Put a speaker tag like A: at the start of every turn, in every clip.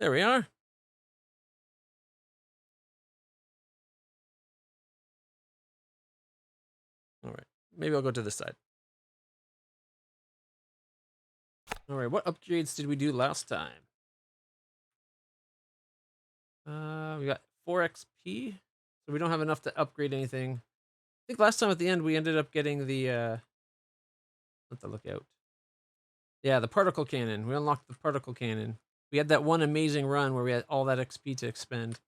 A: There we are. All right. Maybe I'll go to this side. All right. What upgrades did we do last time? We got 4 XP. So we don't have enough to upgrade anything. I think last time at the end we ended up getting the let the lookout. Yeah, the particle cannon. We unlocked the particle cannon. We had that one amazing run where we had all that XP to expend.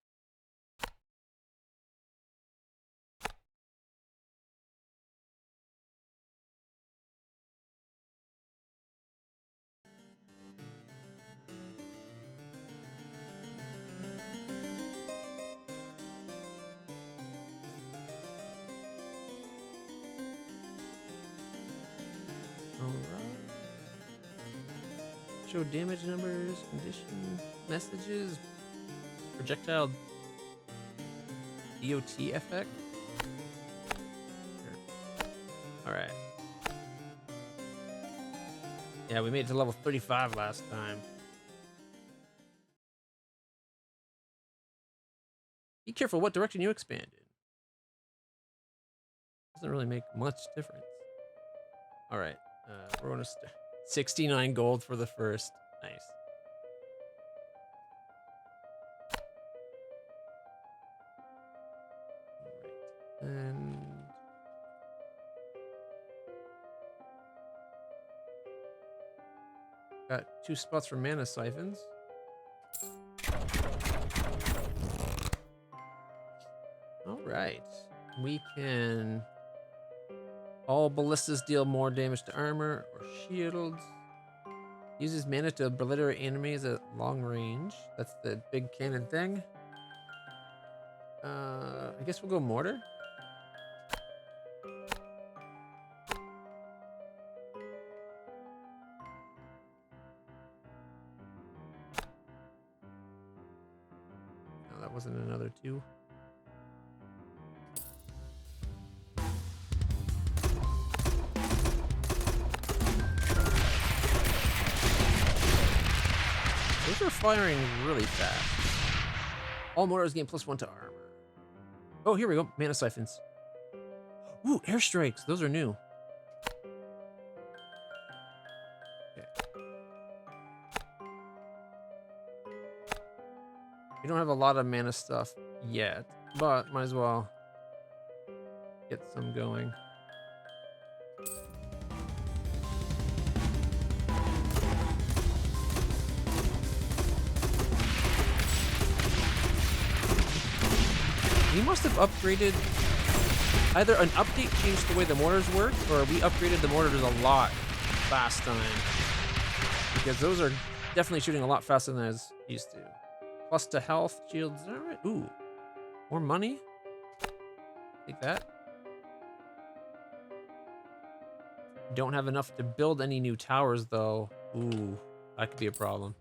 A: Show damage numbers, condition, messages, projectile DOT effect. Sure. All right. Yeah, we made it to level 35 last time. Be careful what direction you expand in. Doesn't really make much difference. All right, we're gonna 69 gold for the first. Nice. All right. And got 2 spots for mana siphons. All right, we can. All ballistas deal more damage to armor or shields. Uses mana to obliterate enemies at long range. That's the big cannon thing. I guess we'll go mortar. No, that wasn't another 2. Those are firing really fast. All mortars gain +1 to armor. Oh, here we go. Mana siphons. Ooh, airstrikes. Those are new. Okay. We don't have a lot of mana stuff yet, but might as well get some going. We must have upgraded. Either an update changed the way the mortars work, or we upgraded the mortars a lot last time. Because those are definitely shooting a lot faster than I was used to. Plus to health, shields. Alright. Ooh. More money? Take that. Don't have enough to build any new towers, though. Ooh. That could be a problem.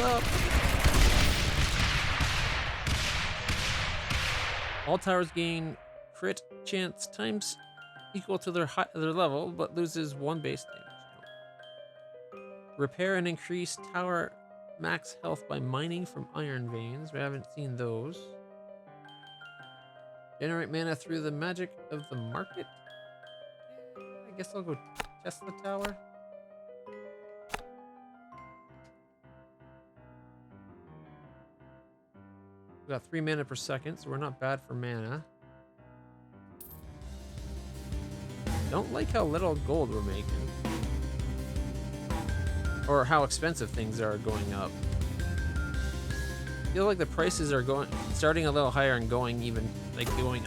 A: Up. All towers gain crit chance times equal to their level, but loses 1 base damage. Repair and increase tower max health by mining from iron veins. We haven't seen those. Generate mana through the magic of the market. I guess I'll go test the tower. We got 3 mana per second, so we're not bad for mana. Don't like how little gold we're making. Or how expensive things are going up. I feel like the prices are starting a little higher and going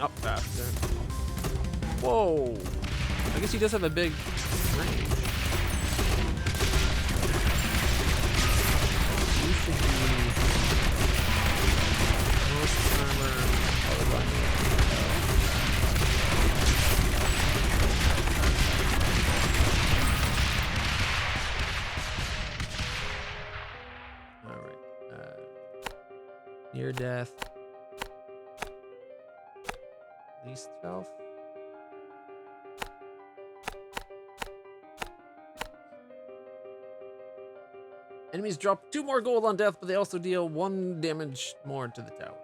A: up faster. Whoa! I guess he does have a big range. You should be most armor. Near death. Least health. Enemies drop 2 more gold on death, but they also deal 1 damage more to the tower.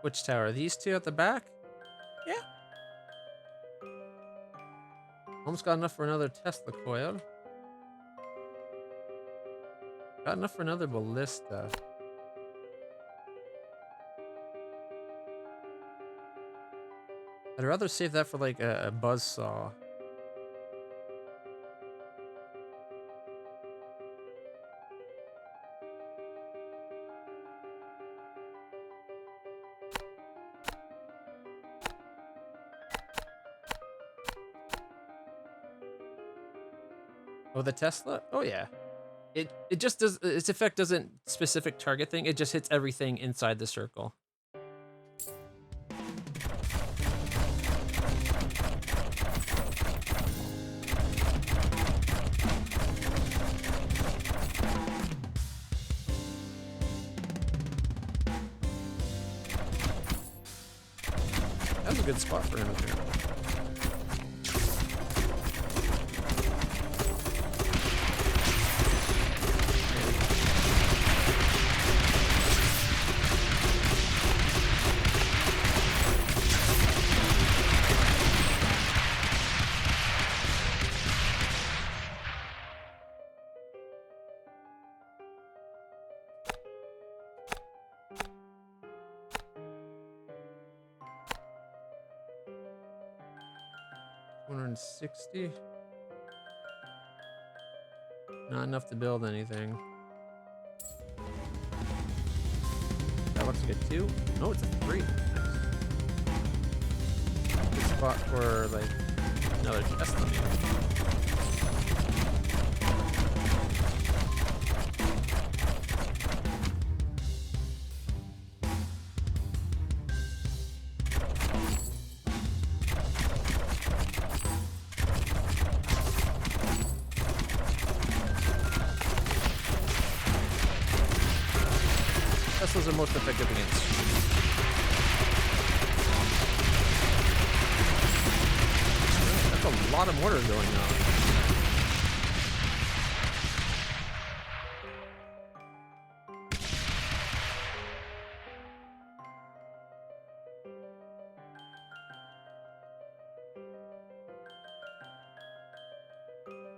A: Which tower? These 2 at the back? Yeah. Almost got enough for another Tesla coil. Got enough for another ballista. I'd rather save that for like a buzzsaw. Oh, the Tesla? Oh yeah. It just does, its effect doesn't specific target thing, it just hits everything inside the circle. That was a good spot for him up here. $160. Not enough to build anything. That looks like a 2. No, it's a 3. Good spot for like another Tesla maybe. Teslas are most effective against. That's a lot of mortar going on.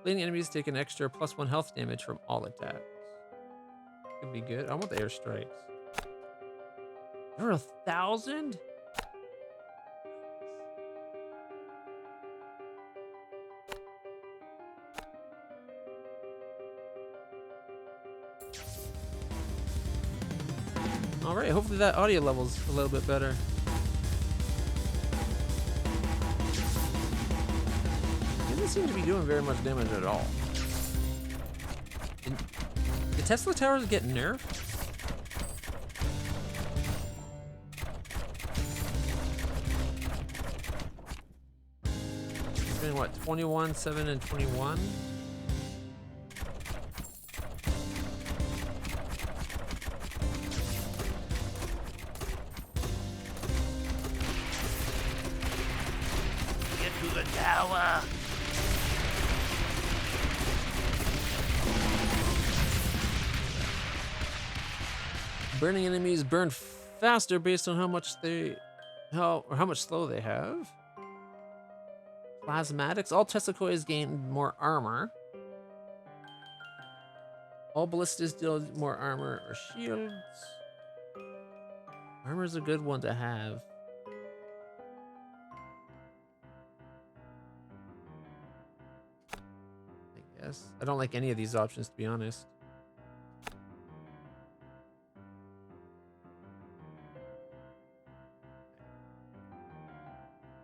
A: Fleeing enemies take an extra +1 health damage from all attacks. Could be good. I want the airstrikes. They're 1,000? Alright, hopefully that audio level's a little bit better. It doesn't seem to be doing very much damage at all. And the Tesla towers get nerfed? What, 21, 7, and 21?
B: Get to the tower!
A: Burning enemies burn faster based on how much slow they have. Plasmatics. All Tesla coils gain more armor. All ballistas deal more armor or shields. Armor is a good one to have. I guess. I don't like any of these options, to be honest.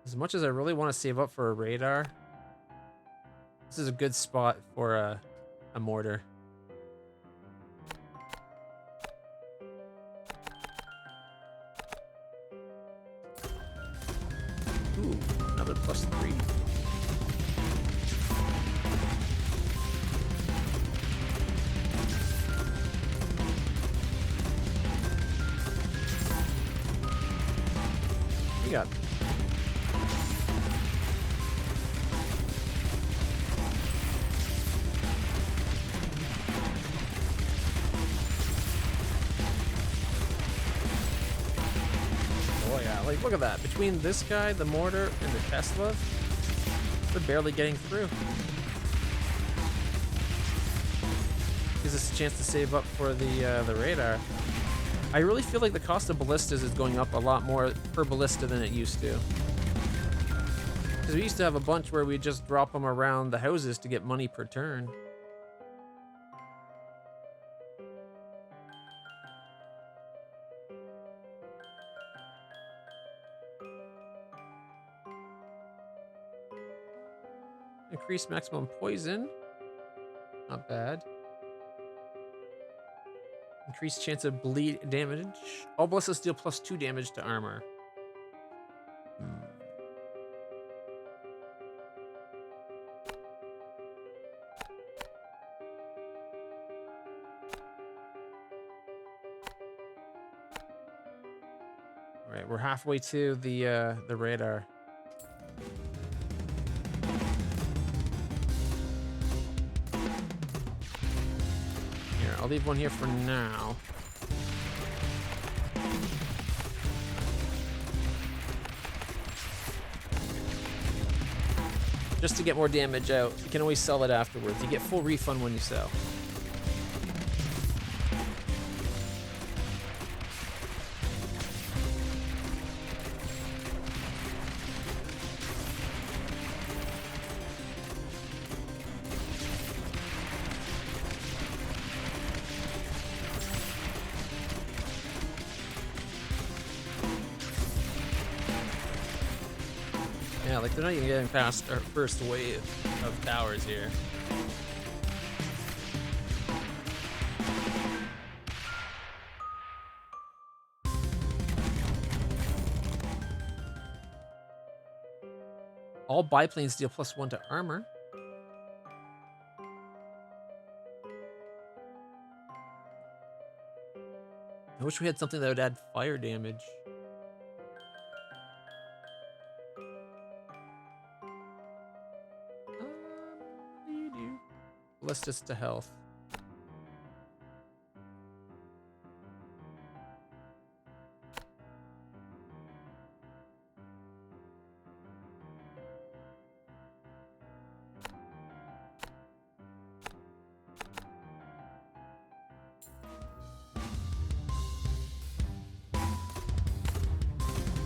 A: As much as I really want to save up for a radar, this is a good spot for a mortar. Ooh, another +3. We got. Oh yeah, like look at that. Between this guy, the mortar, and the Tesla, we're barely getting through. Gives us a chance to save up for the radar. I really feel like the cost of ballistas is going up a lot more per ballista than it used to. Because we used to have a bunch where we just drop them around the houses to get money per turn. Increase maximum poison. Not bad. Increased chance of bleed damage. All ballistas deal +2 damage to armor. All right, we're halfway to the radar. Here, I'll leave one here for now. Just to get more damage out. You can always sell it afterwards. You get full refund when you sell. Yeah, like they're not even getting past our first wave of towers here. All biplanes deal +1 to armor. I wish we had something that would add fire damage. You do. Ballistas to health.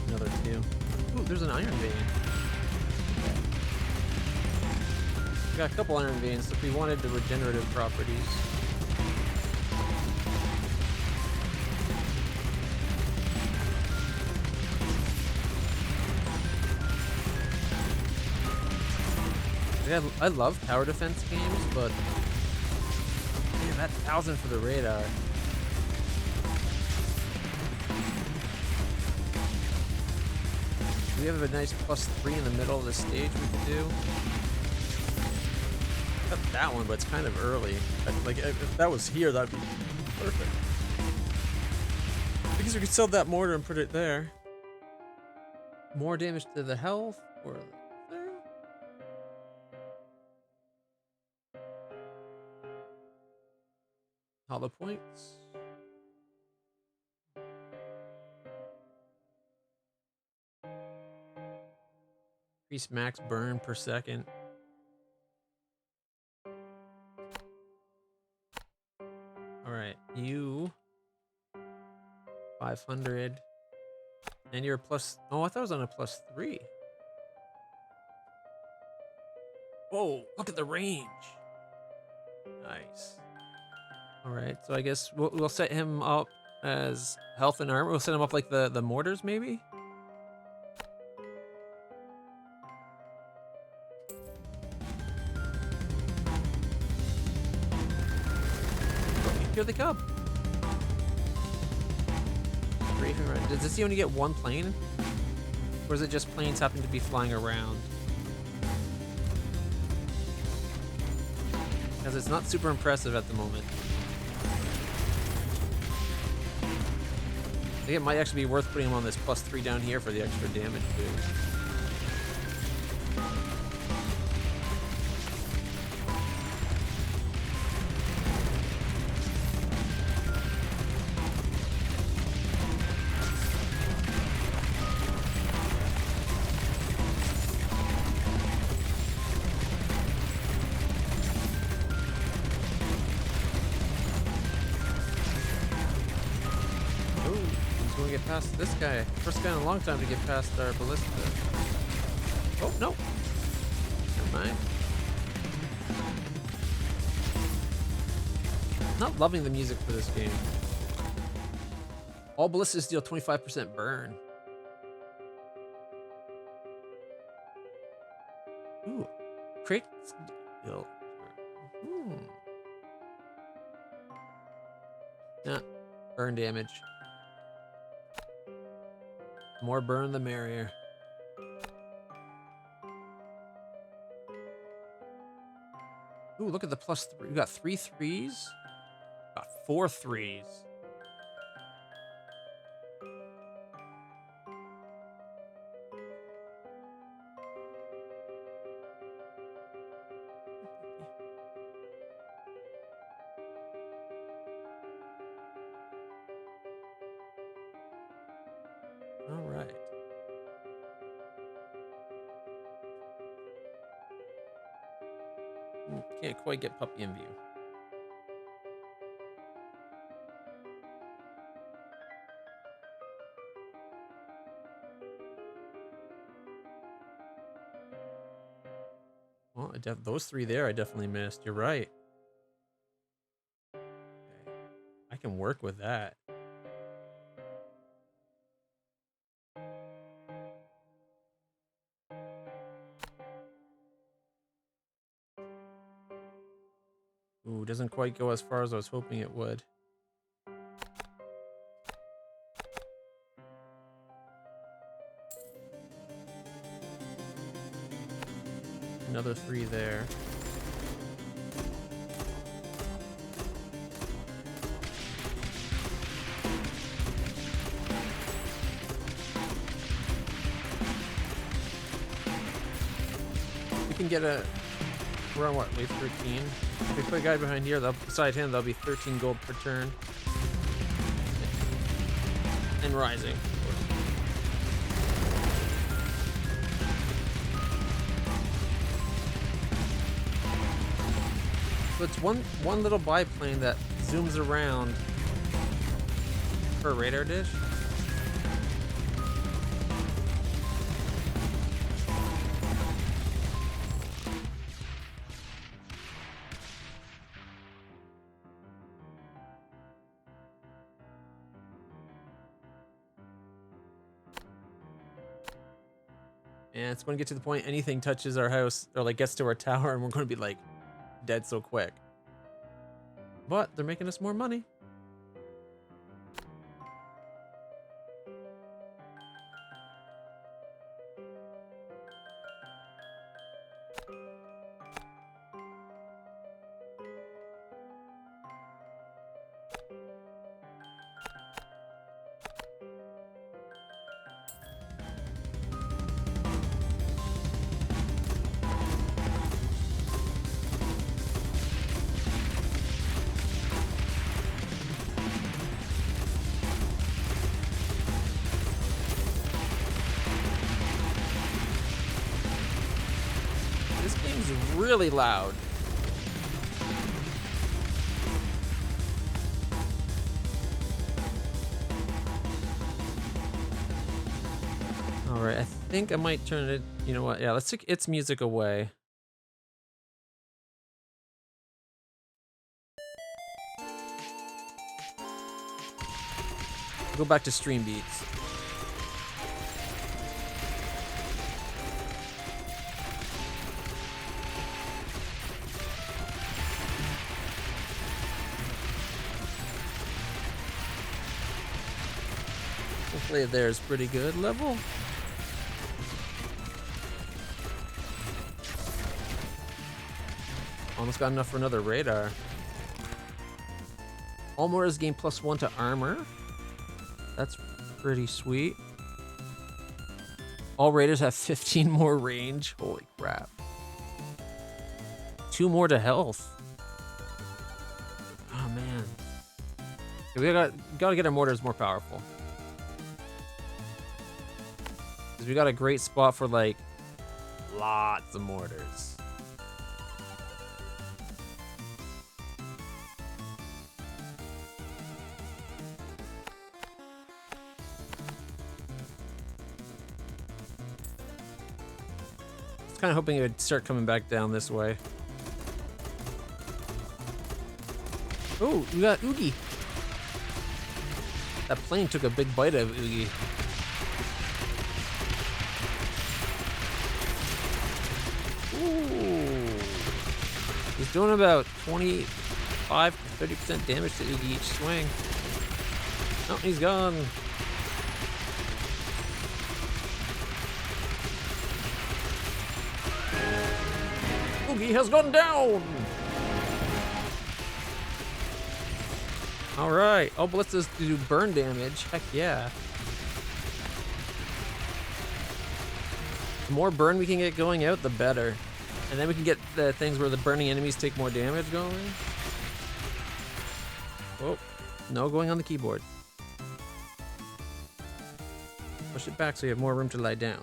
A: Another 2. Ooh, there's an iron vein. We got a couple iron veins if we wanted the regenerative properties. Yeah, I love tower defense games, but man, that 1,000 for the radar. Do we have a nice +3 in the middle of the stage we could do? Got that one, but it's kind of early. Like, if that was here, that'd be perfect. Because we could sell that mortar and put it there. More damage to the health, or there. Hollow points. Increase max burn per second. Alright, you 500. And you're plus. Oh, I thought it was on a +3. Whoa, look at the range. Nice. Alright, so I guess we'll set him up as health and armor. We'll set him up like the mortars, maybe? Here they come. Does this only get one plane? Or is it just planes happen to be flying around? Because it's not super impressive at the moment. I think it might actually be worth putting him on this +3 down here for the extra damage boost. Past this guy. First guy in a long time to get past our ballista. Oh, no. Never mind. Not loving the music for this game. All ballistas deal 25% burn. Ooh. Crate deal. Yeah. Burn damage. More burn, the merrier. Ooh, look at the +3. We got 3 threes. Got 4 threes. All right. Can't quite get puppy in view. Well, those 3 there I definitely missed. You're right. Okay. I can work with that. Ooh, doesn't quite go as far as I was hoping it would. Another 3 there. We can get a... We're on what, wave 13? If we put a guy behind here, beside him, that'll be 13 gold per turn. And rising. So it's one little biplane that zooms around per radar dish. And it's going to get to the point anything touches our house or like gets to our tower and we're going to be like dead so quick. But they're making us more money. Really loud. All right, I think I might turn it. You know what? Yeah, let's take its music away. Go back to stream beats. Hopefully there's pretty good level. Almost got enough for another radar. All mortars gain +1 to armor. That's pretty sweet. All raiders have 15 more range. Holy crap. 2 more to health. Oh man. We gotta get our mortars more powerful. Because we got a great spot for like lots of mortars. Kind of hoping it would start coming back down this way. Oh, we got Oogie. That plane took a big bite of Oogie. Ooh. He's doing about 25 to 30% damage to Oogie each swing. Oh, he's gone. Oogie has gone down. All right. Oh, ballistas do burn damage. Heck yeah. The more burn we can get going out, the better. And then we can get the things where the burning enemies take more damage going. Oh, no going on the keyboard. Push it back so you have more room to lie down.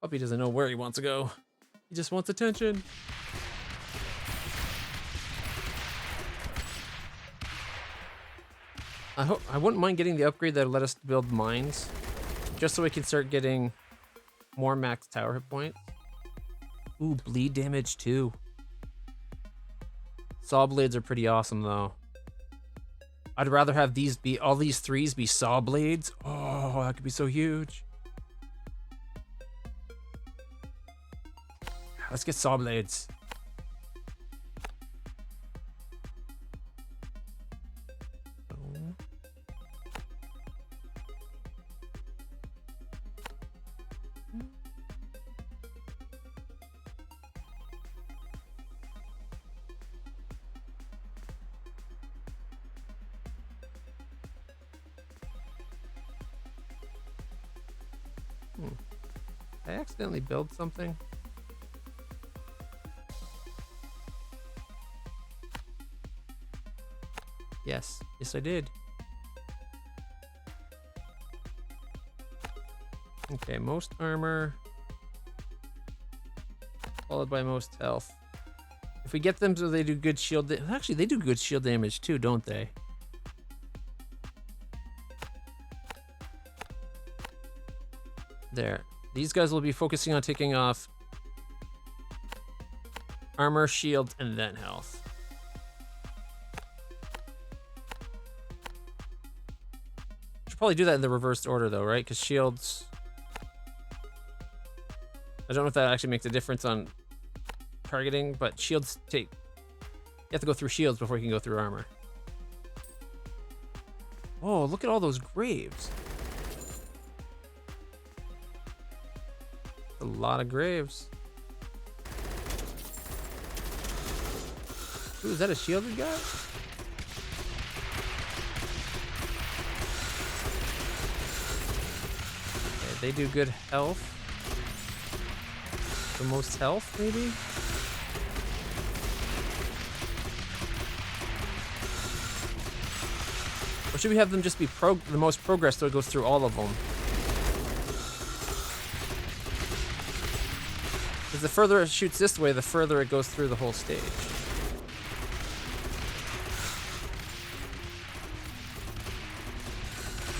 A: Puppy doesn't know where he wants to go. He just wants attention. I wouldn't mind getting the upgrade that'll let us build mines, just so we can start getting more max tower hit points. Ooh, bleed damage too. Saw blades are pretty awesome though. I'd rather have these be all these threes be saw blades. Oh, that could be so huge. Let's get saw blades. I accidentally built something. Yes, I did. Okay, most armor, followed by most health. If we get them so they do good shield, actually they do good shield damage too, don't they? There. These guys will be focusing on taking off armor, shield, and then health. Should probably do that in the reversed order though, right? Because shields... I don't know if that actually makes a difference on targeting, but shields take... You have to go through shields before you can go through armor. Oh, look at all those graves. A lot of graves. Ooh, is that a shielded guy? Okay, they do good health. The most health, maybe? Or should we have them just be the most progress so it goes through all of them? Because the further it shoots this way, the further it goes through the whole stage.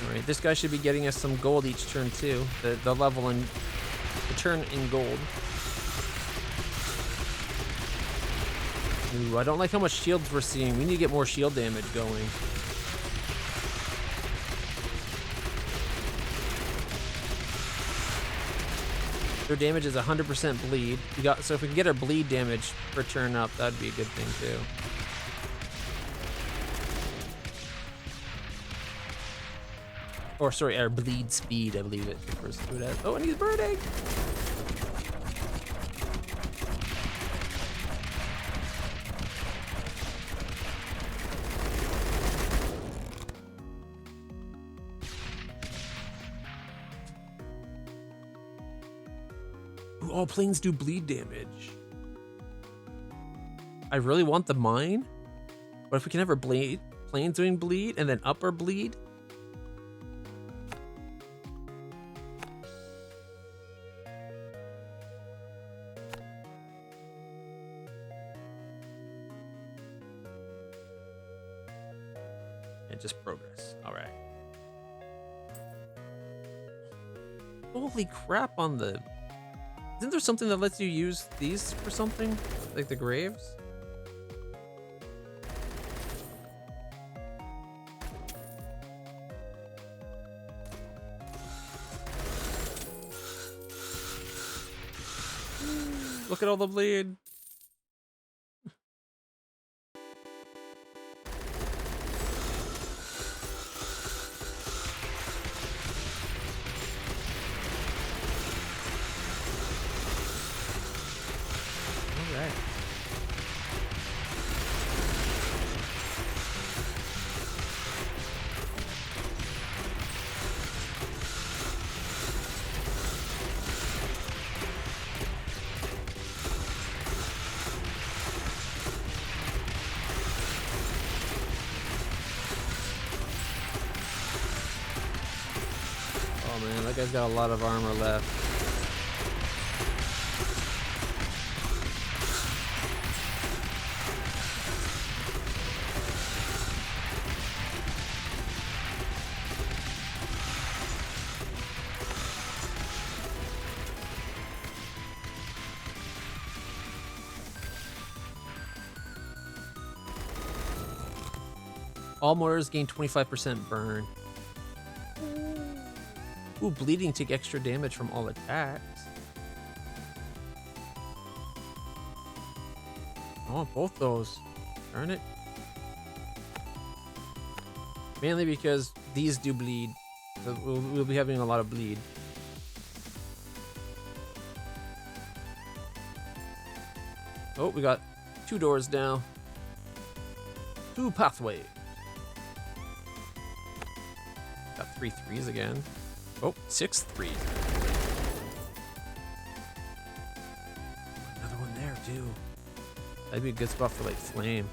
A: Alright, this guy should be getting us some gold each turn too. The level and the turn in gold. Ooh, I don't like how much shields we're seeing. We need to get more shield damage going. Their damage is 100% bleed. So if we can get our bleed damage per turn up, that'd be a good thing too. Or sorry, our bleed speed, I believe it refers to it as. Oh, and he's burning! Ooh, all planes do bleed damage. I really want the mine, but if we can have our planes doing bleed and then upper bleed. And just progress. All right. Holy crap on the... Isn't there something that lets you use these for something? Like the graves? Look at all the bleed. Alright. Oh man, that guy's got a lot of armor left. All mortars gain 25% burn. Ooh, bleeding take extra damage from all attacks. I want both those. Darn it. Mainly because these do bleed. So we'll be having a lot of bleed. Oh, we got 2 doors now. 2 pathways. Got 3 threes again. Oh, 6 threes. Another one there too. That'd be a good spot for like flame.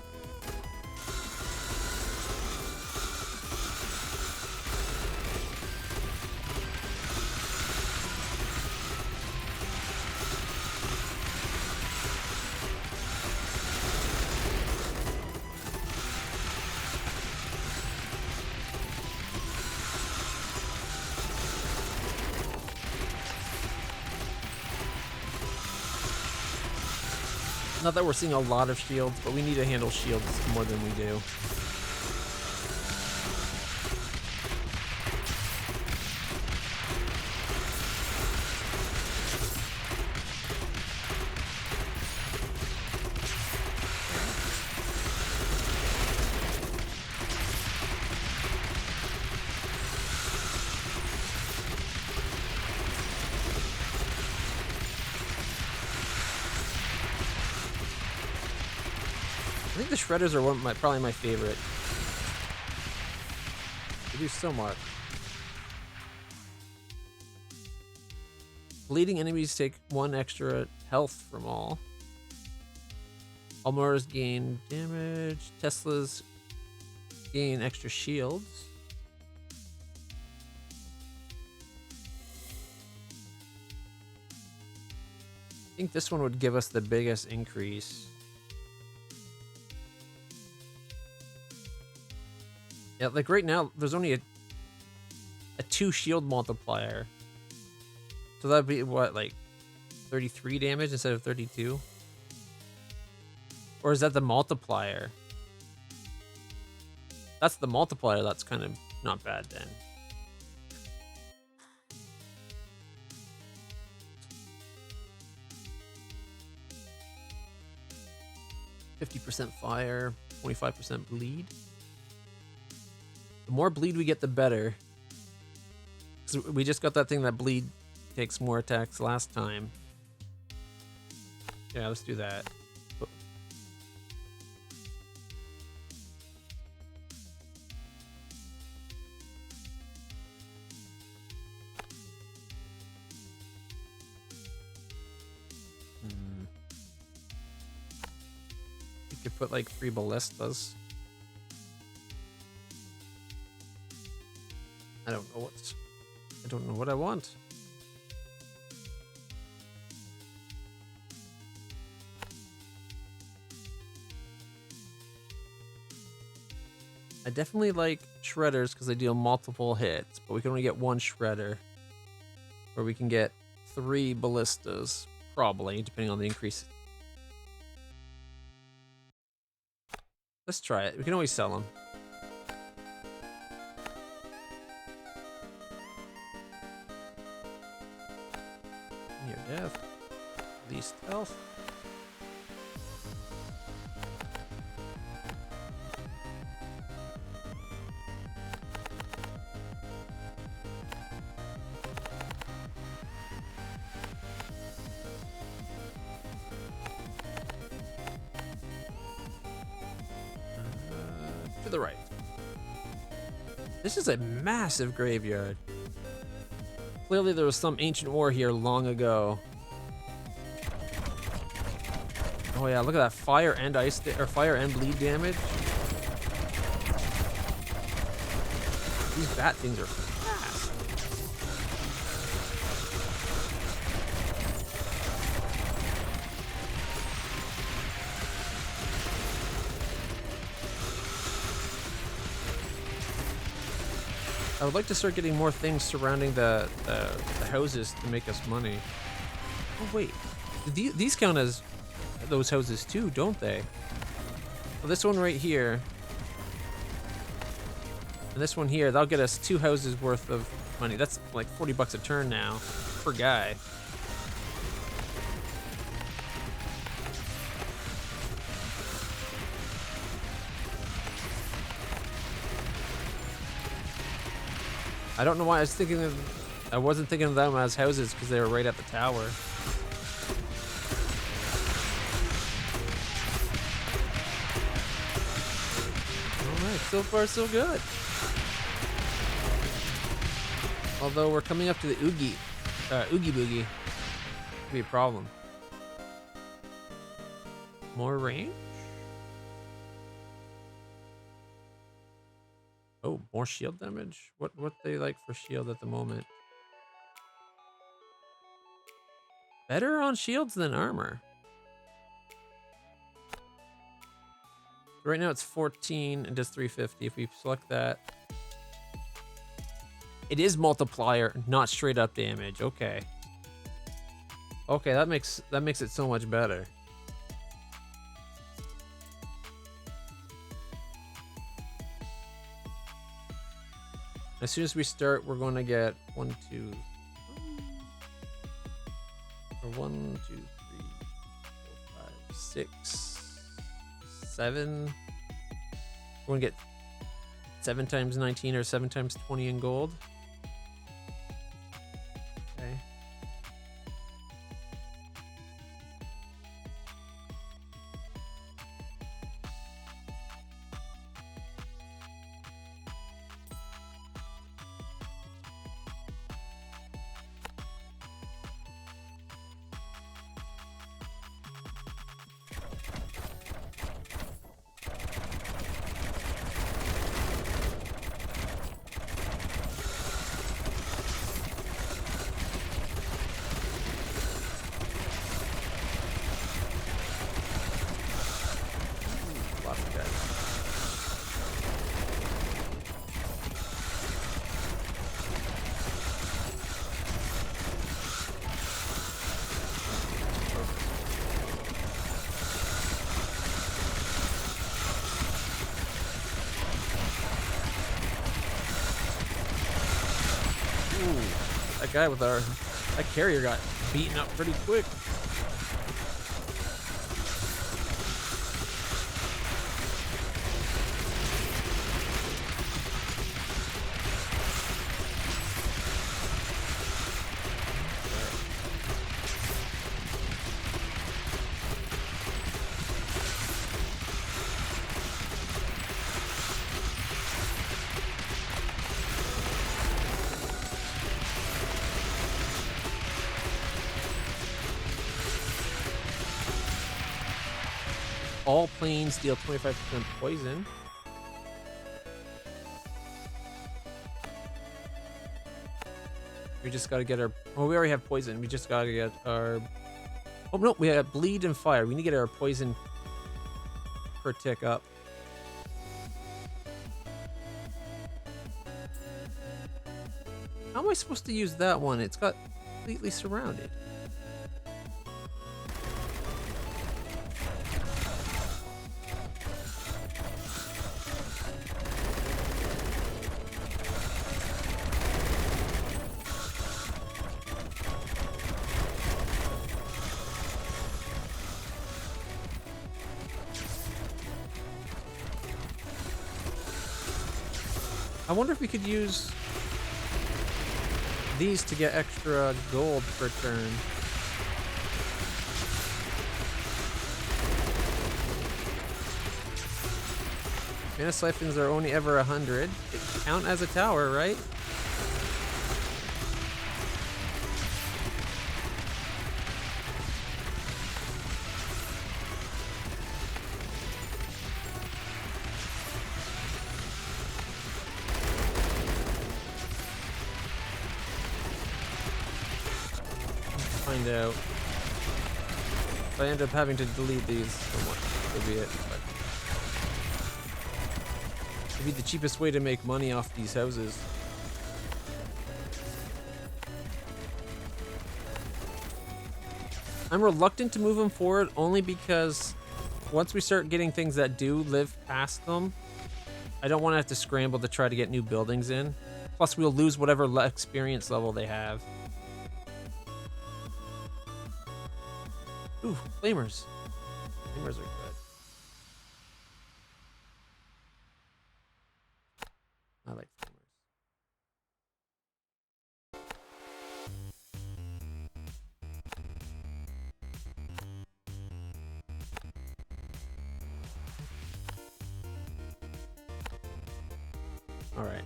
A: Not that we're seeing a lot of shields, but we need to handle shields more than we do. I think the shredders are probably my favorite. They do so much. Bleeding enemies take 1 extra health from all. All mortars gain damage. Teslas gain extra shields. I think this one would give us the biggest increase. Yeah, like right now, there's only a 2 shield multiplier. So that'd be what, like 33 damage instead of 32? Or is that the multiplier? That's the multiplier, that's kind of not bad then. %50 fire, 25% bleed. The more bleed we get, the better. 'Cause we just got that thing that bleed takes more attacks last time. Yeah, let's do that. You could put like 3 ballistas. I don't know what I want. I definitely like shredders because they deal multiple hits, but we can only get 1 shredder. Or we can get 3 ballistas, probably, depending on the increase. Let's try it. We can always sell them. Near death. Least health. To the right. This is a massive graveyard. Clearly there was some ancient war here long ago. Oh yeah, look at that fire and ice or fire and bleed damage. These bat things are fast. I would like to start getting more things surrounding the houses to make us money. Oh wait, these count as those houses too, don't they? Well, this one right here and this one here, that'll get us 2 houses worth of money. That's like 40 bucks a turn now per guy. I don't know why I wasn't thinking of them as houses because they were right at the tower. Alright, so far so good. Although we're coming up to the Oogie Boogie. Could be a problem. More range? Oh, more shield damage? What they like for shield at the moment? Better on shields than armor. Right now it's 14 and does 350. If we select that. It is multiplier, not straight up damage. Okay. Okay, that makes it so much better. As soon as we start, we're going to get 1, 2, 1, 2, 3, 4, 5, 6, 7. We're going to get 7 times 19 or 7 times 20 in gold. Okay. That guy with that carrier got beaten up pretty quick. all planes deal 25% poison. We just gotta get our... Oh, we already have poison. We just gotta get our... Oh, no, we have bleed and fire. We need to get our poison per tick up. How am I supposed to use that one? It's got completely surrounded. I wonder if we could use these to get extra gold per turn. Mana siphons are only ever 100. They count as a tower, right? Find out. If I end up having to delete these, that'll be it. But it'd be the cheapest way to make money off these houses. I'm reluctant to move them forward only because once we start getting things that do live past them, I don't want to have to scramble to try to get new buildings in. Plus, we'll lose whatever experience level they have. Ooh, flamers. Flamers are good. I like flamers. All right.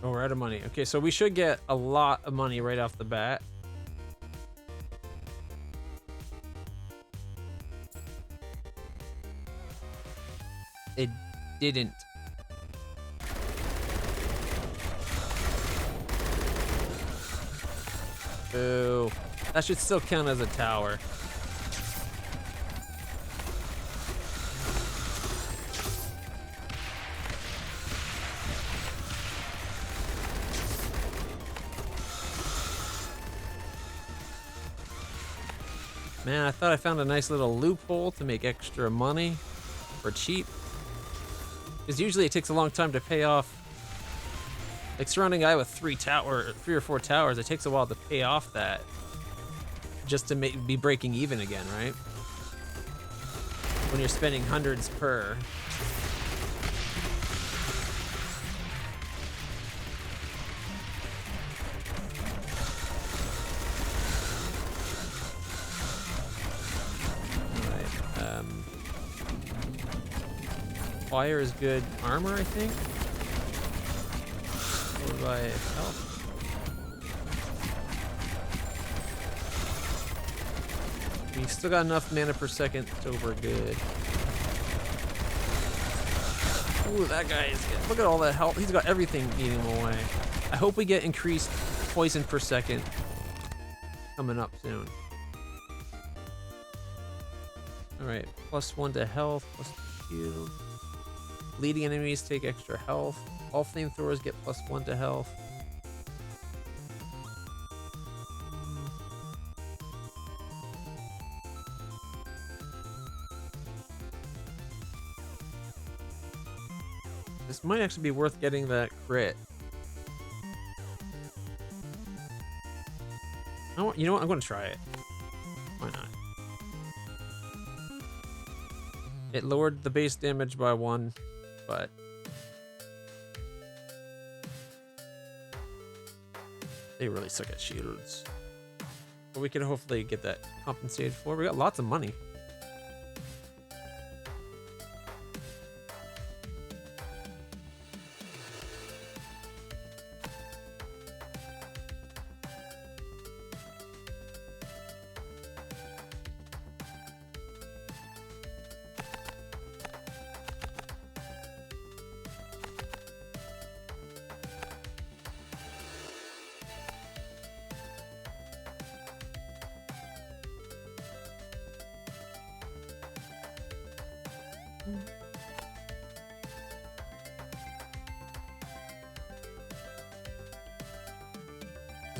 A: Oh, we're out of money. Okay, so we should get a lot of money right off the bat. It didn't. Boo. That should still count as a tower. Man, I thought I found a nice little loophole to make extra money for cheap. Because usually it takes a long time to pay off. Like surrounding a guy with 3 or 4 towers, it takes a while to pay off that. Just to be breaking even again, right? When you're spending hundreds per. Fire is good armor, I think. Followed by health. We still got enough mana per second, so we're good. Ooh, that guy is good. Look at all that health. He's got everything eating him away. I hope we get increased poison per second coming up soon. Alright, +1 to health, +2 shield. Leading enemies take extra health. All flamethrowers get +1 to health. This might actually be worth getting that crit. You know what? I'm going to try it. Why not? It lowered the base damage by 1. But they really suck at shields. But we can hopefully get that compensated for. We got lots of money.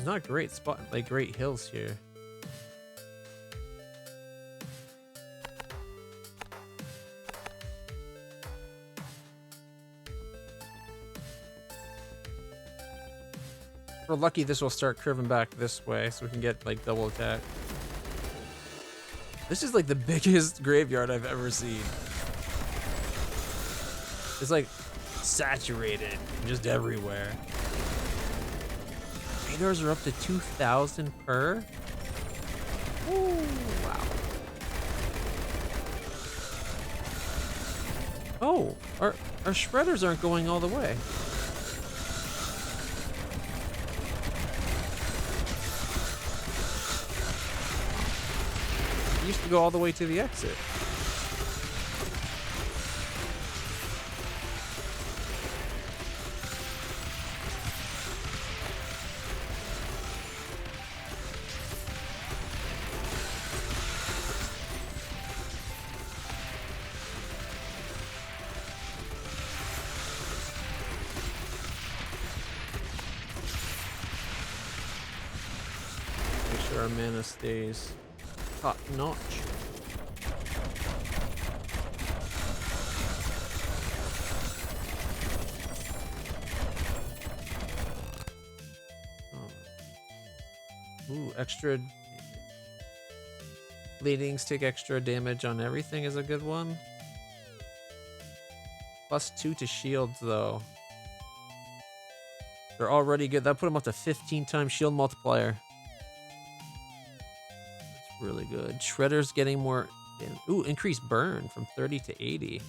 A: not great spot, like great hills here. If we're lucky, this will start curving back this way so we can get like double attack. This is like the biggest graveyard I've ever seen. It's like saturated, just everywhere. Radars are up to 2,000 per. Ooh, wow. Oh, our shredders aren't going all the way. It used to go all the way to the exit. Make sure our mana stays top notch. Ooh, extra bleedings take extra damage on everything is a good one. +2 to shields though. They're already good. That put them up to 15 times shield multiplier. That's really good. Shredder's getting more. Ooh, increased burn from 30 to 80.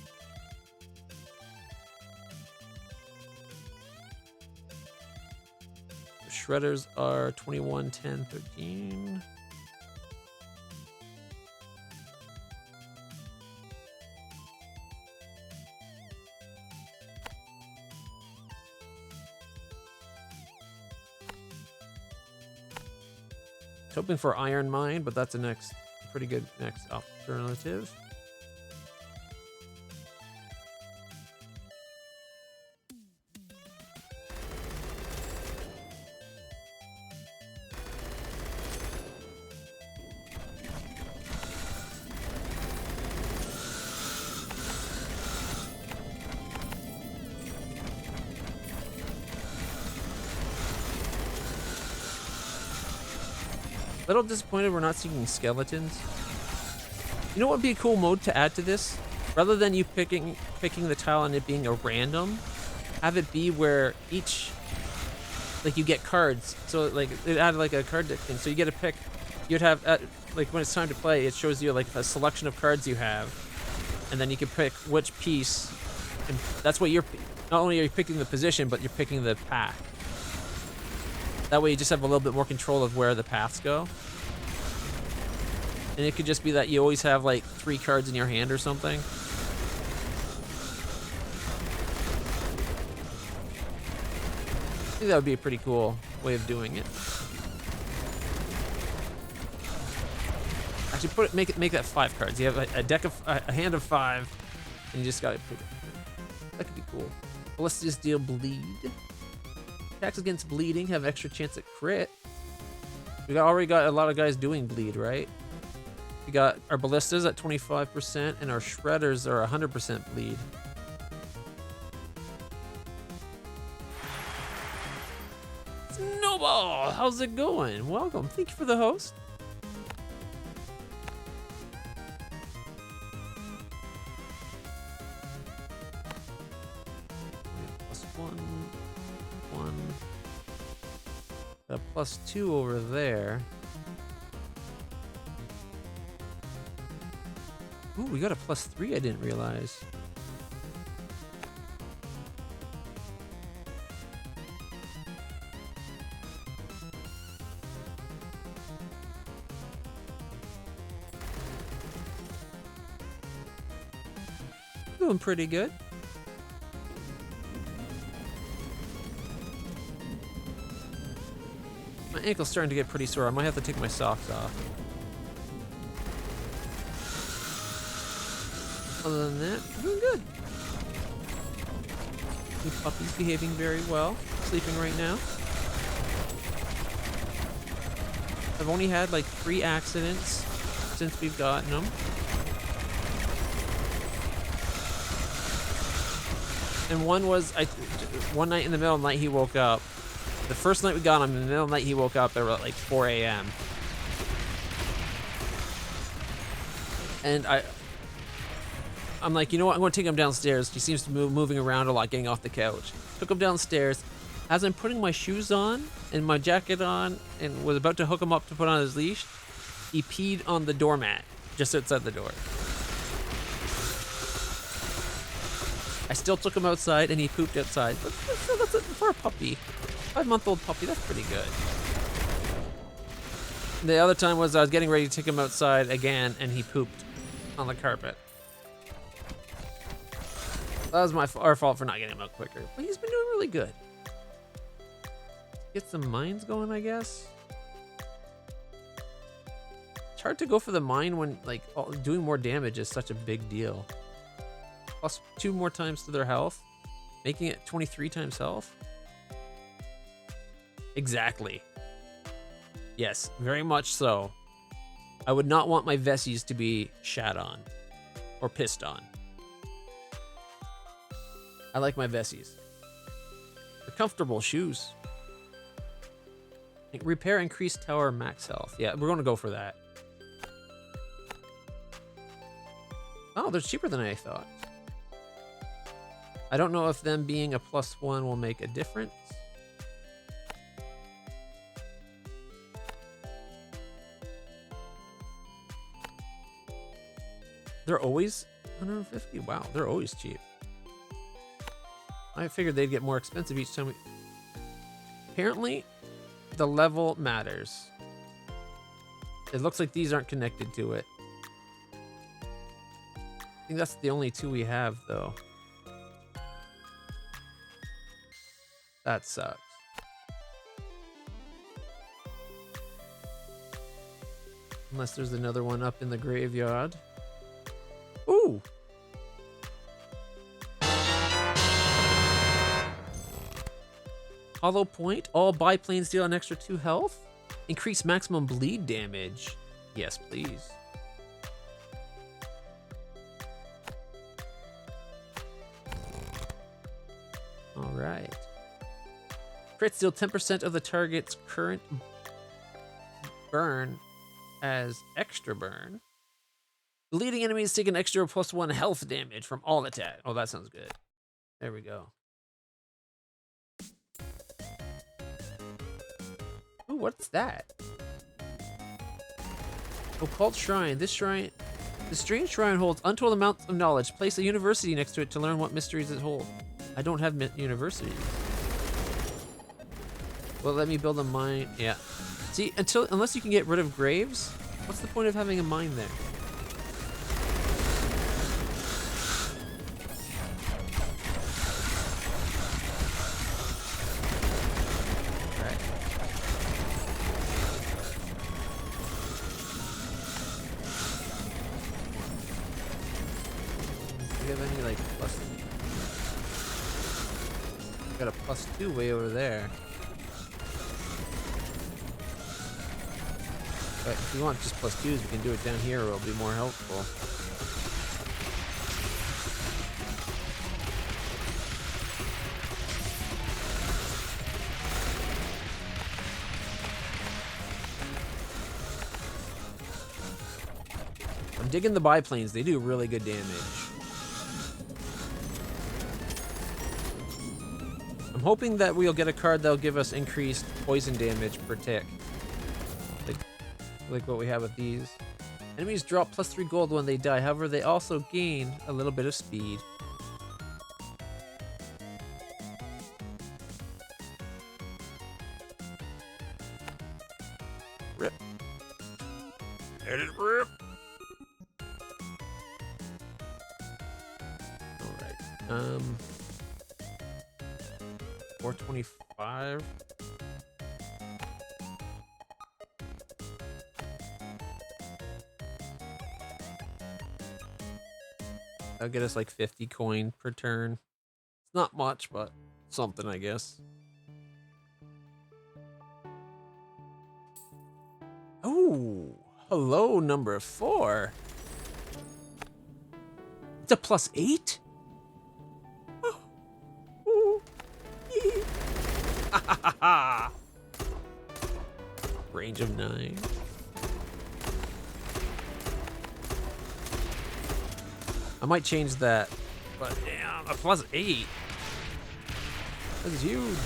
A: Shredders are 21, 10, 13. Hoping for Iron Mine, but that's a pretty good next alternative. A little disappointed we're not seeing skeletons. You know what would be a cool mode to add to this? Rather than you picking the tile and it being a random, have it be where each, like you get cards. So like it added like a card deck thing. So you get to pick, you'd have, like when it's time to play, it shows you like a selection of cards you have. And then you can pick which piece, and that's what you're, not only are you picking the position, but you're picking the path. That way you just have a little bit more control of where the paths go. And it could just be that you always have like 3 cards in your hand or something. I think that would be a pretty cool way of doing it. Actually, make that 5 cards. You have a hand of 5, and you just gotta put it. That could be cool. Well, let's just deal bleed. Attacks against bleeding have extra chance at crit. We already got a lot of guys doing bleed, right? We got our ballistas at 25%, and our shredders are 100% bleed. Snowball, how's it going? Welcome. Thank you for the host. A +2 over there. Ooh, we got a +3 I didn't realize. Doing pretty good. My ankle's starting to get pretty sore. I might have to take my socks off. Other than that, we're doing good. The puppy's behaving very well. Sleeping right now. I've only had like 3 accidents since we've gotten them. And one was one night in the middle of the night he woke up. The first night we got him, in the middle of the night he woke up at like 4 a.m. And I'm like, you know what? I'm going to take him downstairs. He seems to be moving around a lot, getting off the couch. Took him downstairs. As I'm putting my shoes on and my jacket on and was about to hook him up to put on his leash, he peed on the doormat just outside the door. I still took him outside and he pooped outside. But for a puppy, 5-month-old puppy, that's pretty good. The other time was I was getting ready to take him outside again and he pooped on the carpet. That was our fault for not getting him out quicker. But he's been doing really good. Get some mines going, I guess. It's hard to go for the mine when like doing more damage is such a big deal. Plus 2 more times to their health, making it 23 times health. Exactly. Yes, very much so. I would not want my Vessies to be shat on or pissed on. I like my Vessies. They're comfortable shoes. Repair increased tower max health. Yeah, we're going to go for that. Oh, they're cheaper than I thought. I don't know if them being a +1 will make a difference. They're always 150? Wow, they're always cheap. I figured they'd get more expensive each time we... Apparently, the level matters. It looks like these aren't connected to it. I think that's the only 2 we have, though. That sucks. Unless there's another one up in the graveyard. Ooh! Hollow Point. All biplanes deal an extra 2 health. Increase maximum bleed damage. Yes, please. All right. Crits deal 10% of the target's current burn as extra burn. The leading enemies take an extra +1 health damage from all attack. Oh, that sounds good. There we go. Ooh, what's that? Occult Shrine. This strange shrine holds untold amounts of knowledge. Place a university next to it to learn what mysteries it holds. I don't have universities. Well, let me build a mine. Yeah. See, unless you can get rid of graves, what's the point of having a mine there? Right. Do you have any like plus? Got a +2 way over there. But if you want just +2s, we can do it down here, it'll be more helpful. I'm digging the biplanes, they do really good damage. I'm hoping that we'll get a card that'll give us increased poison damage per tick. Like what we have with these. Enemies drop +3 gold when they die, however they also gain a little bit of speed. Rip. Let it rip. Alright. 425. That'll get us like 50 coin per turn. It's not much, but something, I guess. Ooh, hello, number 4. It's a +8? Oh, ooh, ee. Range of 9. I might change that, but damn, a +8. That's huge.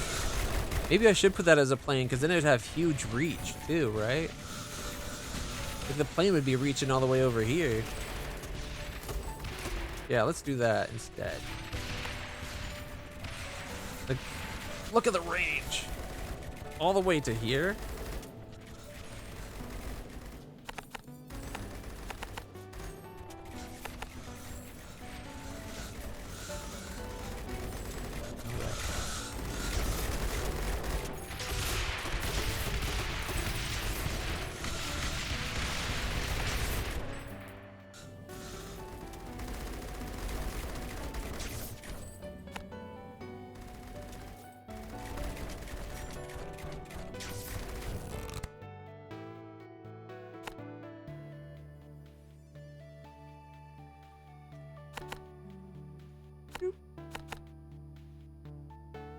A: Maybe I should put that as a plane, because then it'd have huge reach too, right? Like the plane would be reaching all the way over here. Yeah, let's do that instead. Like, look at the range. All the way to here.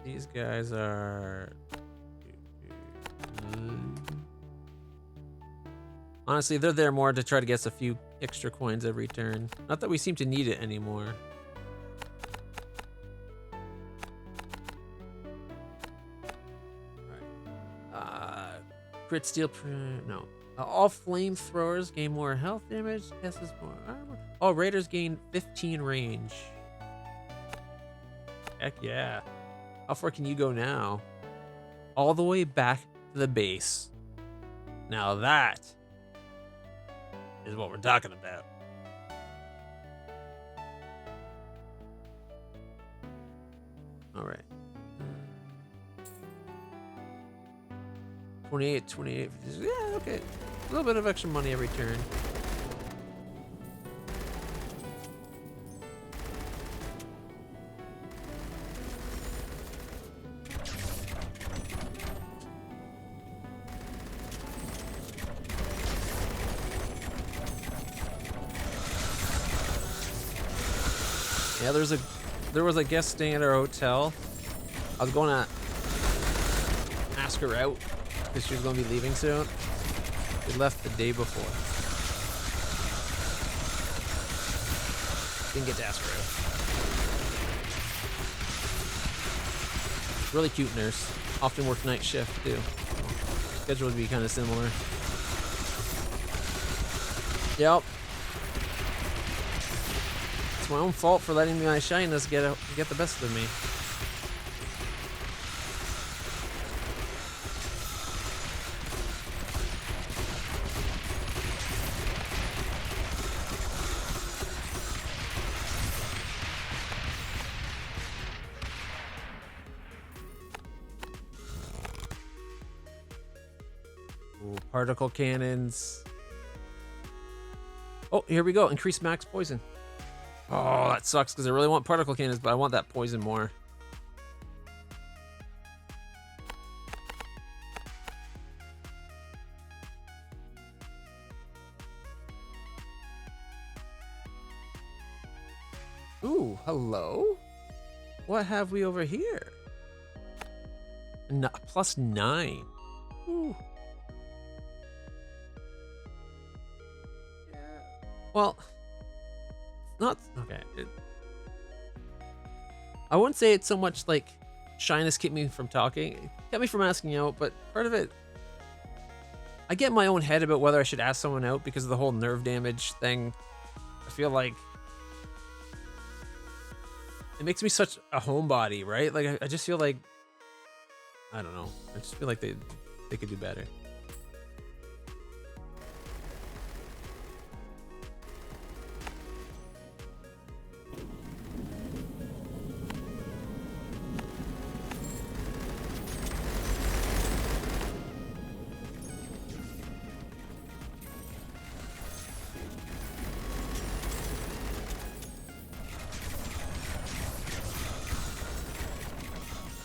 A: These guys are... Honestly, they're there more to try to get us a few extra coins every turn. Not that we seem to need it anymore. Alright. Crit steal... No. All flamethrowers gain more health damage. Guesses more armor. All raiders gain 15 range. Heck yeah. How far can you go now? All the way back to the base. Now that is what we're talking about. All right. 28, 28. Yeah, okay. A little bit of extra money every turn. Yeah, there was a guest staying at our hotel. I was going to ask her out because she was going to be leaving soon. She left the day before. Didn't get to ask her out. Really cute nurse. Often worked night shift too. Schedule would be kind of similar. Yep. It's my own fault for letting my shyness get the best of me. Ooh, particle cannons. Oh, here we go. Increase max poison. Oh, that sucks because I really want particle cannons, but I want that poison more. Ooh, hello? What have we over here? +9. Ooh. Yeah. Well... Not okay. I wouldn't say it's so much like shyness kept me from talking. It kept me from asking out, but part of it, I get in my own head about whether I should ask someone out because of the whole nerve damage thing. I feel like it makes me such a homebody, right? Like I just feel like I don't know. I just feel like they could do better.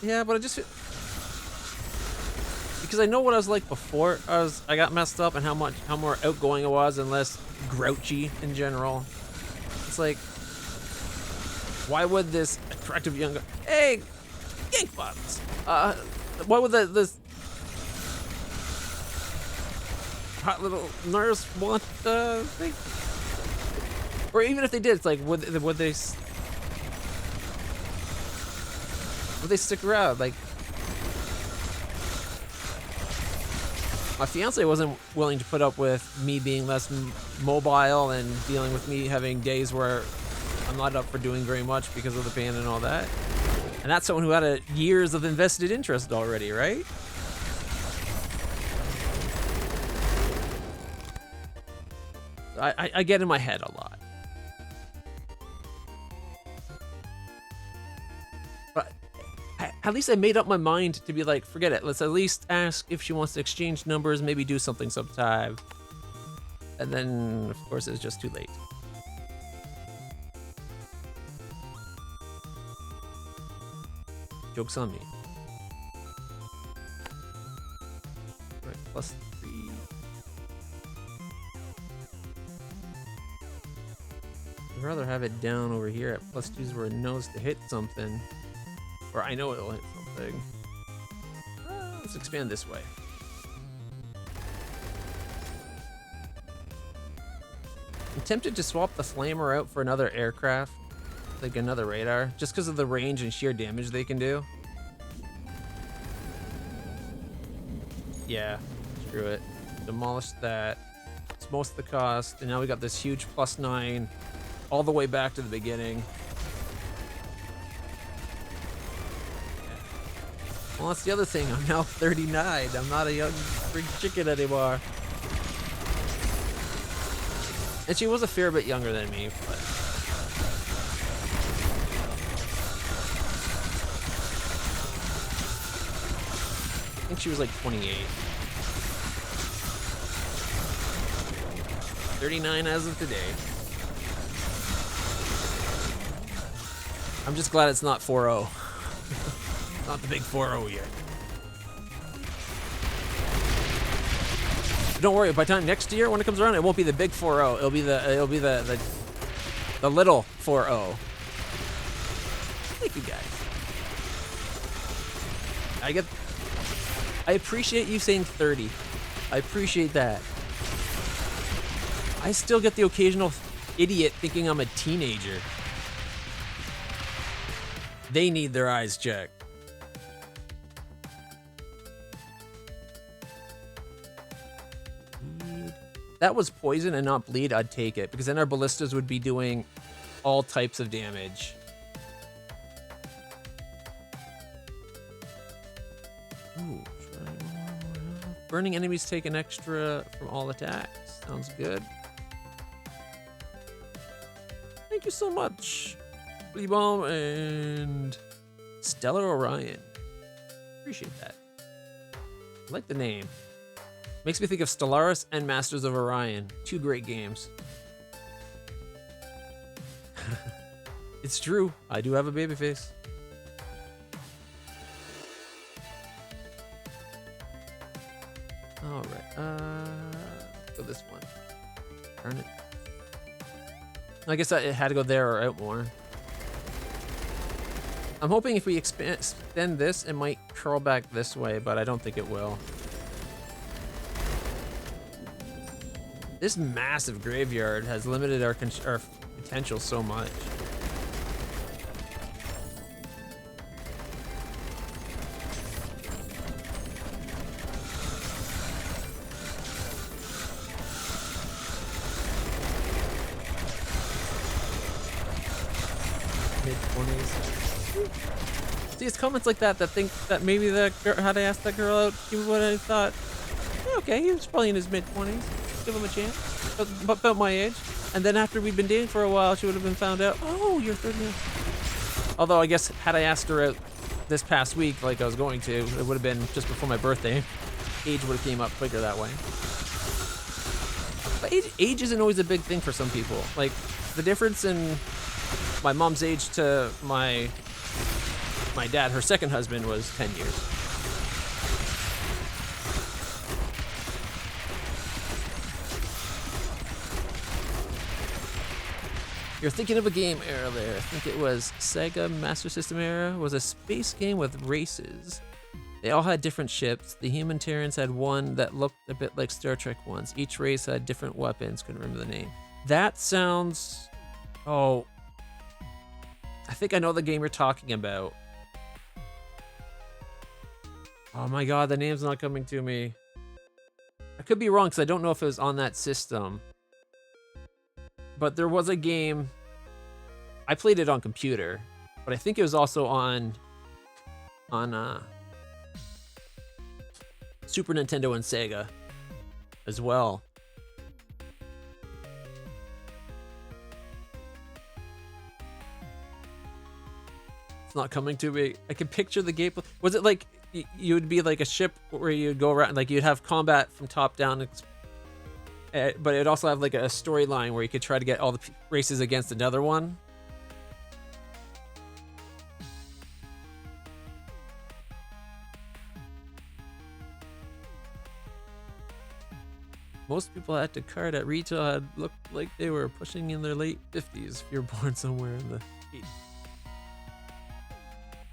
A: Yeah, but I just feel because I know what I was like before I got messed up and how more outgoing I was and less grouchy in general. It's like, why would this attractive young guy, hey, yank bots, why would this hot little nurse want thing? Or even if they did, it's like, would they stick around? Like, my fiance wasn't willing to put up with me being less mobile and dealing with me having days where I'm not up for doing very much because of the pain and all that. And that's someone who had years of invested interest already, right? I get in my head a lot. But at least I made up my mind to be like, forget it. Let's at least ask if she wants to exchange numbers, maybe do something sometime. And then, of course, it's just too late. Joke's on me. Right, +3. I'd rather have it down over here at +2s where it knows to hit something. Or I know it'll hit something. Let's expand this way. I'm tempted to swap the Flamer out for another aircraft. Like another radar. Just because of the range and sheer damage they can do. Yeah, screw it. Demolish that. It's most of the cost. And now we got this huge +9 all the way back to the beginning. Well, that's the other thing. I'm now 39. I'm not a young freak chicken anymore. And she was a fair bit younger than me, but... I think she was like 28. 39 as of today. I'm just glad it's not 4-0. Not the big 4-0 yet. Don't worry, by the time next year when it comes around, it won't be the big 4-0. It'll be the little 4-0. Thank you guys. I appreciate you saying 30. I appreciate that. I still get the occasional idiot thinking I'm a teenager. They need their eyes checked. That was poison and not bleed, I'd take it, because then our ballistas would be doing all types of damage. Ooh, burning enemies take an extra from all attacks. Sounds good. Thank you so much, Flea Bomb and Stellar Orion. Appreciate that. I like the name. Makes me think of Stellaris and Masters of Orion. Two great games. It's true. I do have a baby face. All right. Go this one. Turn it. I guess it had to go there or out more. I'm hoping if we extend this, it might curl back this way, but I don't think it will. This massive graveyard has limited our potential so much. See, it's comments like that think that maybe the girl, had I asked that girl out, she would have thought, yeah, okay, he was probably in his mid-20s. Give him a chance. About my age. And then after we'd been dating for a while, she would have been found out, oh, you're 30. Although I guess had I asked her out this past week, like I was going to, it would have been just before my birthday. Age would have came up quicker that way. But age isn't always a big thing for some people. Like, the difference in my mom's age to my dad, her second husband, was 10 years. You're thinking of a game era there. I think it was Sega Master System era. It was a space game with races. They all had different ships. The Human Terrans had one that looked a bit like Star Trek ones. Each race had different weapons. Couldn't remember the name. That sounds... Oh. I think I know the game you're talking about. Oh my god, the name's not coming to me. I could be wrong because I don't know if it was on that system. But there was a game... I played it on computer. But I think it was also on Super Nintendo and Sega as well. It's not coming to me. I can picture the gameplay. Was it like you would be like a ship where you'd go around, like you'd have combat from top down, but it'd also have like a storyline where you could try to get all the races against another one? Most people at the card at retail had looked like they were pushing in their late 50s if you're born somewhere in the 80s.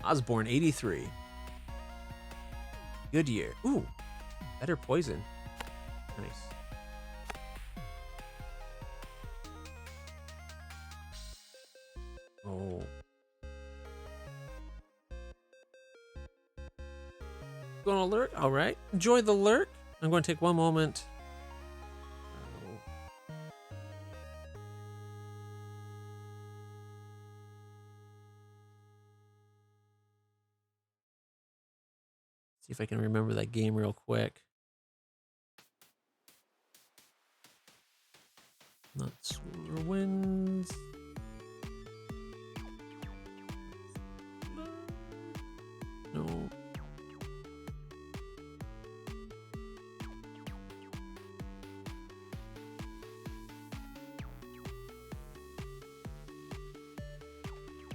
A: I was born 83. Good year. Ooh, better poison. Nice. Oh. Going to lurk? All right. Enjoy the lurk. I'm going to take one moment. See if I can remember that game real quick. Not Solar Winds. No.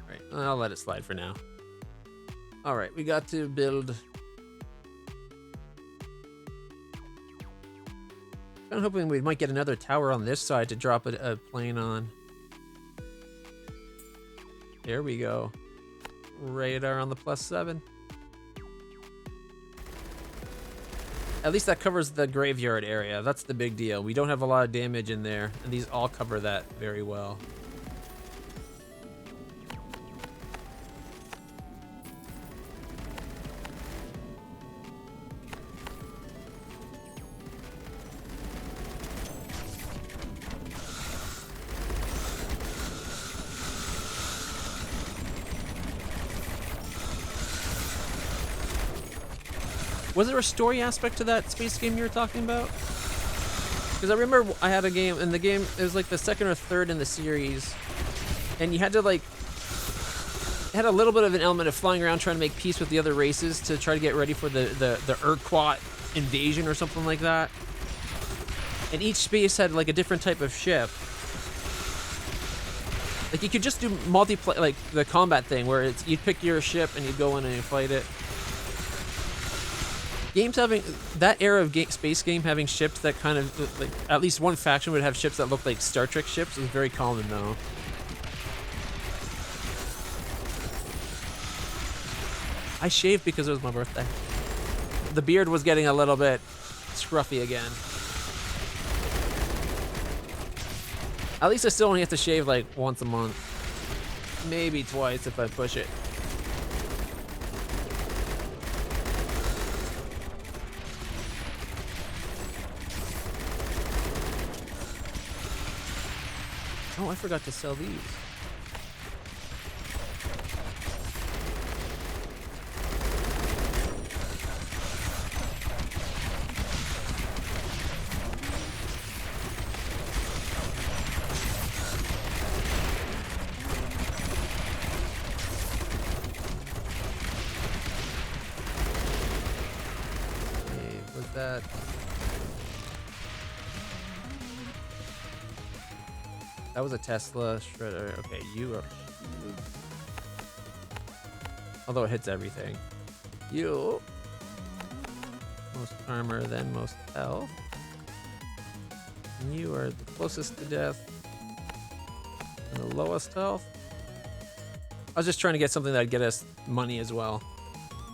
A: Alright, I'll let it slide for now. Alright, we got to build... I'm hoping we might get another tower on this side to drop a plane on. There we go. Radar on the +7. At least that covers the graveyard area. That's the big deal. We don't have a lot of damage in there, and these all cover that very well. Was there a story aspect to that space game you were talking about? Because I remember I had a game, and the game, it was like the second or third in the series, and you had to like, it had a little bit of an element of flying around trying to make peace with the other races to try to get ready for the Urquat invasion or something like that. And each space had like a different type of ship. Like you could just do multiplayer, like the combat thing, where it's you'd pick your ship and you'd go in and you fight it. Games having that era of space game having ships that kind of like at least one faction would have ships that looked like Star Trek ships was very common though. I shaved because it was my birthday. The beard was getting a little bit scruffy again. At least I still only have to shave like once a month. Maybe twice if I push it. Oh, I forgot to sell these. Okay, was that... That was a Tesla shredder. Okay, you are... Although it hits everything. You... Most armor, then most health. And you are the closest to death. the lowest health. I was just trying to get something that'd get us money as well.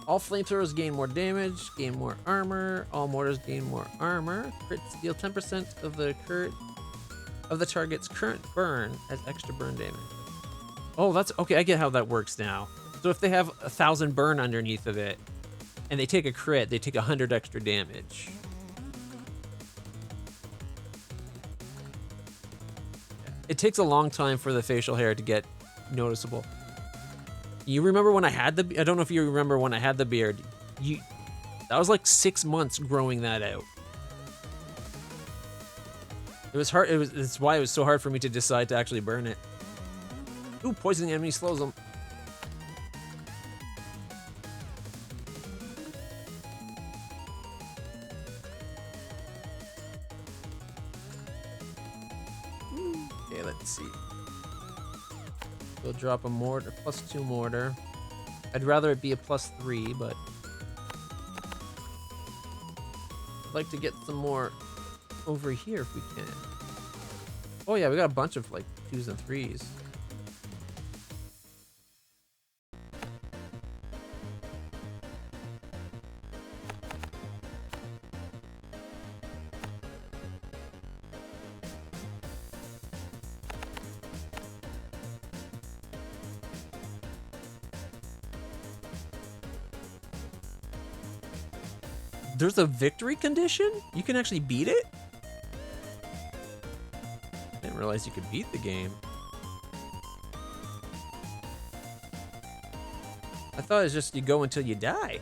A: All flamethrowers gain more damage, gain more armor. All mortars gain more armor. Crits deal 10% of the target's current burn as extra burn damage. Oh, that's okay. I get how that works now. So if they have 1,000 burn underneath of it, and they take a crit, they take 100 extra damage. It takes a long time for the facial hair to get noticeable. You remember when I had the, I don't know if you remember when I had the beard. That was like 6 months growing that out. It was hard, it's why it was so hard for me to decide to actually burn it. Ooh, poisoning enemy slows them. Okay, let's see. We'll drop a mortar, +2 mortar. I'd rather it be a +3, but I'd like to get some more over here if we can. Oh yeah, we got a bunch of like 2s and 3s. There's a victory condition? You can actually beat it? I didn't realize you could beat the game. I thought it was just you go until you die.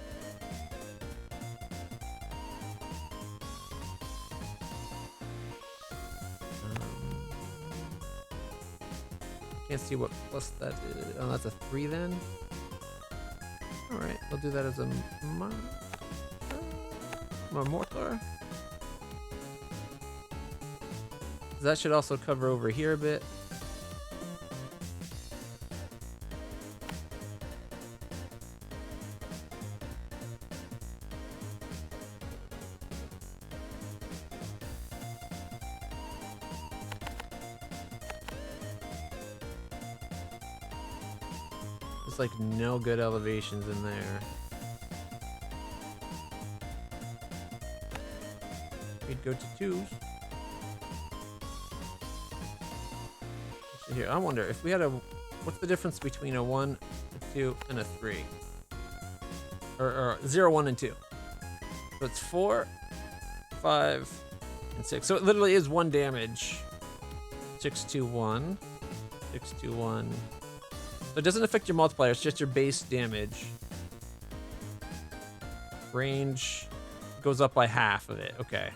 A: Can't see what plus that is. Oh, that's a 3 then? Alright, we'll do that as a mortar. That should also cover over here a bit. There's like no good elevations in there. We'd go to 2s. Here, I wonder if we had a, what's the difference between a 1, a 2, and a 3? Or 0, 1, and 2. So it's 4, 5, and 6. So it literally is 1 damage. 6, 2, 1. 6, 2, 1. So it doesn't affect your multiplier, it's just your base damage. Range goes up by half of it. Okay.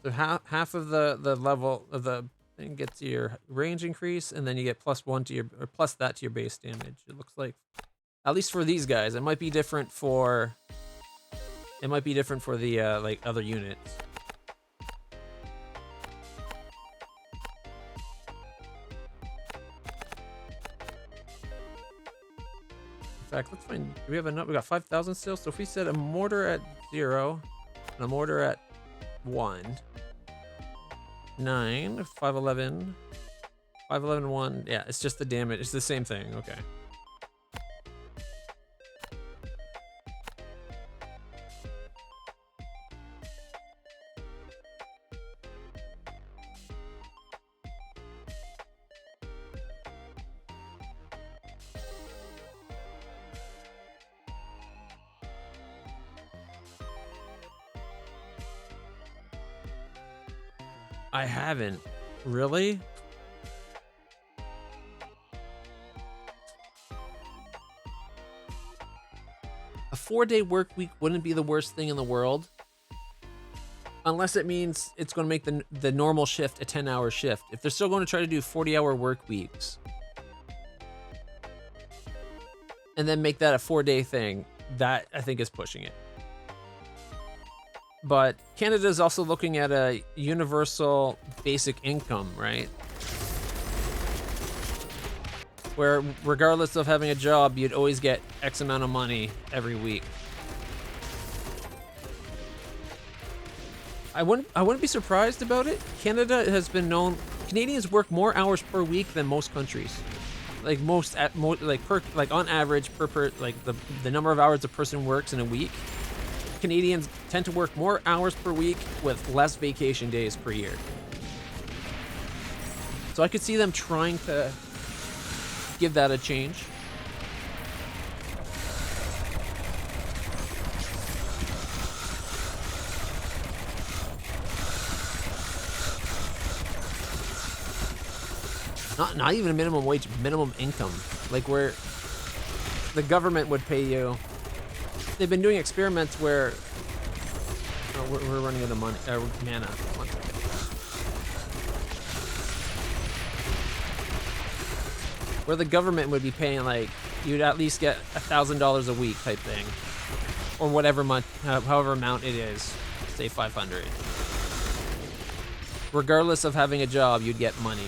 A: So half of the level of the thing gets your range increase, and then you get +1 to your, or plus that to your base damage. It looks like, at least for these guys, it might be different for. It might be different for the like other units. In fact, let's find. Do we have enough? We got 5,000 still. So if we set a mortar at 0 and a mortar at 1, 9, 5, 11, 5, 11, 1. Yeah, it's just the damage. It's the same thing. Okay. I haven't. Really? A 4-day work week wouldn't be the worst thing in the world. Unless it means it's going to make the normal shift a 10-hour shift. If they're still going to try to do 40-hour work weeks and then make that a 4-day thing, that I think is pushing it. But Canada is also looking at a universal basic income, right? Where regardless of having a job, you'd always get X amount of money every week. I wouldn't be surprised about it. Canada has been known. Canadians work more hours per week than most countries. Like like on average like the number of hours a person works in a week. Canadians tend to work more hours per week with less vacation days per year. So I could see them trying to give that a change. Not even a minimum wage, minimum income. Like where the government would pay you. They've been doing experiments where we're running out of money, mana. One second. Where the government would be paying, like, you'd at least get $1,000 a week type thing, or whatever month, however amount it is, say 500. Regardless of having a job, you'd get money.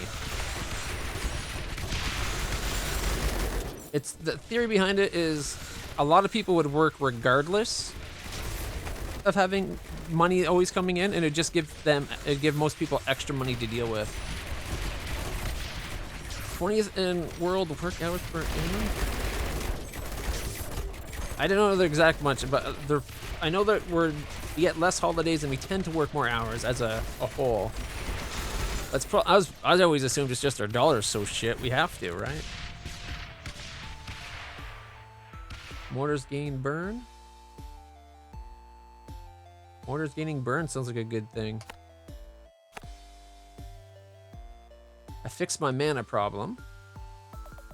A: It's the theory behind it is a lot of people would work regardless of having money always coming in, and it'd give most people extra money to deal with. 20th in world work hours per annum. I don't know the exact much, but I know that we get less holidays and we tend to work more hours as a whole. That's I always assumed it's just our dollar's so shit we have to, right? Mortars gain burn. Mortars gaining burn sounds like a good thing. I fixed my mana problem.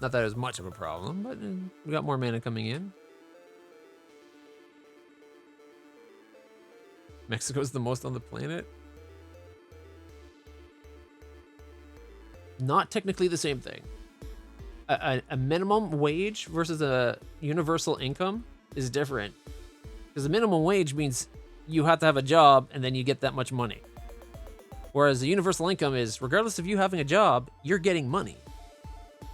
A: Not that it was much of a problem, but we got more mana coming in. Mexico's the most on the planet. Not technically the same thing. A minimum wage versus a universal income is different. Because a minimum wage means you have to have a job and then you get that much money. Whereas the universal income is, regardless of you having a job, you're getting money.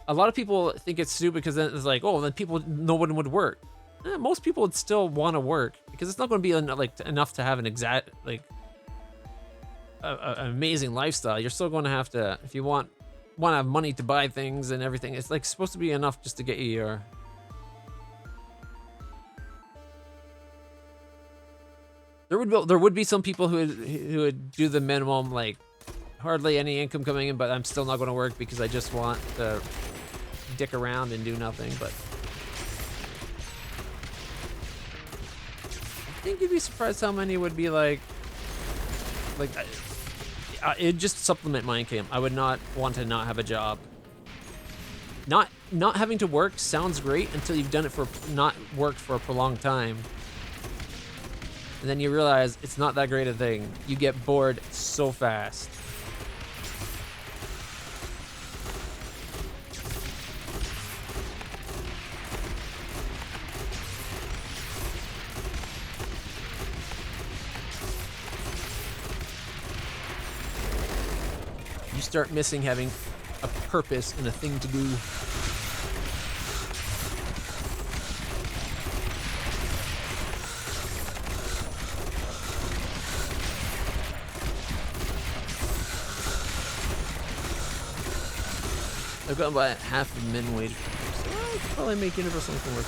A: A lot of people think it's stupid because then it's like, oh, then no one would work. Most people would still want to work because it's not going to be enough to have an exact, an amazing lifestyle. You're still going to have to, if you want to have money to buy things and everything, it's like supposed to be enough just to get you your... There would be some people who would do the minimum, like hardly any income coming in, but I'm still not going to work because I just want to dick around and do nothing. But I think you'd be surprised how many would be it'd just supplement my income. I would not want to not have a job. Not having to work sounds great until you've done it not worked for a prolonged time. And then you realize it's not that great a thing. You get bored so fast. You start missing having a purpose and a thing to do. I've gotten by half the minimum wage. So I could probably make universal income work.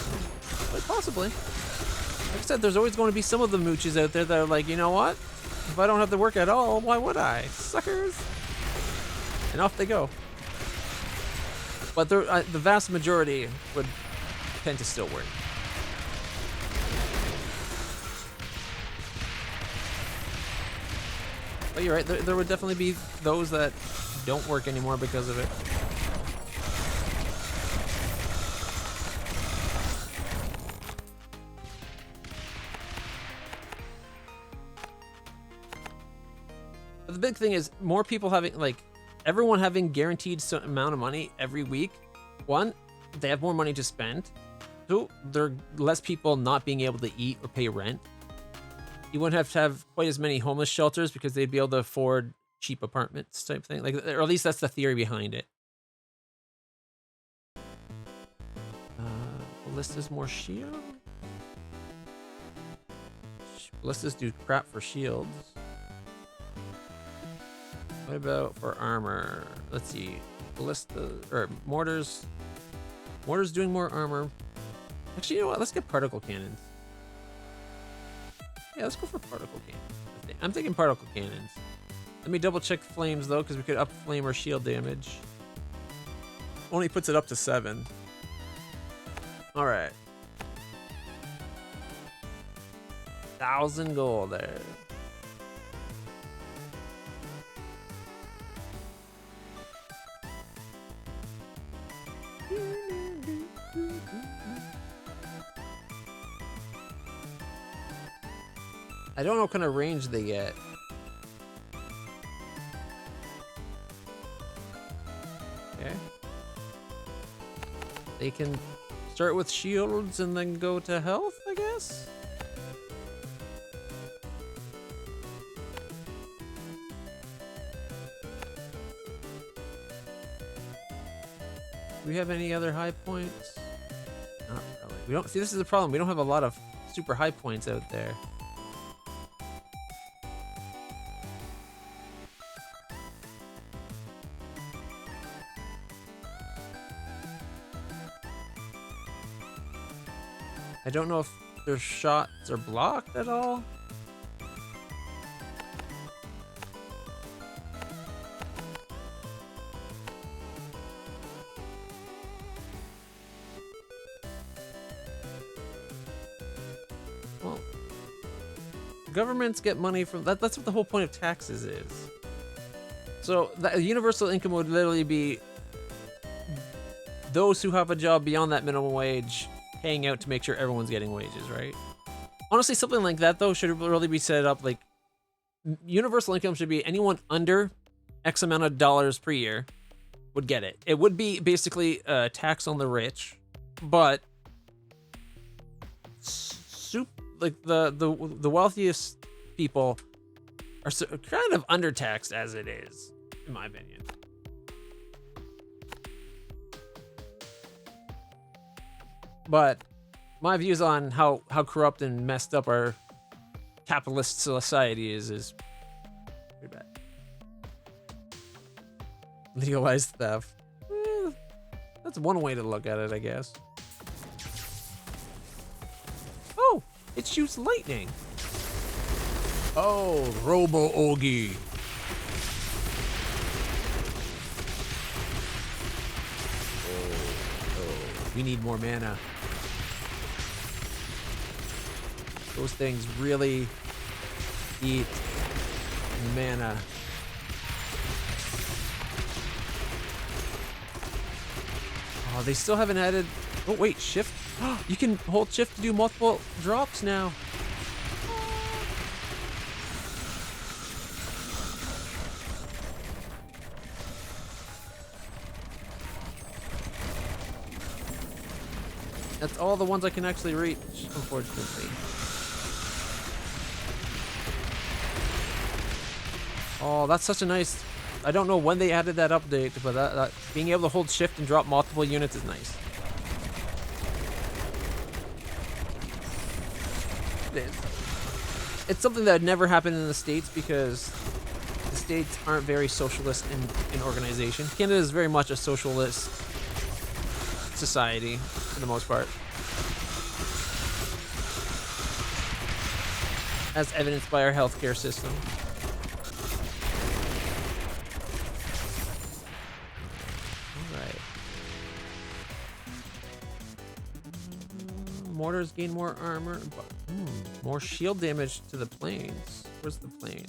A: But possibly. Like I said, there's always going to be some of the mooches out there that are like, you know what? If I don't have to work at all, why would I? Suckers! And off they go. But the vast majority would tend to still work. But you're right, there would definitely be those that don't work anymore because of it. But the big thing is more people having, everyone having guaranteed some amount of money every week. One, they have more money to spend. Two, there are less people not being able to eat or pay rent. You wouldn't have to have quite as many homeless shelters because they'd be able to afford cheap apartments type thing. Or at least that's the theory behind it. Ballistas more shield? Ballistas do crap for shields. What about for armor? Let's see. Ballista or mortars. Mortars doing more armor. Actually, you know what? Let's get particle cannons. Yeah, let's go for particle cannons. I'm thinking particle cannons. Let me double check flames though, because we could up flame or shield damage. Only puts it up to 7. All right. 1,000 gold there. I don't know what kind of range they get. Okay. They can start with shields and then go to health, I guess? Do we have any other high points? Not really. We don't see, this is the problem. We don't have a lot of super high points out there. I don't know if their shots are blocked at all. Well, governments get money from that. That's what the whole point of taxes is. So the universal income would literally be those who have a job beyond that minimum wage paying out to make sure everyone's getting wages, right? Honestly, something like that though should really be set up like universal income should be anyone under X amount of dollars per year would get it. It would be basically a tax on the rich, but like the wealthiest people are kind of undertaxed as it is, in my opinion. But my views on how corrupt and messed up our capitalist society is pretty bad. Legalized theft. That's one way to look at it, I guess. Oh, it shoots lightning. Oh, Robo Ogi. Oh, we need more mana. Those things really eat mana. Oh, they still haven't added... Oh, wait, shift? You can hold shift to do multiple drops now. That's all the ones I can actually reach, unfortunately. Oh, that's such a nice... I don't know when they added that update, but that being able to hold shift and drop multiple units is nice. It's something that never happened in the States because the States aren't very socialist in organization. Canada is very much a socialist society for the most part, as evidenced by our healthcare system. Mortars gain more armor, but more shield damage to the planes. Where's the plane?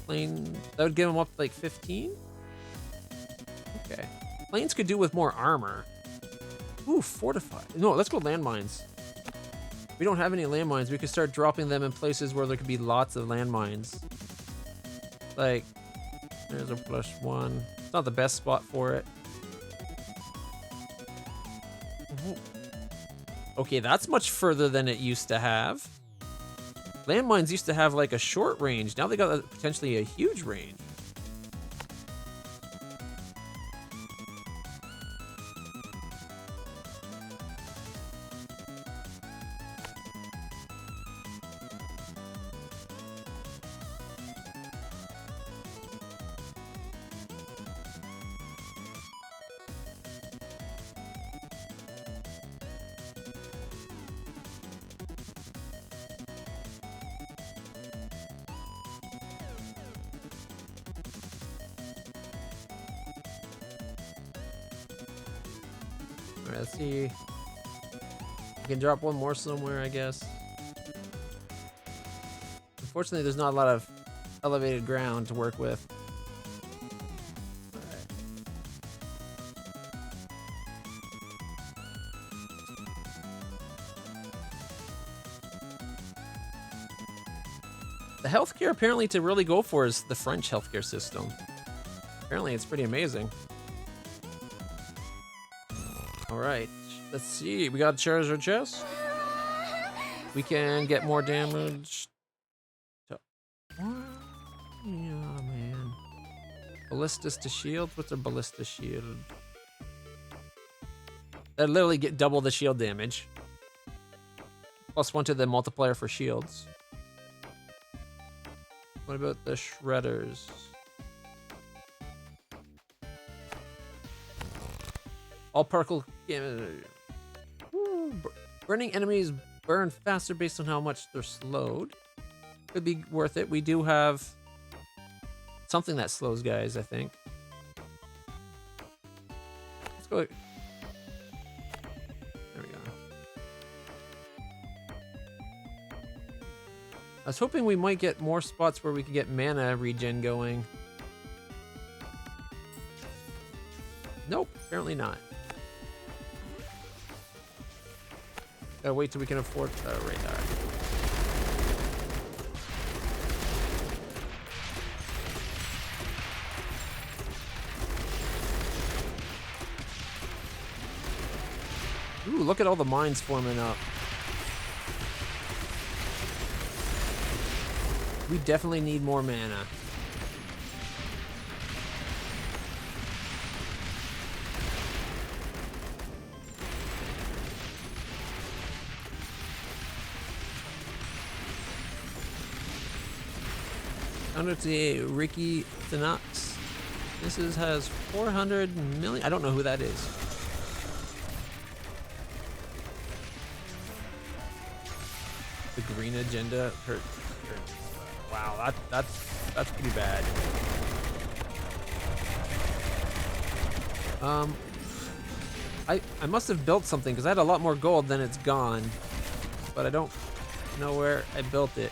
A: Plane, that would give them up to like 15? Okay. Planes could do with more armor. Ooh, fortified. No, let's go landmines. We don't have any landmines. We could start dropping them in places where there could be lots of landmines. Like, there's a +1. It's not the best spot for it. Okay, that's much further than it used to have. Landmines used to have like a short range. Now they got potentially a huge range. Alright, let's see. We can drop one more somewhere, I guess. Unfortunately, there's not a lot of elevated ground to work with. Alright. The healthcare apparently to really go for is the French healthcare system. Apparently it's pretty amazing. Alright, let's see. We got Charizard chest. We can get more damage. Yeah, man. Ballistas to shield? What's a ballista shield? That literally get double the shield damage. +1 to the multiplier for shields. What about the shredders? All particle burning enemies burn faster based on how much they're slowed. Could be worth it. We do have something that slows guys, I think. Let's go. There we go. I was hoping we might get more spots where we could get mana regen going. Nope, apparently not. Gotta wait till we can afford radar. Ooh, look at all the mines forming up. We definitely need more mana. Under to Ricky Thanox. This has 400 million. I don't know who that is. The green agenda hurt. Wow, that's pretty bad. I must have built something because I had a lot more gold than it's gone, but I don't know where I built it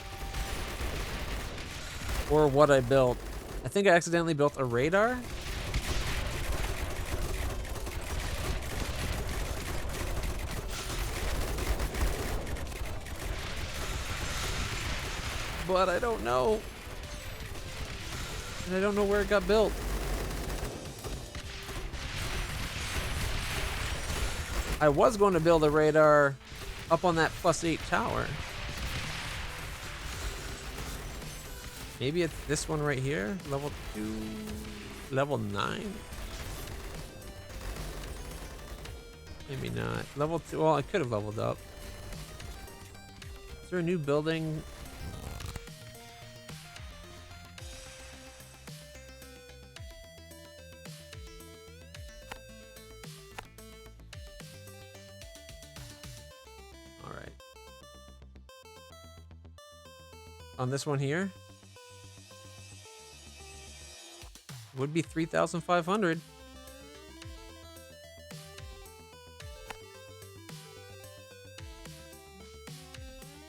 A: or what I built. I think I accidentally built a radar. But I don't know. And I don't know where it got built. I was going to build a radar up on that +8 tower. Maybe it's this one right here. Level 2, level 9. Maybe not. Level 2, well, I could have leveled up. Is there a new building? On this one here would be 3,500.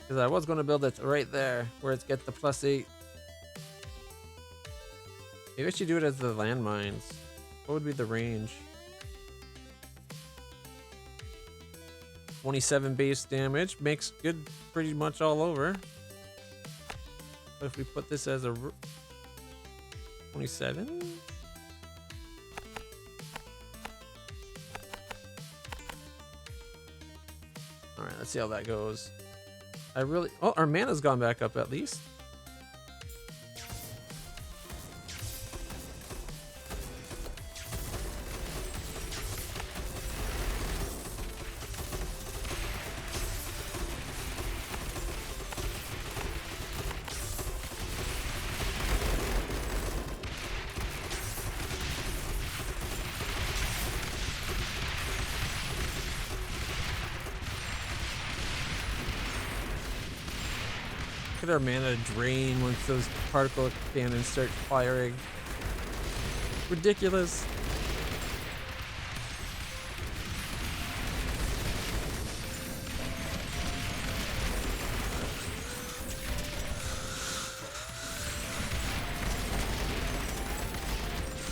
A: Because I was going to build it right there where it's get the +8. Maybe I should do it as the landmines. What would be the range? 27 base damage makes good pretty much all over. But if we put this as a 27? Alright, let's see how that goes. Oh, our mana's gone back up at least. Look at our mana drain once those particle cannons start firing. Ridiculous.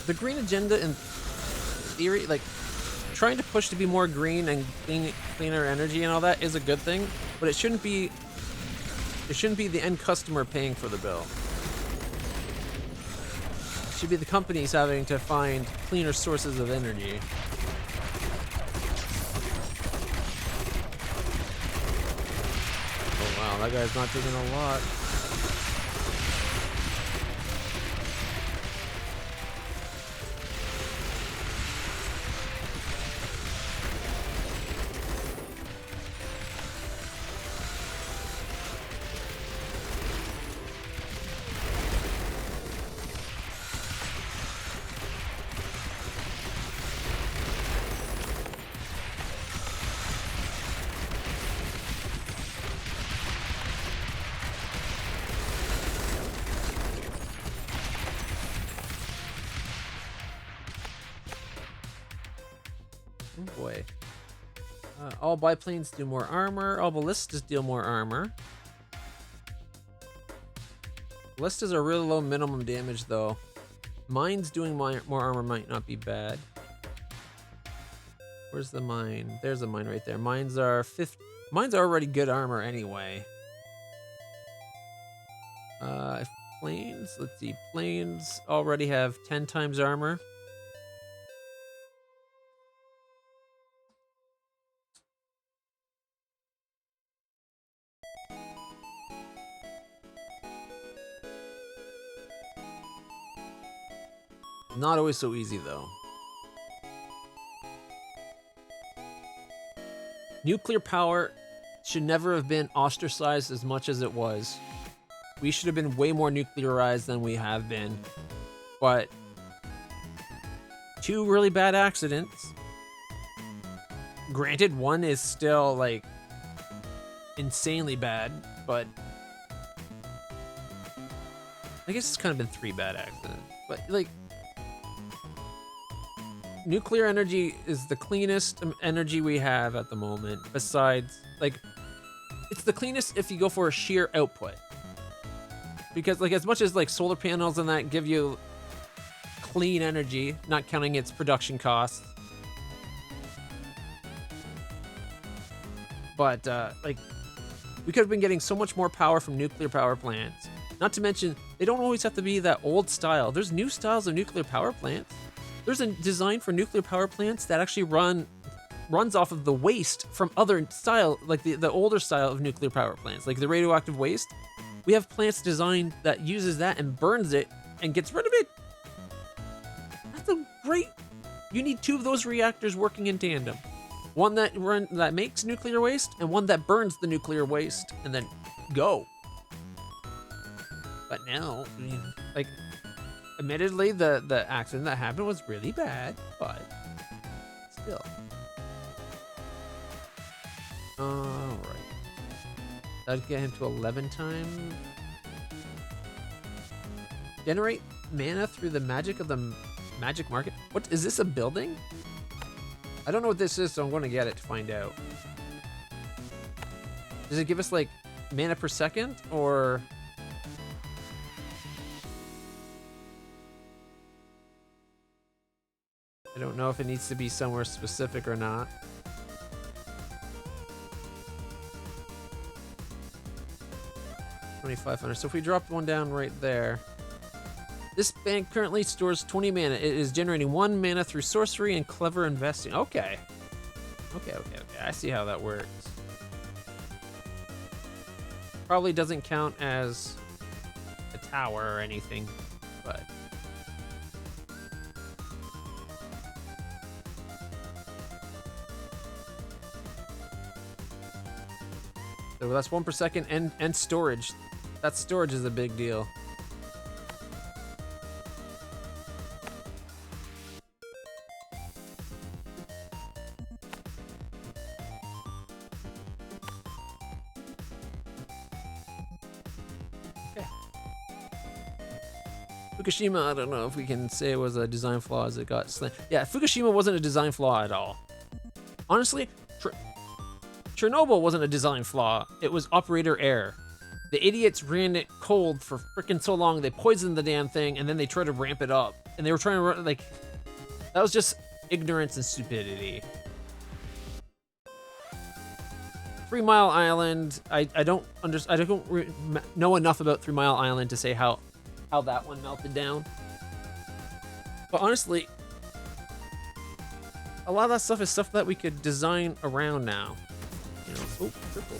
A: the green agenda in theory, like trying to push to be more green and cleaner energy and all that is a good thing, but it shouldn't be the end customer paying for the bill. It should be the companies having to find cleaner sources of energy. Oh wow, that guy's not taking a lot. Oh boy. All biplanes do more armor. All ballistas deal more armor. Ballistas are really low minimum damage though. Mines doing more armor might not be bad. Where's the mine? There's a mine right there. Mines are already good armor anyway. Planes, let's see. Planes already have 10 times armor. Not always so easy though. Nuclear power should never have been ostracized as much as it was. We should have been way more nuclearized than we have been. But 2 really bad accidents. Granted, one is still like insanely bad, but I guess it's kind of been 3 bad accidents. But like, nuclear energy is the cleanest energy we have at the moment. Besides, like, it's the cleanest if you go for a sheer output. Because like, as much as like solar panels and that give you clean energy, not counting its production costs. But like, we could have been getting so much more power from nuclear power plants. Not to mention, they don't always have to be that old style. There's new styles of nuclear power plants. There's a design for nuclear power plants that actually runs off of the waste from other style, like the older style of nuclear power plants, like the radioactive waste. We have plants designed that uses that and burns it and gets rid of it. That's a great. You need 2 of those reactors working in tandem. One that makes nuclear waste and one that burns the nuclear waste and then go. But now, I mean, like, admittedly, the accident that happened was really bad, but still. Alright. That'd get him to 11 times. Generate mana through the magic of the magic market. What is this, a building? I don't know what this is, so I'm going to get it to find out. Does it give us like mana per second or? I don't know if it needs to be somewhere specific or not. $2,500. So if we dropped one down right there. This bank currently stores 20 mana. It is generating 1 mana through sorcery and clever investing. Okay. Okay. I see how that works. Probably doesn't count as a tower or anything, but. So that's 1 per second and storage. That storage is a big deal. Okay. Fukushima, I don't know if we can say it was a design flaw as it got slammed. Yeah, Fukushima wasn't a design flaw at all. Honestly, Chernobyl wasn't a design flaw. It was operator error. The idiots ran it cold for freaking so long, they poisoned the damn thing, and then they tried to ramp it up. And they were trying to run, like, that was just ignorance and stupidity. 3 Mile Island, I don't know enough about 3 Mile Island to say how that one melted down. But honestly, a lot of that stuff is stuff that we could design around now. You know, oh, triple.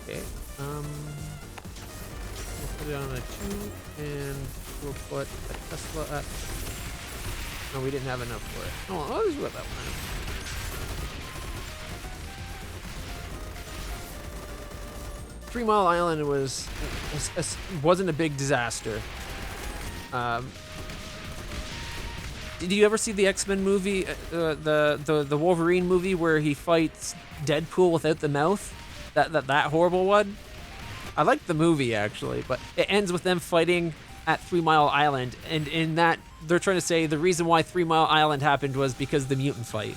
A: Okay. We'll put it on a 2, and we'll put a Tesla at. No, we didn't have enough for it. Oh, I'll just put that one. 3 Mile Island wasn't a big disaster. Did you ever see the X-Men movie, the Wolverine movie where he fights Deadpool without the mouth? That horrible one? I like the movie actually, but it ends with them fighting at 3 Mile Island, and in that they're trying to say the reason why 3 Mile Island happened was because of the mutant fight,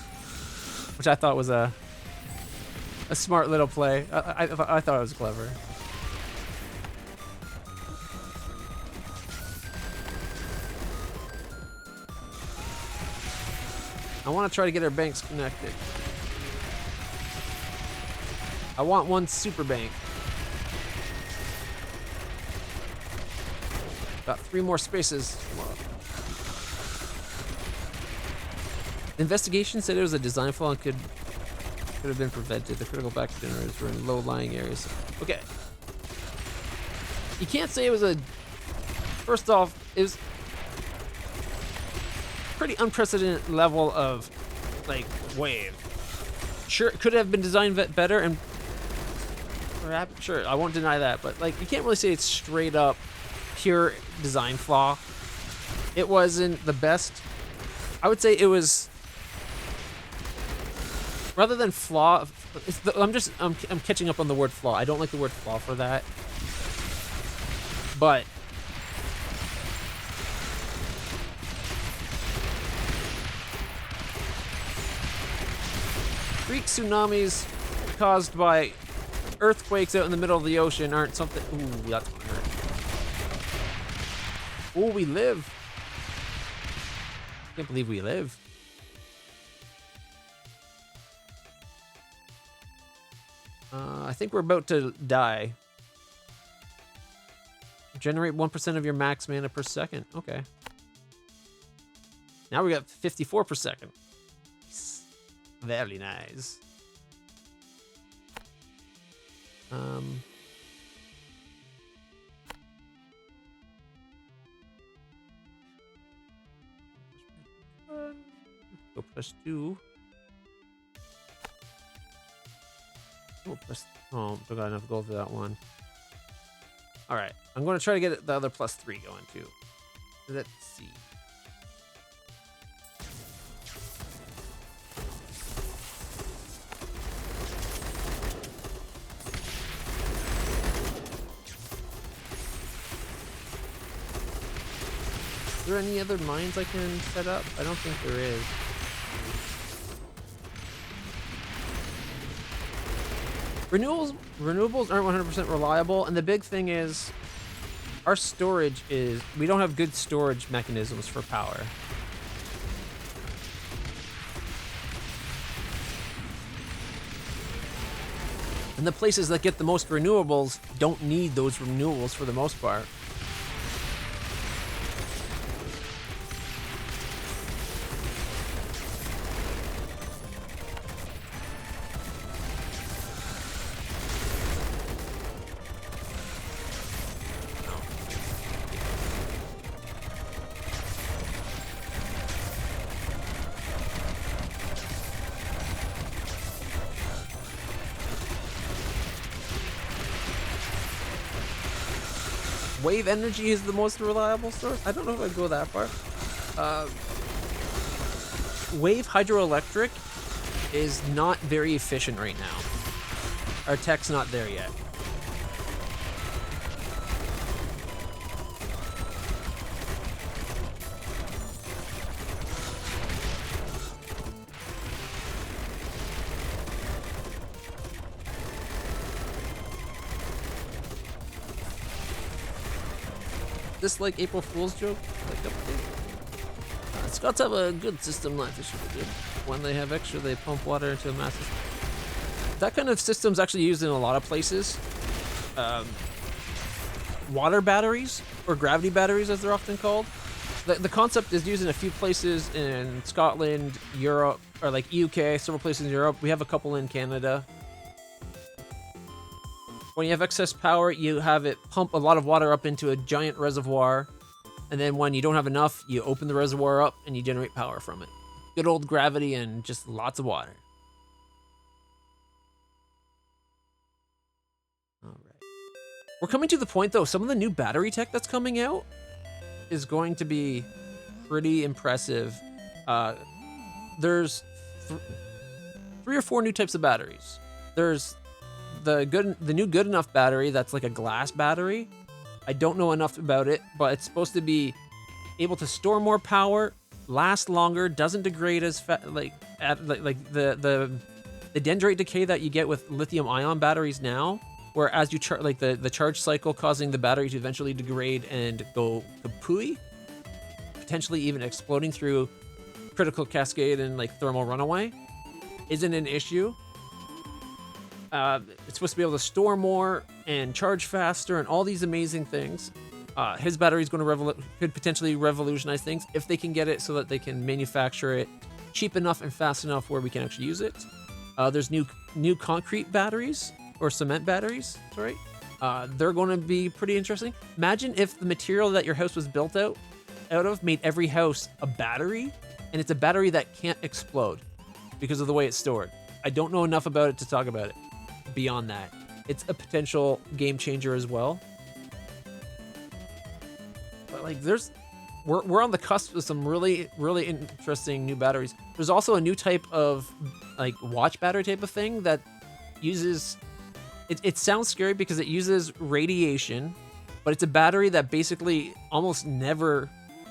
A: which I thought was a smart little play. I thought it was clever. I want to try to get our banks connected. I want one super bank. Got 3 more spaces. The investigation said it was a design flaw and could have been prevented. The critical back generators were in low-lying areas. Okay. You can't say it was a... First off, it was pretty unprecedented level of, like, wave. Sure, it could have been designed better, and perhaps, sure, I won't deny that, but, like, you can't really say it's straight up pure design flaw. It wasn't the best. I would say it was... Rather than flaw, I'm catching up on the word flaw. I don't like the word flaw for that. But freak tsunamis caused by earthquakes out in the middle of the ocean aren't something. Ooh, that's gonna hurt. Ooh, we live. Can't believe we live. I think we're about to die. Generate 1% of your max mana per second. Okay. Now we got 54 per second. Very nice. Go +2. Oh, oh, don't got enough gold for that one. All right, I'm going to try to get the other +3 going too. Let's see. Is there any other mines I can set up? I don't think there is. Renewables aren't 100% reliable, and the big thing is our storage is... We don't have good storage mechanisms for power. And the places that get the most renewables don't need those renewables for the most part. Wave energy is the most reliable source? I don't know if I'd go that far. Wave hydroelectric is not very efficient right now. Our tech's not there yet. this like April Fool's joke? Like update? Scots have a good system life. This should be good. When they have extra, they pump water into a massive. That kind of system's actually used in a lot of places. Water batteries, or gravity batteries as they're often called. The concept is used in a few places in Scotland, Europe, or like UK, several places in Europe. We have a couple in Canada. When you have excess power, you have it pump a lot of water up into a giant reservoir. And then when you don't have enough, you open the reservoir up and you generate power from it. Good old gravity and just lots of water. All right. We're coming to the point, though, some of the new battery tech that's coming out is going to be pretty impressive. There's 3 or 4 new types of batteries. There's the new good enough battery that's like a glass battery. I don't know enough about it, but it's supposed to be able to store more power, last longer, doesn't degrade as the dendrite decay that you get with lithium-ion batteries now, where as you charge, like the charge cycle causing the battery to eventually degrade and go kapooey, potentially even exploding through critical cascade and like thermal runaway, isn't an issue. It's supposed to be able to store more and charge faster and all these amazing things. His battery is going to could potentially revolutionize things if they can get it so that they can manufacture it cheap enough and fast enough where we can actually use it. There's new concrete batteries or cement batteries. Sorry, they're going to be pretty interesting. Imagine if the material that your house was built out of made every house a battery, and it's a battery that can't explode because of the way it's stored. I don't know enough about it to talk about it. Beyond that, it's a potential game changer as well. But like, we're on the cusp of some really interesting new batteries. There's also a new type of like watch battery type of thing that uses. It sounds scary because it uses radiation, but it's a battery that basically almost never.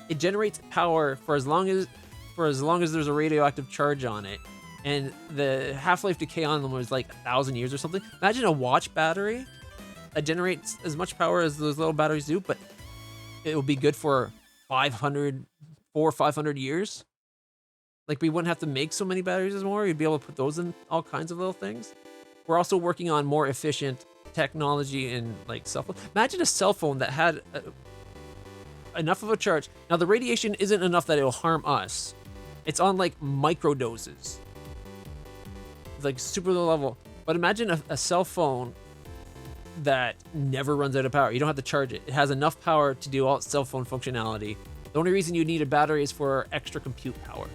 A: It generates power for as long as there's a radioactive charge on it. And the half-life decay on them was like 1,000 years or something. Imagine a watch battery that generates as much power as those little batteries do, but it will be good for 400 or 500 years. Like, we wouldn't have to make so many batteries anymore. You'd be able to put those in all kinds of little things. We're also working on more efficient technology in like cell phone. Imagine a cell phone that had enough of a charge. Now, the radiation isn't enough that it'll harm us. It's on like micro doses. Like super low level, but imagine a cell phone that never runs out of power. You don't have to charge it. It has enough power to do all its cell phone functionality. The only reason you need a battery is for extra compute power,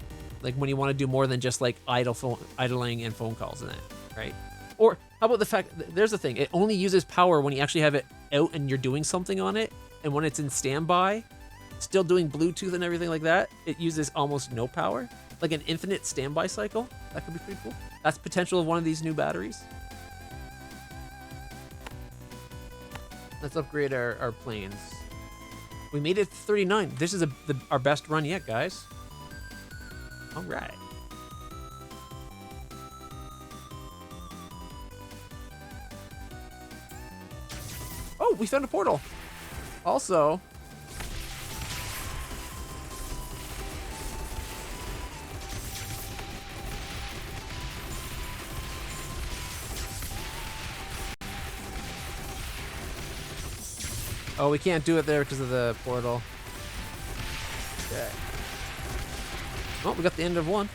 A: like when you want to do more than just like idling and phone calls and that, right? Or how about the fact that there's the thing, it only uses power when you actually have it out and you're doing something on it, and when it's in standby, still doing Bluetooth and everything like that, it uses almost no power. Like an infinite standby cycle. That could be pretty cool. That's potential of one of these new batteries. Let's upgrade our planes. We made it to 39. This is our best run yet, guys. All right. Oh, we found a portal. Also, oh, we can't do it there because of the portal. Okay. Oh, we got the end of one.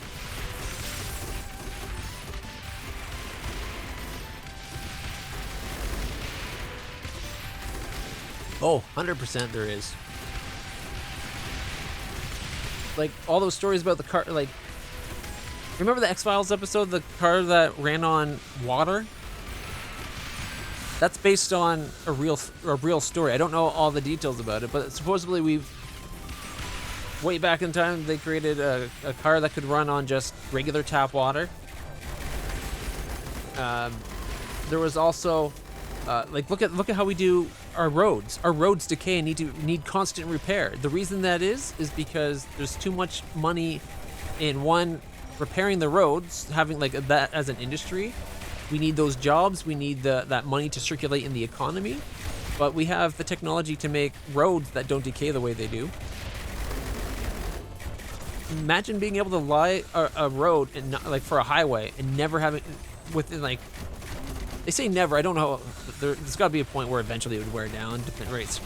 A: Oh, 100% there is. Like, all those stories about the car, like, remember the X-Files episode, the car that ran on water? That's based on a real story. I don't know all the details about it, but supposedly way back in time, they created a car that could run on just regular tap water. There was also, like, look at how we do our roads. Our roads decay and need constant repair. The reason that is because there's too much money in repairing the roads, having like that as an industry. We need those jobs. We need that money to circulate in the economy. But we have the technology to make roads that don't decay the way they do. Imagine being able to lie a road and not, like for a highway and never having within like they say never. I don't know. There's got to be a point where eventually it would wear down. Right.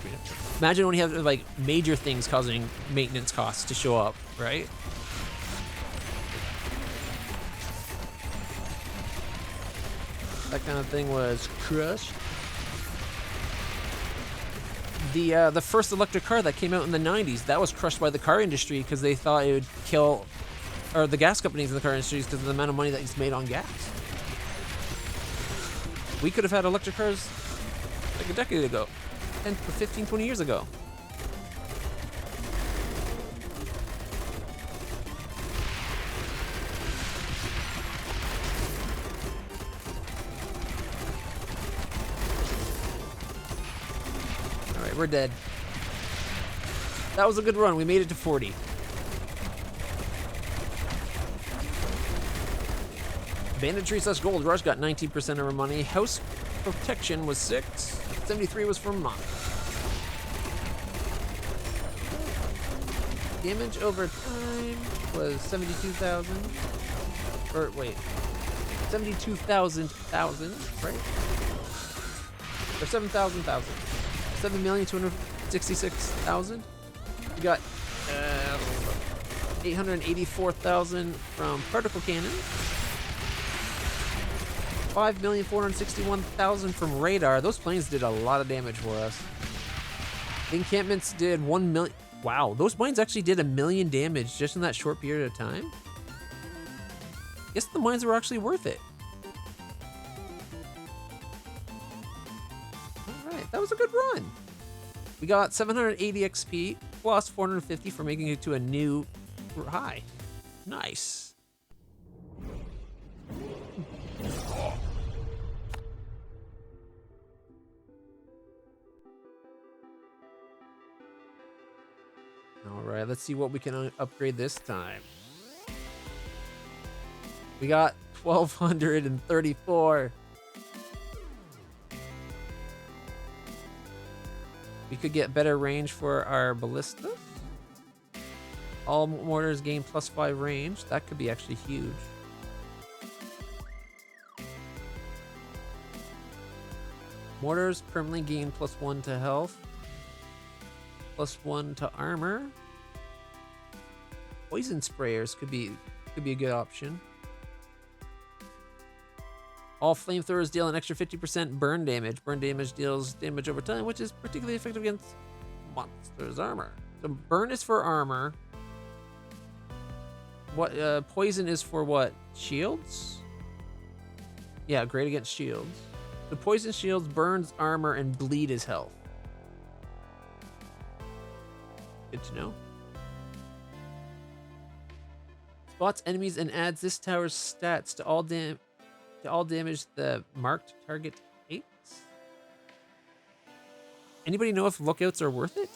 A: Imagine when you have like major things causing maintenance costs to show up, right? That kind of thing was crushed. The first electric car that came out in the 90s, that was crushed by the car industry because they thought it would kill, or the gas companies in the car industry because of the amount of money that is made on gas. We could have had electric cars like a decade ago, 10, 15, 20 years ago. We're dead. That was a good run. We made it to 40. Banditry / Gold Rush got 19% of our money. House Protection was 6. 73 was for Monk. Damage over time was 72,000. Or wait, 72,000, right? Or 7,000. 7,266,000. We got 884,000 from particle cannon. 5,461,000 from radar. Those planes did a lot of damage for us. The encampments did 1 million. Wow, those mines actually did 1 million damage just in that short period of time. Guess the mines were actually worth it. That was a good run. We got 780 XP plus 450 for making it to a new high. Nice. All right, let's see what we can upgrade this time. We got 1,234. We could get better range for our ballistas. All mortars gain +5 range. That could be actually huge. Mortars permanently gain +1 to health, +1 to armor. Poison sprayers could be a good option. All flamethrowers deal an extra 50% burn damage. Burn damage deals damage over time, which is particularly effective against monsters' armor. So burn is for armor. What poison is for what? Shields? Yeah, great against shields. The poison shields, burns armor, and bleed is health. Good to know. Spots enemies and adds this tower's stats to all damage the marked target takes. Anybody know if lookouts are worth it?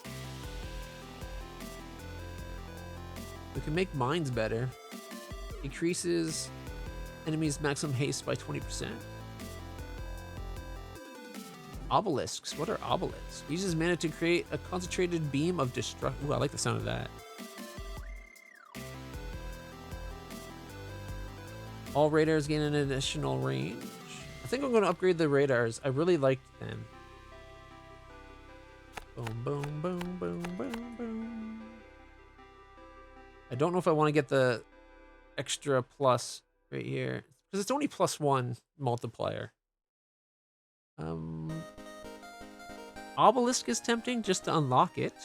A: We can make mines better. Decreases enemies' maximum haste by 20%. Obelisks. What are obelisks? Uses mana to create a concentrated beam of destruction. Ooh, I like the sound of that. All radars gain an additional range. I think I'm going to upgrade the radars. I really liked them. Boom, boom, boom, boom, boom, boom. I don't know if I want to get the extra plus right here because it's only +1 multiplier. Obelisk is tempting just to unlock it.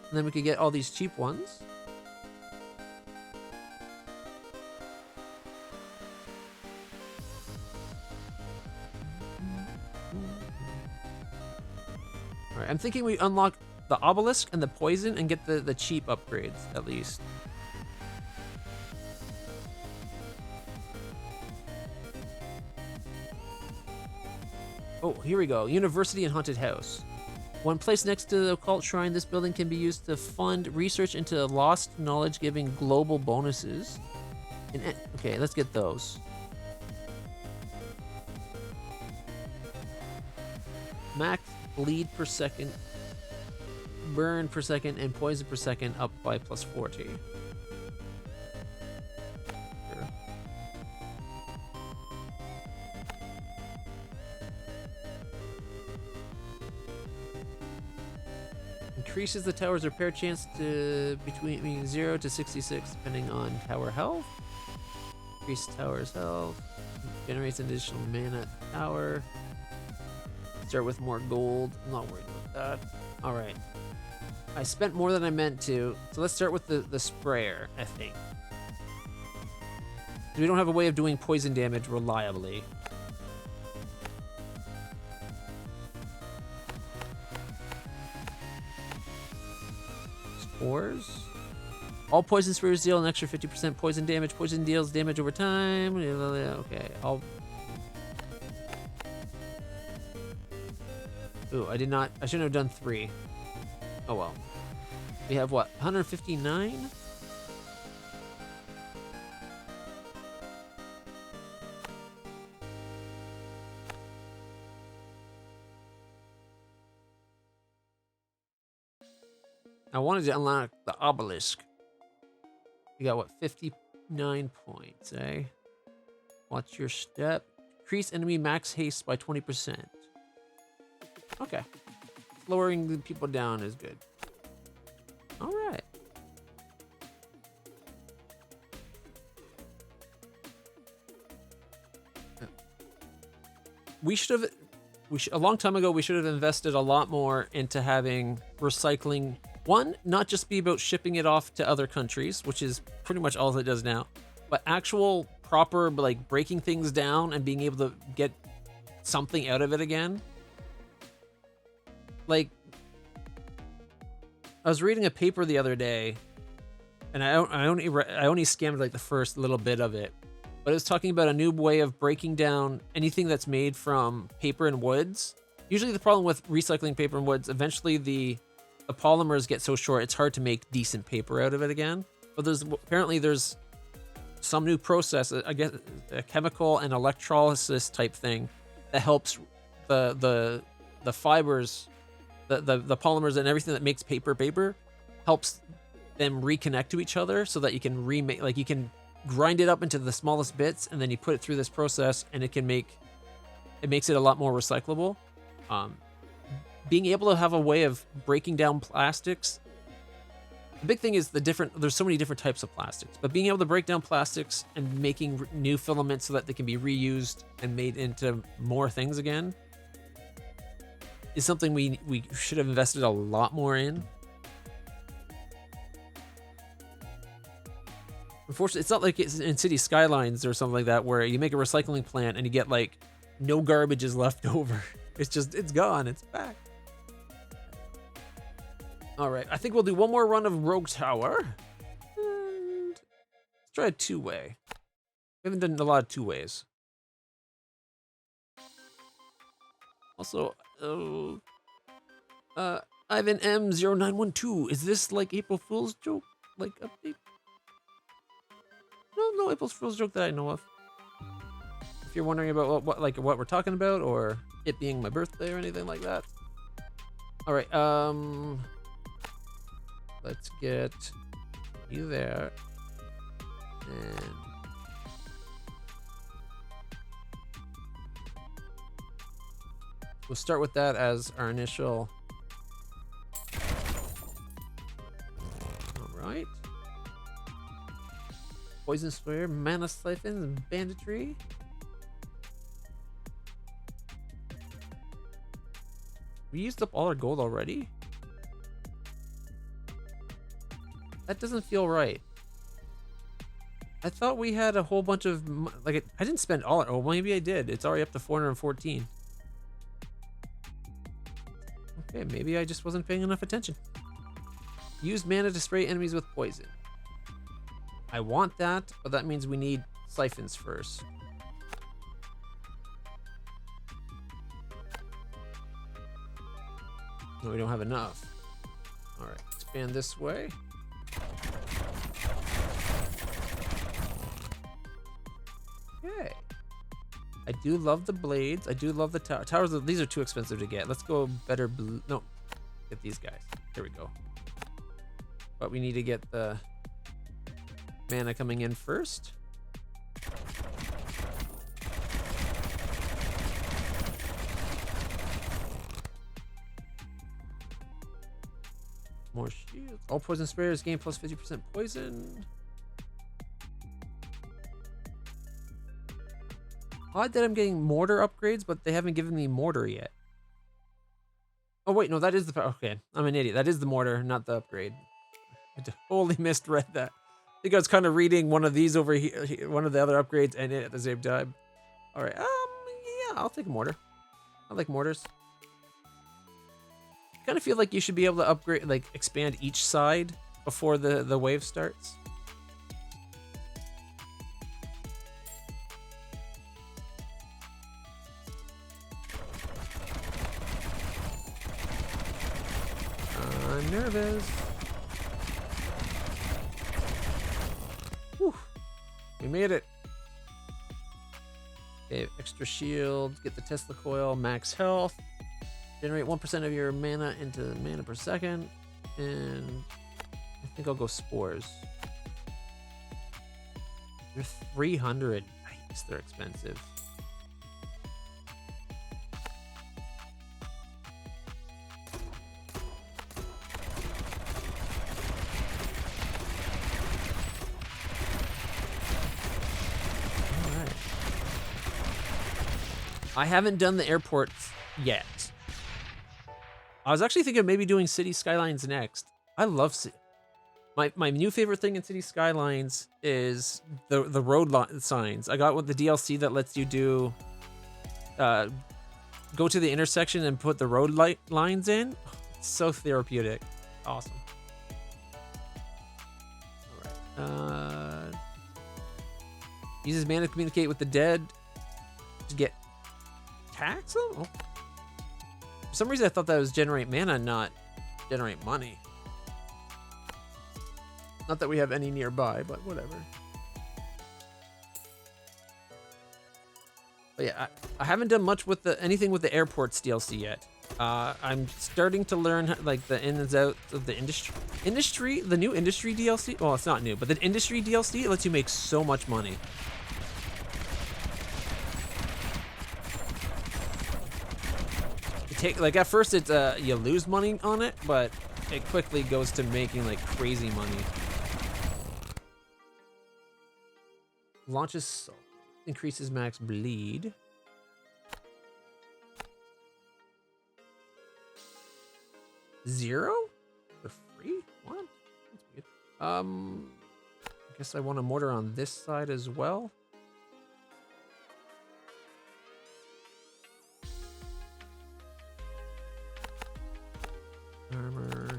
A: And then we could get all these cheap ones. Alright, I'm thinking we unlock the obelisk and the poison and get the cheap upgrades, at least. Oh, here we go. University and Haunted House. When placed next to the occult shrine, this building can be used to fund research into lost knowledge, giving global bonuses. Okay, let's get those. bleed per second, burn per second, and poison per second up by plus 40. Sure. Increases the tower's repair chance to between 0 to 66 depending on tower health. Increase tower's health. Generates an additional mana at the tower. Start with more gold. I'm not worried about that. Alright. I spent more than I meant to. So let's start with the sprayer, I think. We don't have a way of doing poison damage reliably. Spores. All poison sprayers deal an extra 50% poison damage. Poison deals damage over time. Okay, I'll... Ooh, I shouldn't have done 3. Oh well. We have what, 159? I wanted to unlock the obelisk. You got what, 59 points, eh? Watch your step. Increase enemy max haste by 20%. Okay. Lowering the people down is good. Alright. A long time ago, we should have invested a lot more into having recycling. One, not just be about shipping it off to other countries, which is pretty much all it does now, but actual proper, like, breaking things down and being able to get something out of it again. Like, I was reading a paper the other day, and I only skimmed like the first little bit of it, but it was talking about a new way of breaking down anything that's made from paper and woods. Usually the problem with recycling paper and woods, eventually the polymers get so short it's hard to make decent paper out of it again. But apparently there's some new process, I guess a chemical and electrolysis type thing that helps the fibers, the polymers and everything that makes paper helps them reconnect to each other so that you can remake, like you can grind it up into the smallest bits and then you put it through this process and it makes it a lot more recyclable. Being able to have a way of breaking down plastics. The big thing is there's so many different types of plastics, but being able to break down plastics and making new filaments so that they can be reused and made into more things again is something we should have invested a lot more in. Unfortunately, it's not like it's in City Skylines or something like that where you make a recycling plant and you get like no garbage is left over. It's gone, it's back. All right, I think we'll do one more run of Rogue Tower. And let's try a two-way. We haven't done a lot of two-ways. Also, Ivan M0912, is this like April Fool's joke? Like update? No April Fool's joke that I know of. If you're wondering about what we're talking about, or it being my birthday or anything like that. All right, let's get you there, and we'll start with that as our initial. All right. Poison Sprayer, Mana Siphons, and Banditry. We used up all our gold already? That doesn't feel right. I thought we had a whole bunch of... like, I didn't spend all it. Oh, maybe I did. It's already up to 414. Okay, maybe I just wasn't paying enough attention. Use mana to spray enemies with poison. I want that, but that means we need siphons first. No, we don't have enough. All right, expand this way. Okay. I do love the blades. I do love the towers. These are too expensive to get. Let's go better blue. No, get these guys. Here we go. But we need to get the mana coming in first. More shields. All poison sprayers gain plus 50% poison. Odd that I'm getting mortar upgrades, but they haven't given me mortar yet. Oh wait, no, that is the... Okay, I'm an idiot. That is the mortar, not the upgrade. I totally misread that. I think I was kind of reading one of these over here, one of the other upgrades, and it at the same time. All right, yeah, I'll take a mortar. I like mortars. Kind of feel like you should be able to upgrade, like expand each side before the wave starts. I'm nervous. Whew. We made it. Okay, extra shield, get the Tesla coil, max health. Generate 1% of your mana into mana per second. And I think I'll go spores. They're 300. Nice, they're expensive. Alright. I haven't done the airports yet. I was actually thinking of maybe doing City Skylines next. I love my new favorite thing in City Skylines is the road signs. I got with the DLC that lets you do go to the intersection and put the road lines in. It's so therapeutic. Awesome. All right. Uses mana to communicate with the dead to get tax them. Oh. For some reason, I thought that was generate mana, not generate money. Not that we have any nearby, but whatever. But yeah, I haven't done much with anything with the airports DLC yet. I'm starting to learn like the ins and outs of the industry. The new industry DLC. Well, it's not new, but the industry DLC lets you make so much money. Like at first it's you lose money on it, but it quickly goes to making like crazy money. Launches increases max bleed. Zero for free? What? That's weird. I guess I want a mortar on this side as well. Armor.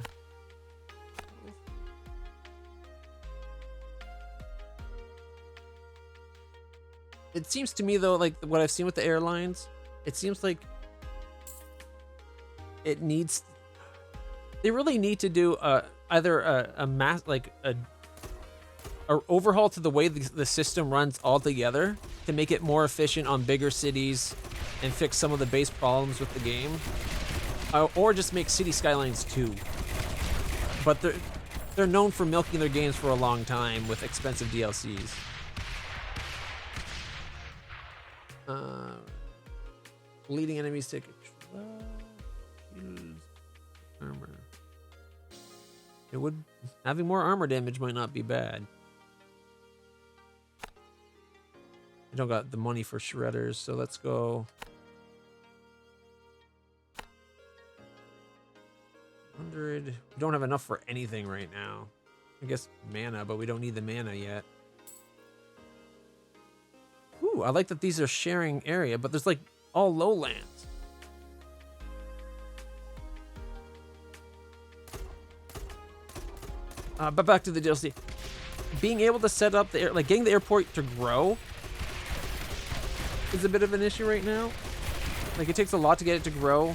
A: It seems to me though, like what I've seen with the airlines, it seems like it needs. They really need to do either a mass like a overhaul to the way the system runs altogether to make it more efficient on bigger cities and fix some of the base problems with the game. Or just make City Skylines 2. But they're known for milking their games for a long time with expensive DLCs. Bleeding enemies take use armor. It would having more armor damage might not be bad. I don't got the money for shredders, so let's go. 100. We don't have enough for anything right now. I guess mana, but we don't need the mana yet. Ooh, I like that these are sharing area, but there's like all lowlands. But back to the DLC. Being able to set up the getting the airport to grow is a bit of an issue right now. Like it takes a lot to get it to grow.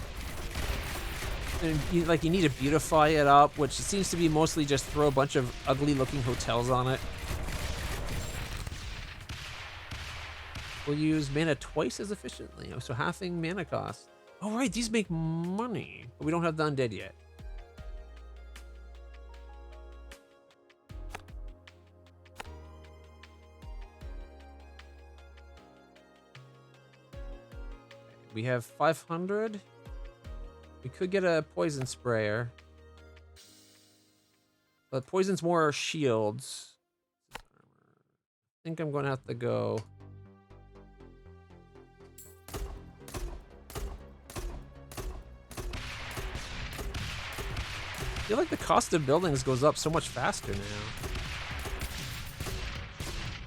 A: And you need to beautify it up, which seems to be mostly just throw a bunch of ugly looking hotels on it. will use mana twice as efficiently, so halving mana cost. Oh right, these make money, but we don't have the undead yet. We have 500. We could get a poison sprayer. But poison's more shields. I think I'm going to have to go. I feel like the cost of buildings goes up so much faster now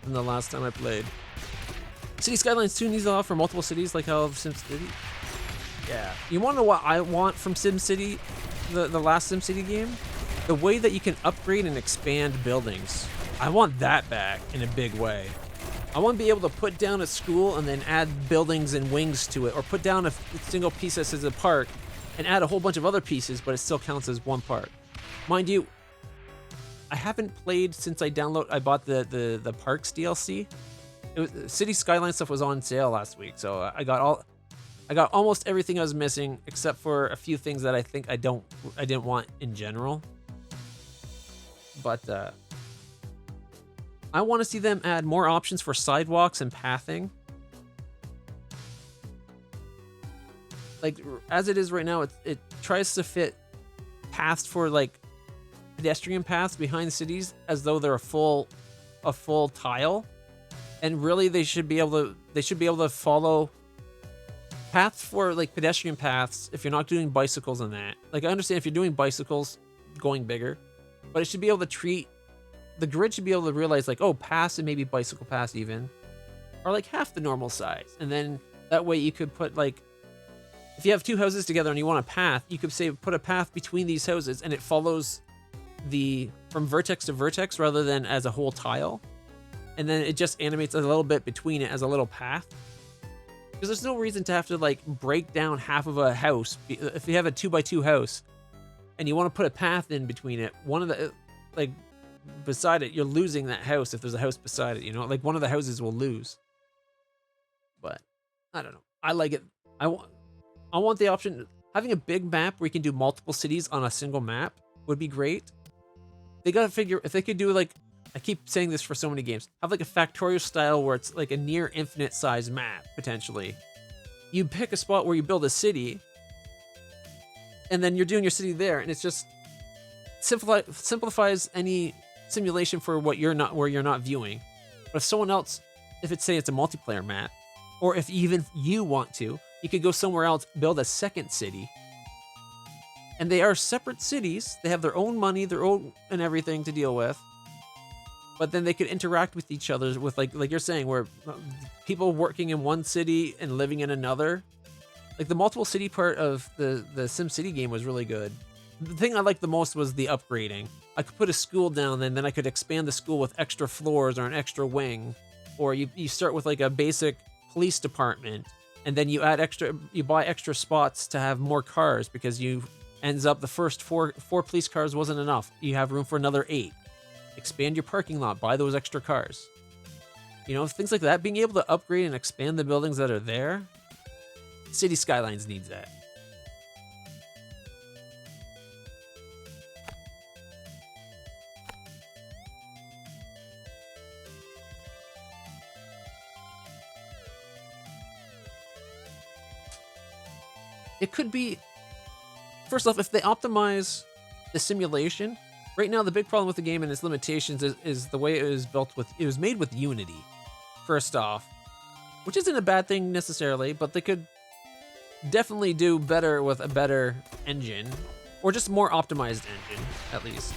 A: than the last time I played. City Skylines 2 needs to offer multiple cities like how SimCity. Yeah. You want to know what I want from SimCity, the last SimCity game? The way that you can upgrade and expand buildings. I want that back in a big way. I want to be able to put down a school and then add buildings and wings to it, or put down a single piece that says a park and add a whole bunch of other pieces, but it still counts as one park. Mind you, I haven't played since I bought the Parks DLC. City Skyline stuff was on sale last week, so I got almost everything I was missing, except for a few things that I think I didn't want in general. But I want to see them add more options for sidewalks and pathing. Like as it is right now, it tries to fit paths for like pedestrian paths behind the cities as though they're a full tile. And really, they should be able to follow paths for like pedestrian paths if you're not doing bicycles and that. Like I understand if you're doing bicycles, going bigger, but it should be able to treat the grid should be able to realize like, oh, paths and maybe bicycle paths even are like half the normal size, and then that way you could put like if you have two houses together and you want a path, you could say put a path between these houses and it follows from vertex to vertex rather than as a whole tile. And then it just animates a little bit between it as a little path. Because there's no reason to have to like break down half of a house. If you have a 2x2 house and you want to put a path in between it, one of the, like beside it, you're losing that house if there's a house beside it, you know? Like one of the houses will lose. But I don't know. I like it. I want the option, having a big map where you can do multiple cities on a single map would be great. They gotta figure, if they could do like, I keep saying this for so many games, have like a Factorio style where it's like a near infinite size map, potentially. You pick a spot where you build a city, and then you're doing your city there, and it's just simplifies any simulation for where you're not viewing. But if someone else, if it's say it's a multiplayer map, or if even you want to, you could go somewhere else, build a second city. And they are separate cities, they have their own money, their own and everything to deal with. But then they could interact with each other with like you're saying, where people working in one city and living in another. Like the multiple city part of the SimCity game was really good. The thing I liked the most was the upgrading. I could put a school down and then I could expand the school with extra floors or an extra wing. Or you start with like a basic police department and then you buy extra spots to have more cars because ends up the first four police cars wasn't enough. You have room for another 8. Expand your parking lot, buy those extra cars. You know, things like that. Being able to upgrade and expand the buildings that are there. City Skylines needs that. It could be, first off, if they optimize the simulation. Right now, the big problem with the game and its limitations is the way it was built with. It was made with Unity, first off, which isn't a bad thing necessarily, but they could definitely do better with a better engine, or just more optimized engine, at least.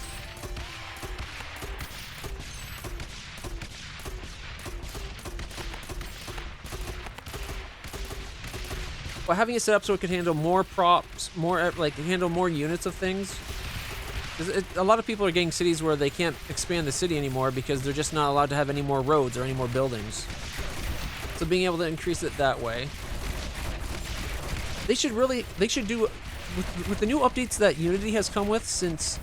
A: But having it set up so it could handle more props, handle more units of things. A lot of people are getting cities where they can't expand the city anymore because they're just not allowed to have any more roads or any more buildings. So being able to increase it that way. They should do, with the new updates that Unity has come with since,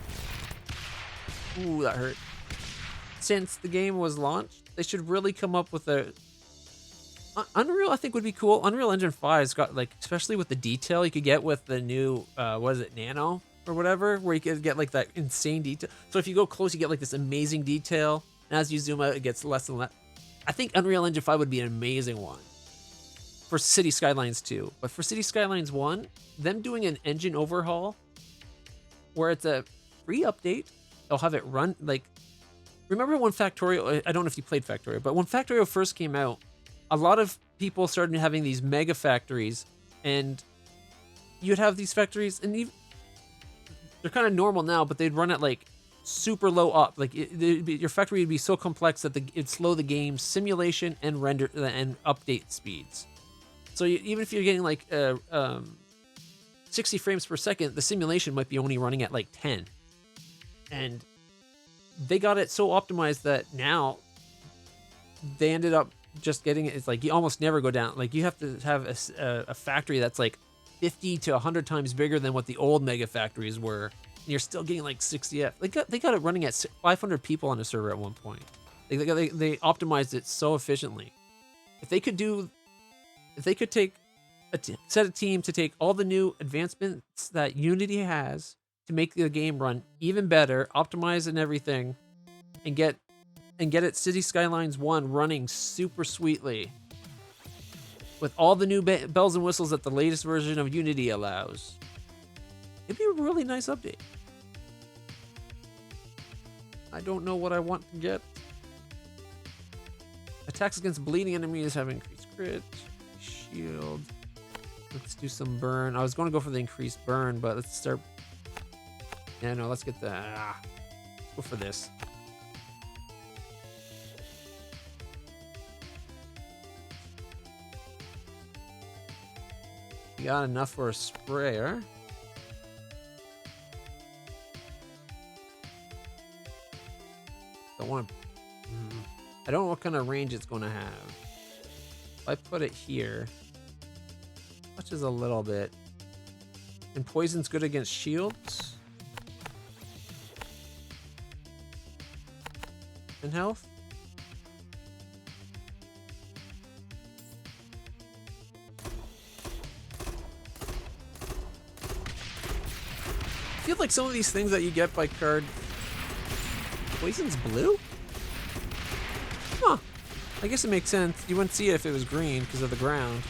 A: ooh, that hurt. Since the game was launched, they should really come up with Unreal, I think, would be cool. Unreal Engine 5's got, like, especially with the detail you could get with the new, what is it, Nano or whatever, where you could get, like, that insane detail. So if you go close, you get, like, this amazing detail. And as you zoom out, it gets less and less. I think Unreal Engine 5 would be an amazing one for City Skylines 2. But for City Skylines 1, them doing an engine overhaul where it's a free update, they'll have it run, like, remember when Factorio, I don't know if you played Factorio, but when Factorio first came out, a lot of people started having these mega factories, and you'd have these factories, and they're kind of normal now, but they'd run at like super low up. Like your factory would be so complex that it'd slow the game's simulation and render and update speeds. So even if you're getting like 60 frames per second, the simulation might be only running at like 10. And they got it so optimized that now they ended up just getting it. It's like you almost never go down. Like you have to have a factory that's like 50 to 100 times bigger than what the old mega factories were, and you're still getting like 60 F. They got it running at 500 people on a server at one point. They optimized it so efficiently. If they could take set a team to take all the new advancements that Unity has to make the game run even better, optimize and everything, and get it City Skylines 1 running super sweetly with all the new bells and whistles that the latest version of Unity allows. It'd be a really nice update. I don't know what I want to get. Attacks against bleeding enemies have increased crit. Shield. Let's do some burn. I was going to go for the increased burn, but let's start... Yeah, no, let's get the... Let's go for this. You got enough for a sprayer. Don't want to... I don't know what kind of range it's going to have. If I put it here... Touches a little bit. And poison's good against shields. And health. I feel like some of these things that you get by card... Poison's blue? Huh. I guess it makes sense. You wouldn't see it if it was green because of the ground.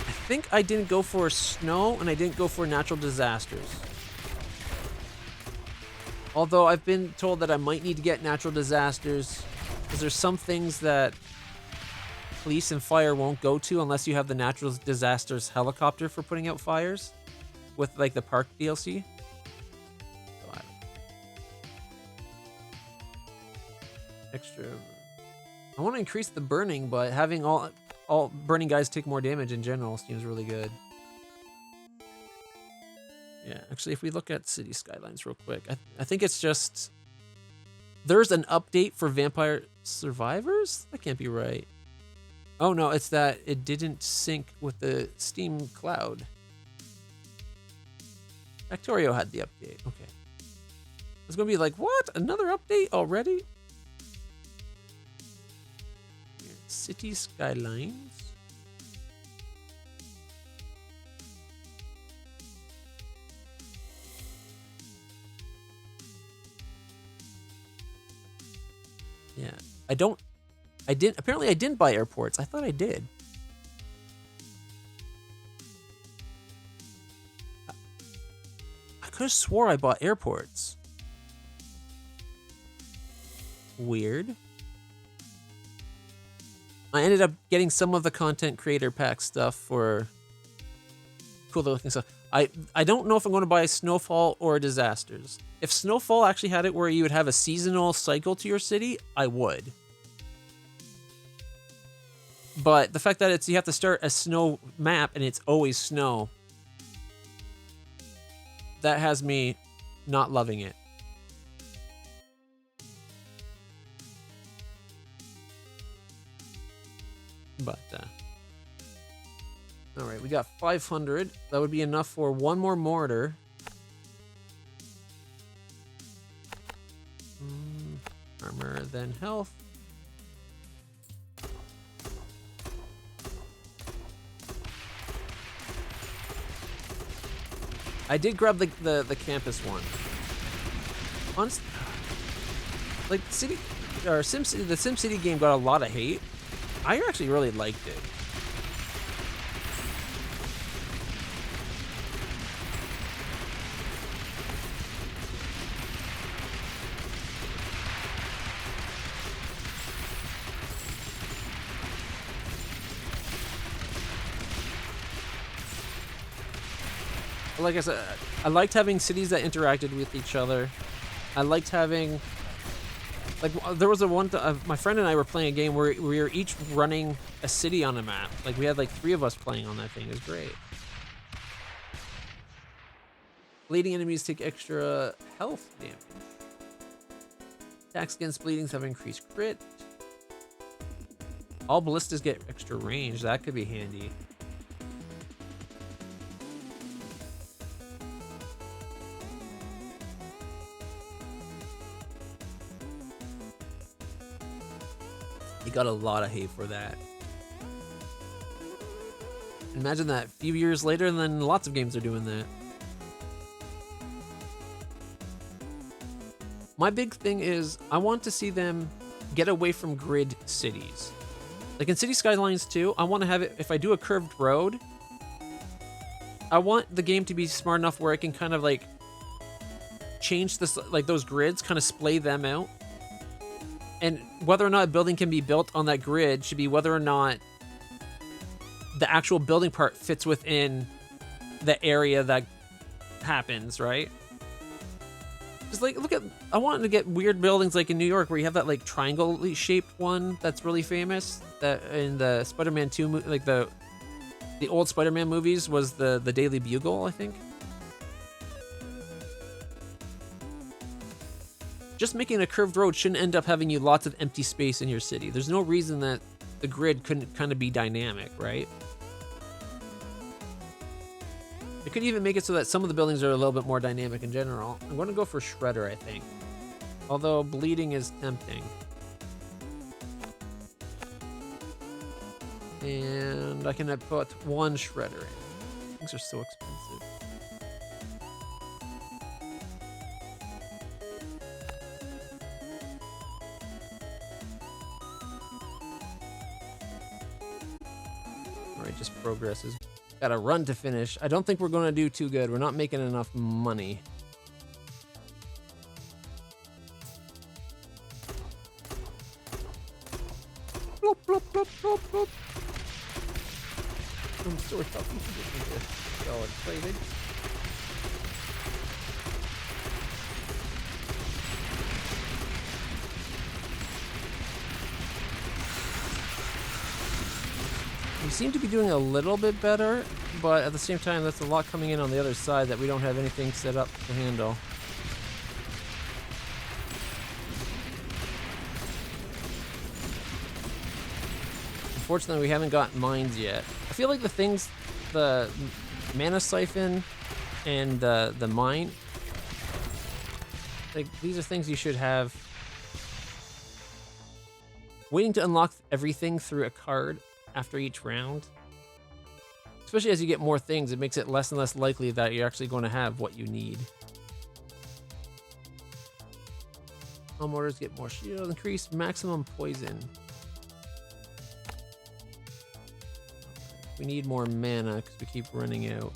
A: I think I didn't go for snow and I didn't go for natural disasters. Although I've been told that I might need to get natural disasters because there's some things that police and fire won't go to unless you have the natural disasters helicopter for putting out fires with like the park DLC. So extra. I want to increase the burning, but having all burning guys take more damage in general seems really good. Yeah, actually, if we look at City Skylines real quick, I think it's just... There's an update for Vampire Survivors? That can't be right. Oh, no, it's that it didn't sync with the Steam Cloud. Factorio had the update. Okay. It's going to be like, what? Another update already? City Skylines. Yeah, apparently I didn't buy airports. I thought I did. I could have swore I bought airports. Weird. I ended up getting some of the content creator pack stuff for cool looking stuff. I don't know if I'm going to buy Snowfall or Disasters. If Snowfall actually had it where you would have a seasonal cycle to your city, I would. But the fact that you have to start a snow map and it's always snow, that has me not loving it. But All right, we got 500. That would be enough for one more mortar. Armor, then health. I did grab the campus one. Like City or SimCity, the SimCity game got a lot of hate. I actually really liked it. Like I said, I liked having cities that interacted with each other. I liked having, like, there was my friend and I were playing a game where we were each running a city on a map. Like, we had like 3 of us playing on that thing. It was great. Bleeding enemies take extra health damage. Attacks against bleedings have increased crit. All ballistas get extra range. That could be handy. He got a lot of hate for that. Imagine that a few years later, and then lots of games are doing that. My big thing is I want to see them get away from grid cities. Like in City Skylines 2, I want to have it, if I do a curved road, I want the game to be smart enough where I can kind of like change this, like those grids, kind of splay them out. And whether or not a building can be built on that grid should be whether or not the actual building part fits within the area that happens, right? Just like, look at, I want to get weird buildings like in New York where you have that like triangle shaped one that's really famous. That in the Spider-Man 2, like the old Spider-Man movies was the Daily Bugle, I think. Just making a curved road shouldn't end up having you lots of empty space in your city. There's no reason that the grid couldn't kind of be dynamic, right? It could even make it so that some of the buildings are a little bit more dynamic in general. I'm going to go for Shredder, I think. Although bleeding is tempting. And I can put 1 Shredder in. Things are so expensive. Alright, just progresses. Got a run to finish. I don't think we're going to do too good. We're not making enough money. Bloop, bloop, bloop, bloop, bloop. I'm so tough. Oh, it's plated. We seem to be doing a little bit better, but at the same time, that's a lot coming in on the other side that we don't have anything set up to handle. Unfortunately, we haven't got mines yet. I feel like the mana siphon and the mine, like these are things you should have. Waiting to unlock everything through a card after each round, especially as you get more things, it makes it less and less likely that you're actually going to have what you need. All mortars get more shield, increase maximum poison. We need more mana because we keep running out.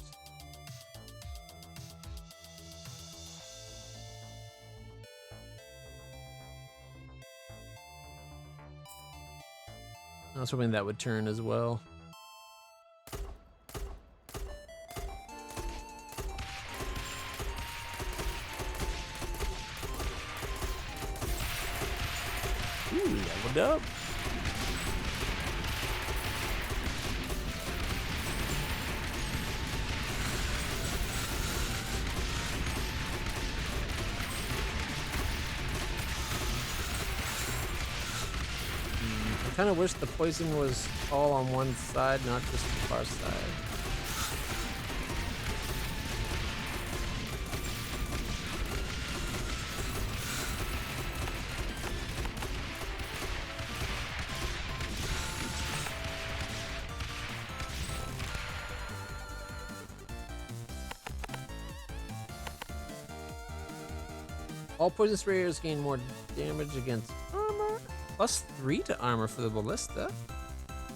A: I was hoping that would turn as well. Ooh, leveled up. I kind of wish the poison was all on one side, not just the far side. All poison sprayers gain more damage against armor. +3 to armor for the ballista.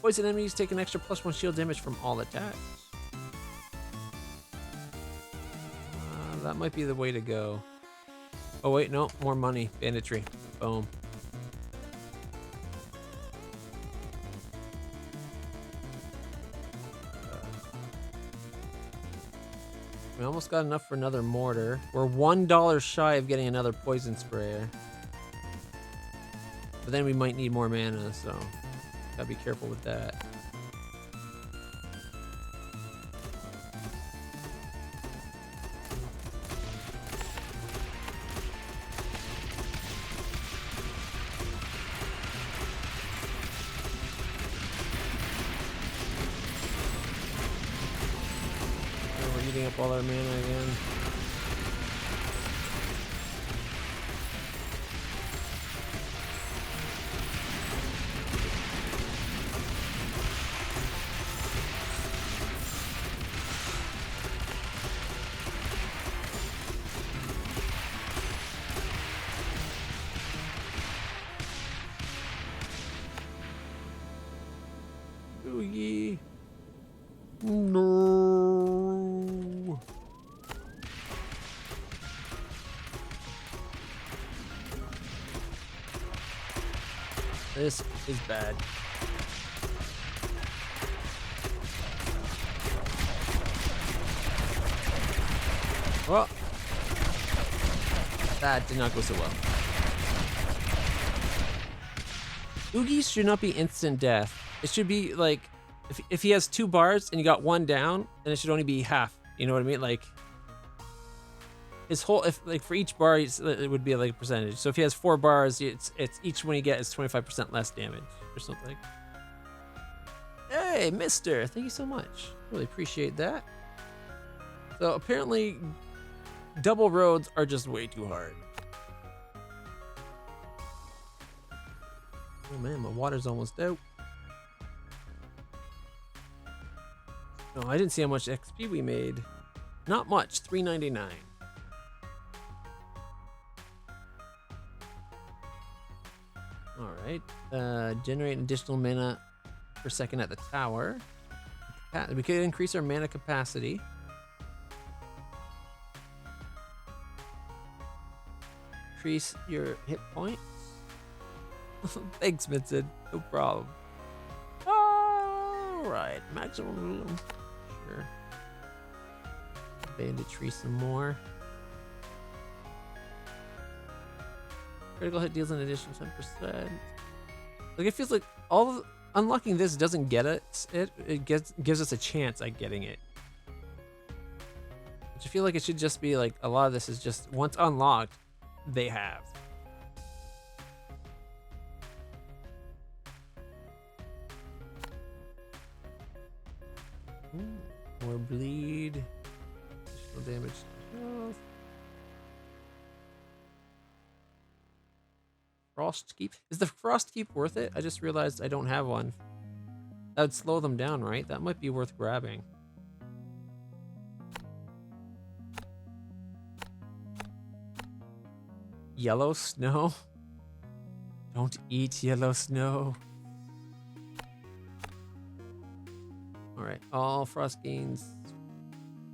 A: Poison enemies take an extra +1 shield damage from all attacks. That might be the way to go. Oh wait, no, more money. Banditry. Boom. We almost got enough for another mortar. We're $1 shy of getting another poison sprayer. But then we might need more mana, so gotta be careful with that. Eating up all our mana again. Oogie. No. This is bad. Well, that did not go so well. Oogies should not be instant death. It should be like, if he has 2 bars and you got 1 down, then it should only be half. You know what I mean? Like, his whole, if like for each bar, it would be like a percentage. So if he has 4 bars, it's each one you get is 25% less damage or something. Hey, mister, thank you so much. Really appreciate that. So apparently, double roads are just way too hard. Oh man, my water's almost out. No, I didn't see how much XP we made. Not much, $3.99. Alright, generate additional mana per second at the tower. We could increase our mana capacity. Increase your hit points. Thanks, Vincent. No problem. Alright, maximum room. Sure. Banditry some more. Critical hit deals an additional 10%. Like, it feels like all of, unlocking this doesn't get it. It gives us a chance at getting it. Which I feel like it should just be like, a lot of this is just once unlocked, they have. More bleed. Additional damage to health. Frost Keep. Is the Frost Keep worth it? I just realized I don't have one. That would slow them down, right? That might be worth grabbing. Yellow snow? Don't eat yellow snow. Alright, all frost gains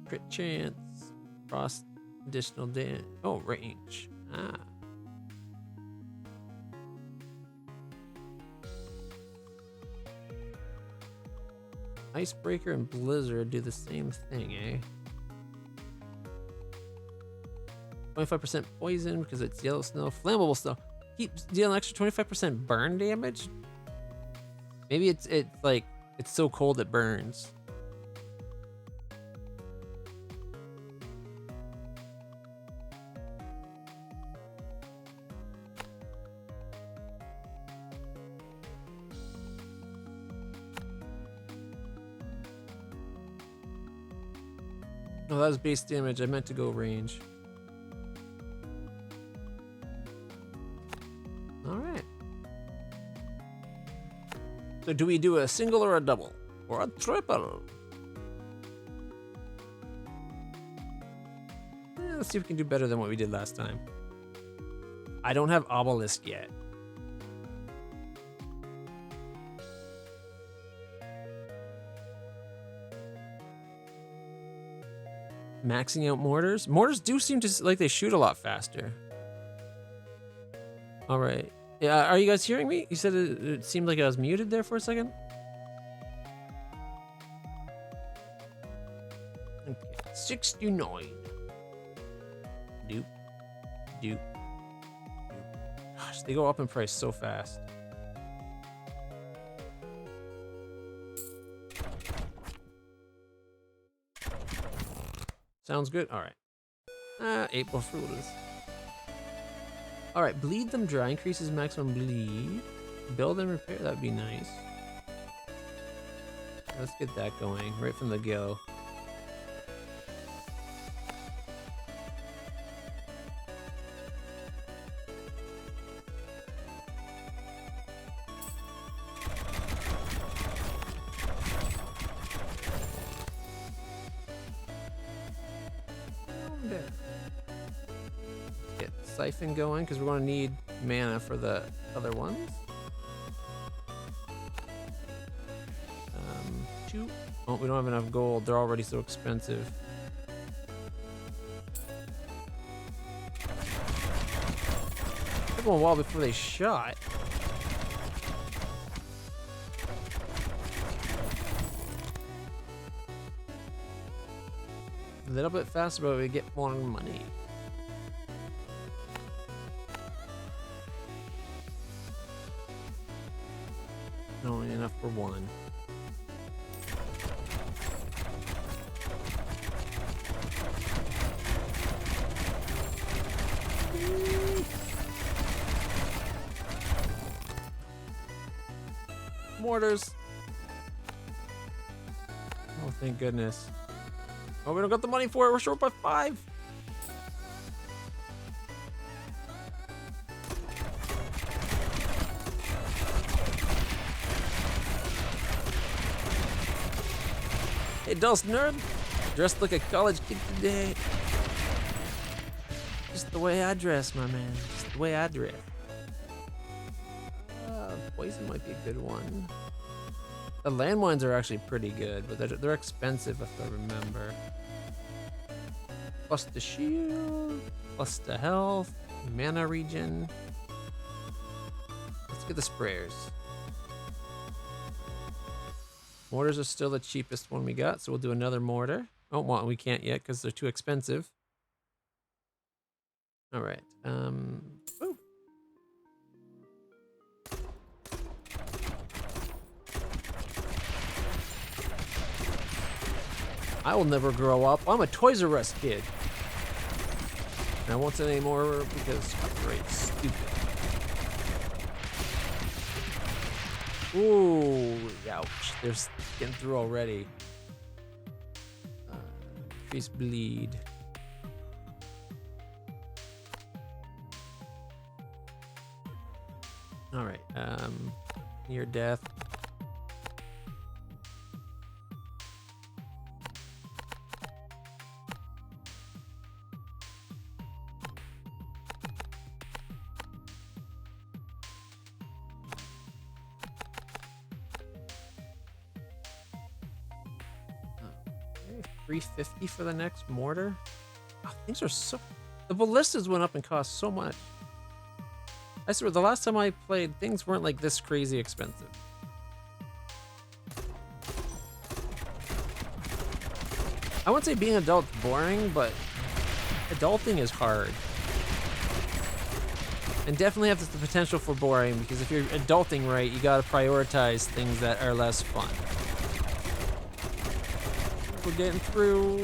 A: crit chance, frost additional damage. Oh, range. Ah. Icebreaker and Blizzard do the same thing, eh? 25% poison because it's yellow snow. Flammable snow keeps dealing extra 25% burn damage. Maybe it's like it's so cold it burns. No, that was base damage. I meant to go range. Alright. So do we do a single or a double? Or a triple? Let's see if we can do better than what we did last time. I don't have Obelisk yet. Maxing out mortars. Mortars do seem to like they shoot a lot faster. All right. Yeah, are you guys hearing me? You said it seemed like I was muted there for a second. Okay, 69. Doop, doop, doop. Gosh, they go up in price so fast. Sounds good. All right. April Fools. All right, bleed them dry. Increases maximum bleed. Build and repair. That'd be nice. Let's get that going right from the go. Get Siphon going because we're going to need mana for the other ones. 2. Oh, we don't have enough gold. They're already so expensive. Took them a while before they shot. A little bit faster, but we get more money. Only enough for one. Mortars. Oh, thank goodness. Oh, we don't got the money for it. We're short by 5. Hey, Dust Nerd. Dressed like a college kid today. Just the way I dress, my man. Just the way I dress. Poison might be a good one. The landmines are actually pretty good, but they're expensive if I remember. Plus the shield, plus the health, mana regen. Let's get the sprayers. Mortars are still the cheapest one we got, so we'll do another mortar. Oh, well, we can't yet because they're too expensive. All right. Ooh. I will never grow up. I'm a Toys R Us kid. And I won't say anymore because copyright's stupid. Ooh, ouch. They're getting through already. Increase bleed. Alright, near death. Okay, 350 for the next mortar. Oh, things are so... The ballistas went up in cost so much. I swear, the last time I played, things weren't like this crazy expensive. I wouldn't say being an adult's boring, but adulting is hard. And definitely has the potential for boring, because if you're adulting right, you gotta prioritize things that are less fun. We're getting through.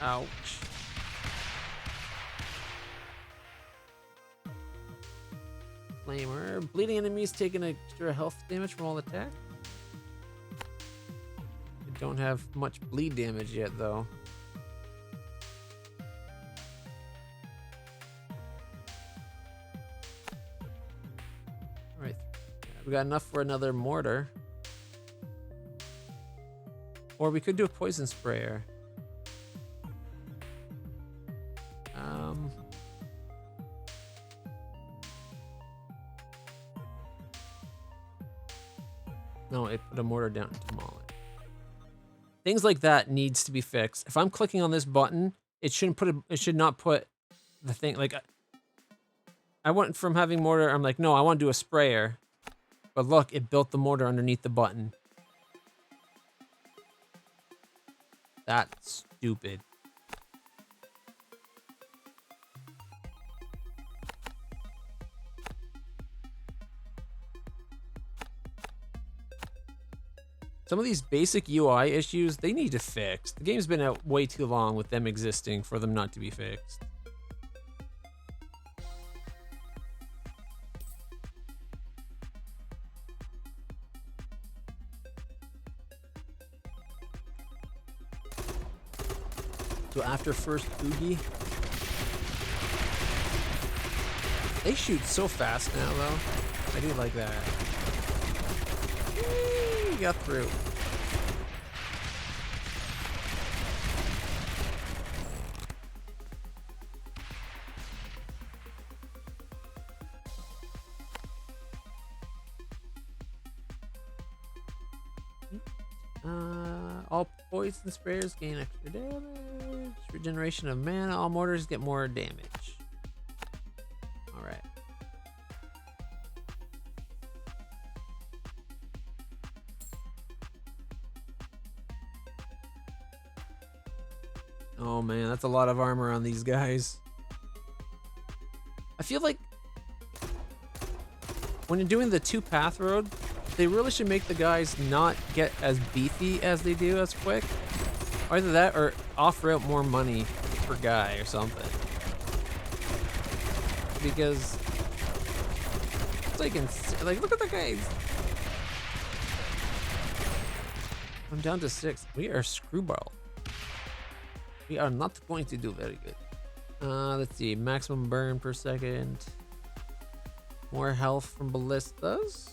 A: Ouch. Flamer. Bleeding enemies taking extra health damage from all attack. I don't have much bleed damage yet, though. Alright. We got enough for another mortar. Or we could do a poison sprayer. No, it put a mortar down to demolish. Things like that needs to be fixed. If I'm clicking on this button, it shouldn't put it should not put the thing like I went from having mortar, I'm like, no, I want to do a sprayer. But look, it built the mortar underneath the button. That's stupid. Some of these basic UI issues, they need to fix. The game's been out way too long with them existing for them not to be fixed. So after first Oogie, they shoot so fast now though. I do like that. Whee, got through. All poison sprayers gain extra damage. Regeneration of mana. All mortars get more damage. All right. Oh man, that's a lot of armor on these guys. I feel like when you're doing the 2-path road, they really should make the guys not get as beefy as they do as quick. Either that or offer out more money per guy or something. Because it's like look at the guys. I'm down to 6. We are screwball. We are not going to do very good. Let's see, maximum burn per second. More health from ballistas.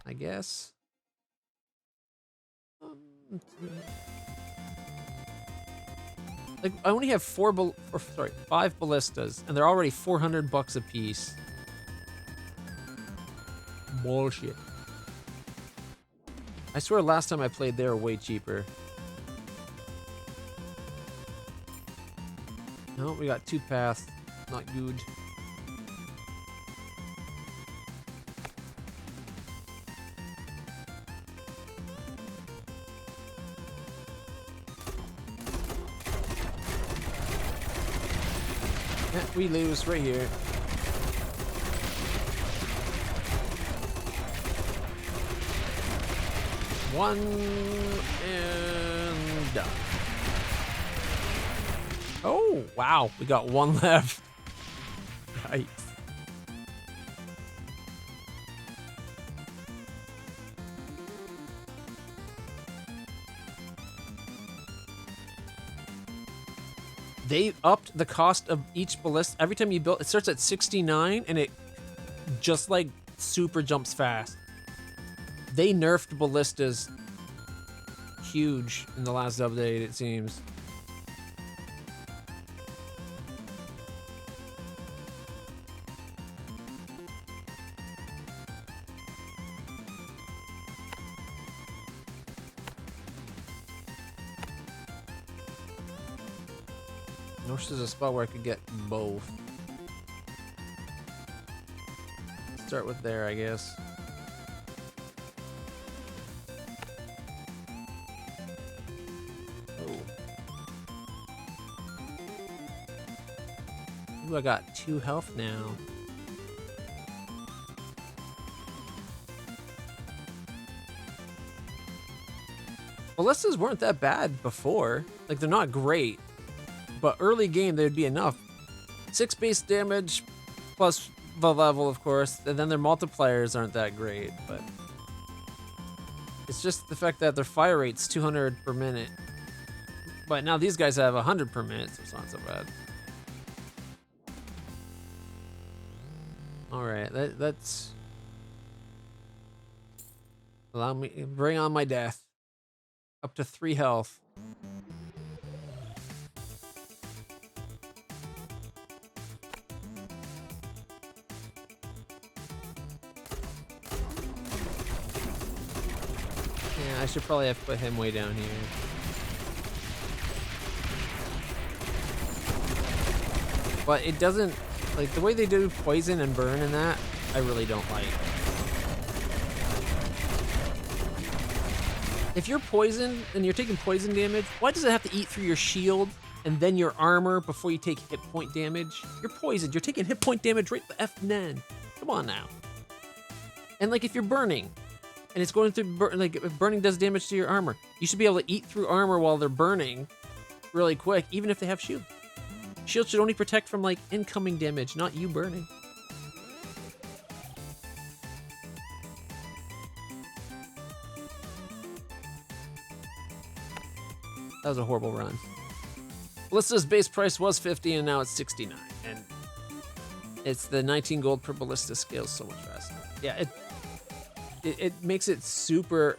A: I guess. Like I only have 5 ballistas, and they're already $400 a piece. Bullshit. I swear last time I played they were way cheaper. No, we got 2 paths. Not good. Yeah, we lose right here. One and done. Oh, wow. We got 1 left. Nice. They upped the cost of each ballista. Every time you build, it starts at 69 and it just like super jumps fast. They nerfed ballistas huge in the last update, it seems. I wish there's a spot where I could get both. Start with there, I guess. Ooh, I got 2 health now. Ballistas weren't that bad before. Like, they're not great. But early game, they'd be enough. 6 base damage, plus the level, of course. And then their multipliers aren't that great, but... It's just the fact that their fire rate's 200 per minute. But now these guys have 100 per minute, so it's not so bad. Alright, that's... Allow me... Bring on my death. Up to 3 health. Yeah, I should probably have put him way down here. But it doesn't, like, the way they do poison and burn and that, I really don't like. If you're poisoned and you're taking poison damage, why does it have to eat through your shield and then your armor before you take hit point damage? You're poisoned. You're taking hit point damage right the F then. Come on now. And like if you're burning and it's going through, like if burning does damage to your armor, you should be able to eat through armor while they're burning really quick, even if they have shield. Shield should only protect from like incoming damage, not you burning. That was a horrible run. Ballista's base price was 50 and now it's 69. And it's the 19 gold per ballista scales so much faster. Yeah, it makes it super,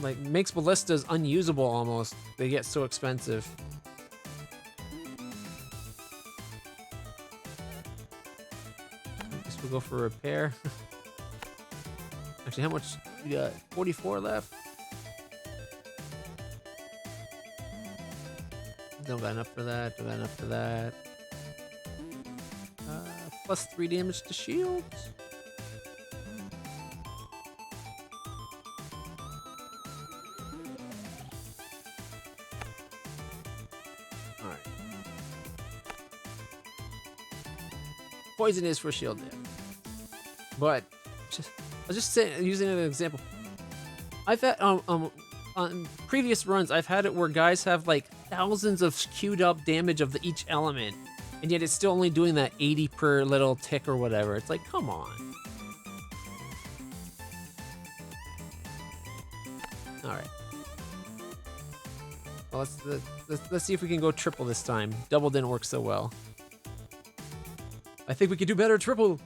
A: like, makes ballistas unusable almost. They get so expensive. I guess we'll go for repair. Actually, how much? We got 44 left. Don't got enough for that. Don't got enough for that. Plus 3 damage to shields. All right. Poison is for shield damage, but I'll just say, using an example. I've had on previous runs, I've had it where guys have like thousands of queued up damage of each element, and yet it's still only doing that 80 per little tick or whatever. It's like, come on. All right. Well, let's see if we can go triple this time. Double didn't work so well. I think we could do better triple.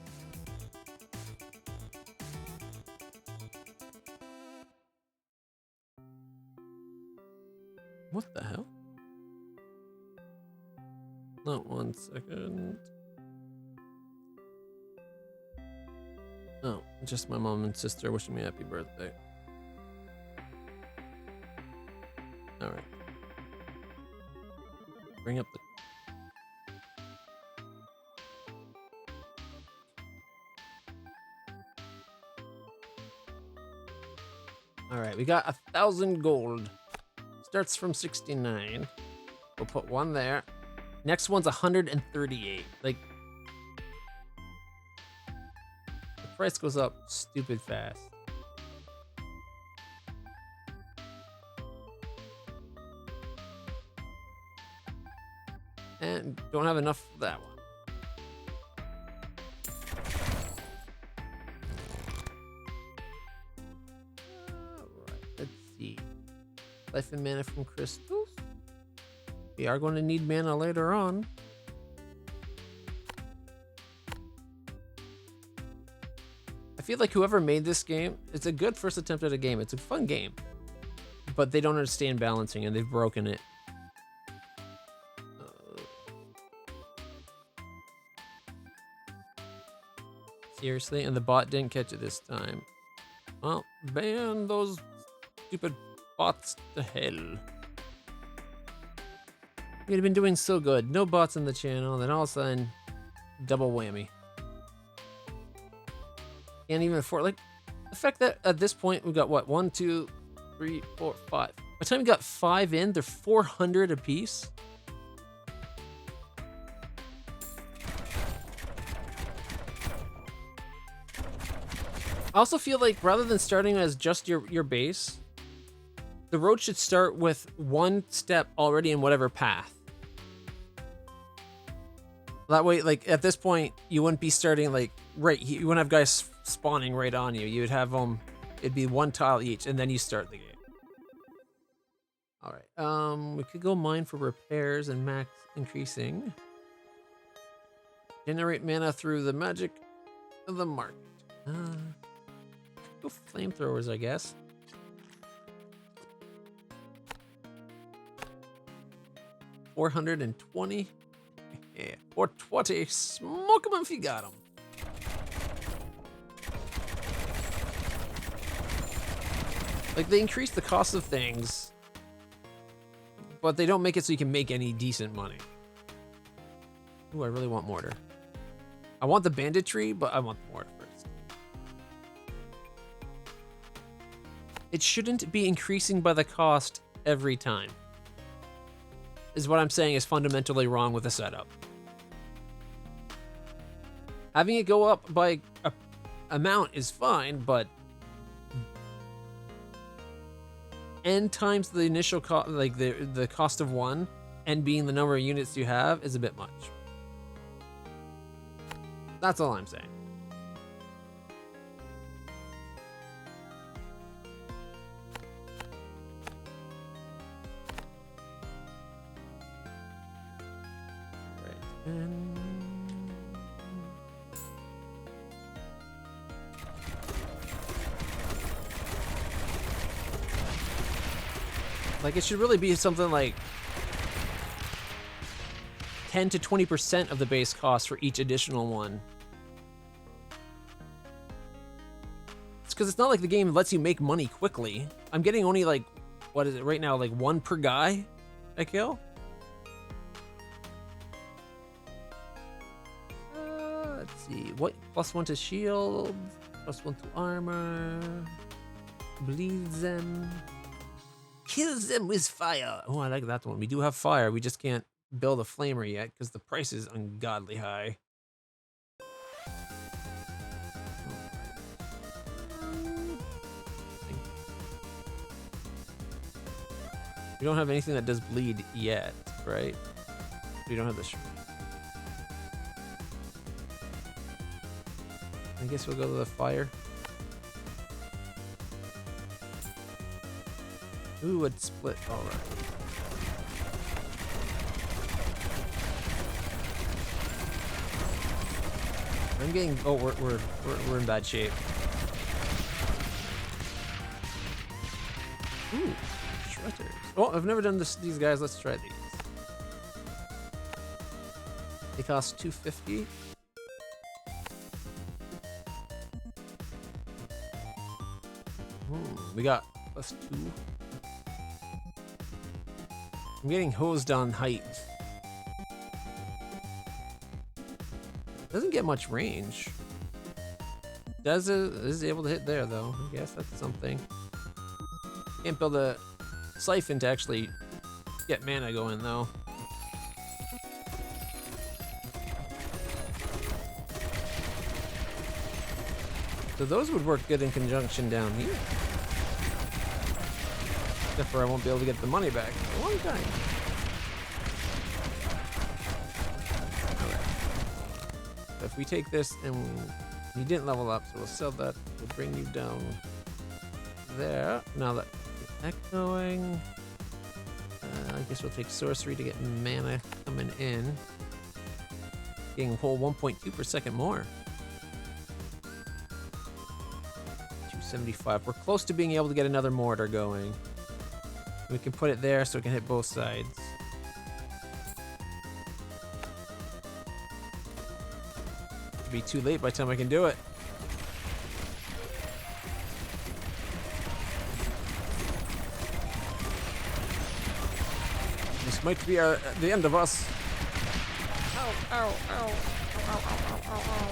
A: What the hell? Not 1 second. Oh, just my mom and sister wishing me happy birthday. All right. Bring up the... All right, we got 1,000 gold. Starts from 69. We'll put one there. Next one's 138. Like, the price goes up stupid fast. And don't have enough for that one. Life and mana from crystals. We are going to need mana later on. I feel like whoever made this game, it's a good first attempt at a game. It's a fun game, but they don't understand balancing and they've broken it. Seriously, and the bot didn't catch it this time. Well, ban those stupid bots to hell. We'd have been doing so good. No bots in the channel, then all of a sudden, double whammy. Can't even afford, like, the fact that at this point we've got what? 1, 2, 3, 4, 5. By the time we got 5 in, they're 400 apiece. I also feel like rather than starting as just your base, the road should start with 1 step already in whatever path. That way, like, at this point, you wouldn't be starting, like, right, you wouldn't have guys spawning right on you. You would have them, it'd be 1 tile each, and then you start the game. All right, we could go mine for repairs and max increasing. Generate mana through the magic of the market. Go flamethrowers, I guess. $420. Yeah, $420. Smoke them if you got them. Like, they increase the cost of things, but they don't make it so you can make any decent money. Ooh, I really want mortar. I want the banditry, but I want the mortar first. It shouldn't be increasing by the cost every time. Is what I'm saying is fundamentally wrong with the setup. Having it go up by a amount is fine, but n times the initial cost, like the cost of one, and being the number of units you have is a bit much. That's all I'm saying. All right, and like, it should really be something like 10 to 20% of the base cost for each additional one. It's because it's not like the game lets you make money quickly. I'm getting only like, what is it right now? Like 1 per guy I kill? Let's see. What? +1 to shield, +1 to armor, bleeds them. Kills them with fire. Oh, I like that one. We do have fire. We just can't build a flamer yet because the price is ungodly high. We don't have anything that does bleed yet, right? We don't have the. I guess we'll go to the fire. Ooh, would split. All right. I'm getting. Oh, we're in bad shape. Ooh, shredders. Oh, I've never done these guys. Let's try these. They cost $250. We got +2. I'm getting hosed on height. Doesn't get much range. Is able to hit there though. I guess that's something. Can't build a siphon to actually get mana going though. So those would work good in conjunction down here. Except for I won't be able to get the money back for a long time. Alright. So if we take this and you didn't level up, so we'll sell that. We'll bring you down there. Now that get that going. I guess we'll take sorcery to get mana coming in. Getting a whole 1.2 per second more. 275. We're close to being able to get another mortar going. We can put it there so it can hit both sides. It'll be too late by the time I can do it. This might be the end of us. Ow, ow, ow, ow, ow, ow, ow, ow.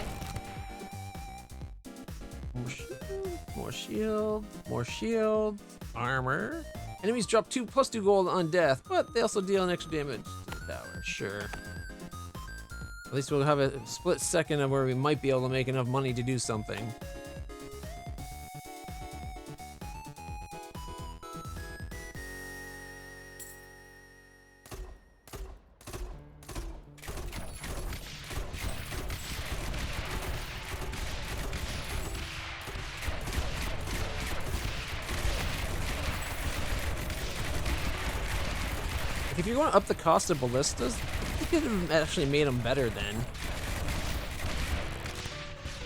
A: More shield, more shield, armor. Enemies drop +2 gold on death, but they also deal an extra damage to the tower. Sure. At least we'll have a split second of where we might be able to make enough money to do something. If you're going to up the cost of ballistas, I think it would have actually made them better then.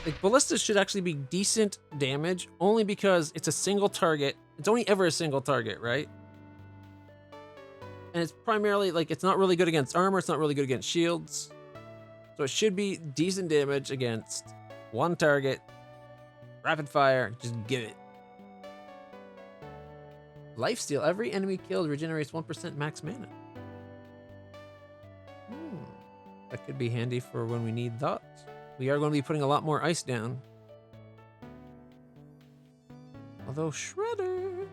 A: Like, ballistas should actually be decent damage only because it's a single target. It's only ever a single target, right? And it's primarily, like, it's not really good against armor. It's not really good against shields. So it should be decent damage against one target. Rapid fire, just give it. Lifesteal. Every enemy killed regenerates 1% max mana. That could be handy for when we need that. We are going to be putting a lot more ice down. Although Shredder...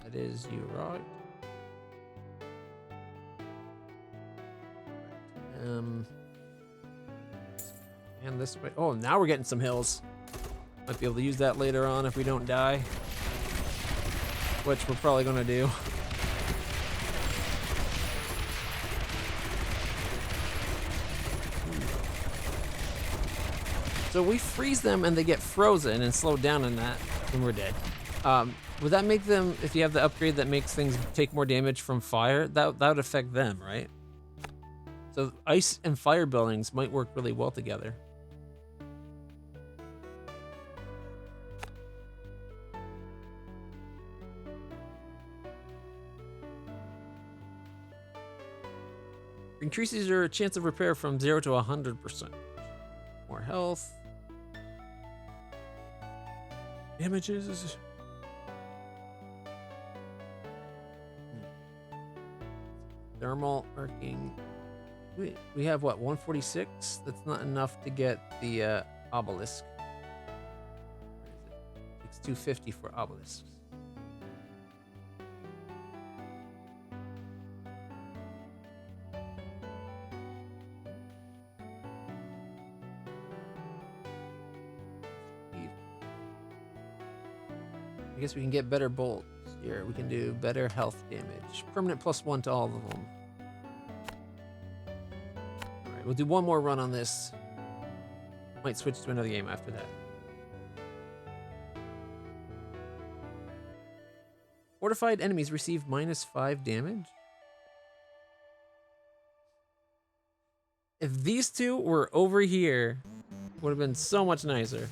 A: That is you, right? And this way. Oh, now we're getting some hills. Might be able to use that later on if we don't die. Which we're probably gonna do. So we freeze them and they get frozen and slowed down in that, and we're dead. Would that make them, if you have the upgrade that makes things take more damage from fire, that would affect them, right? So ice and fire buildings might work really well together. Increases your chance of repair from 0 to 100%. More health. Damages. Thermal arcing. We have what, 146? That's not enough to get the obelisk. Where is it? It's 250 for obelisks. I guess we can get better bolts here. We can do better health damage. Permanent +1 to all of them. Alright, we'll do one more run on this. Might switch to another game after that. Fortified enemies receive -5 damage. If these two were over here, would have been so much nicer.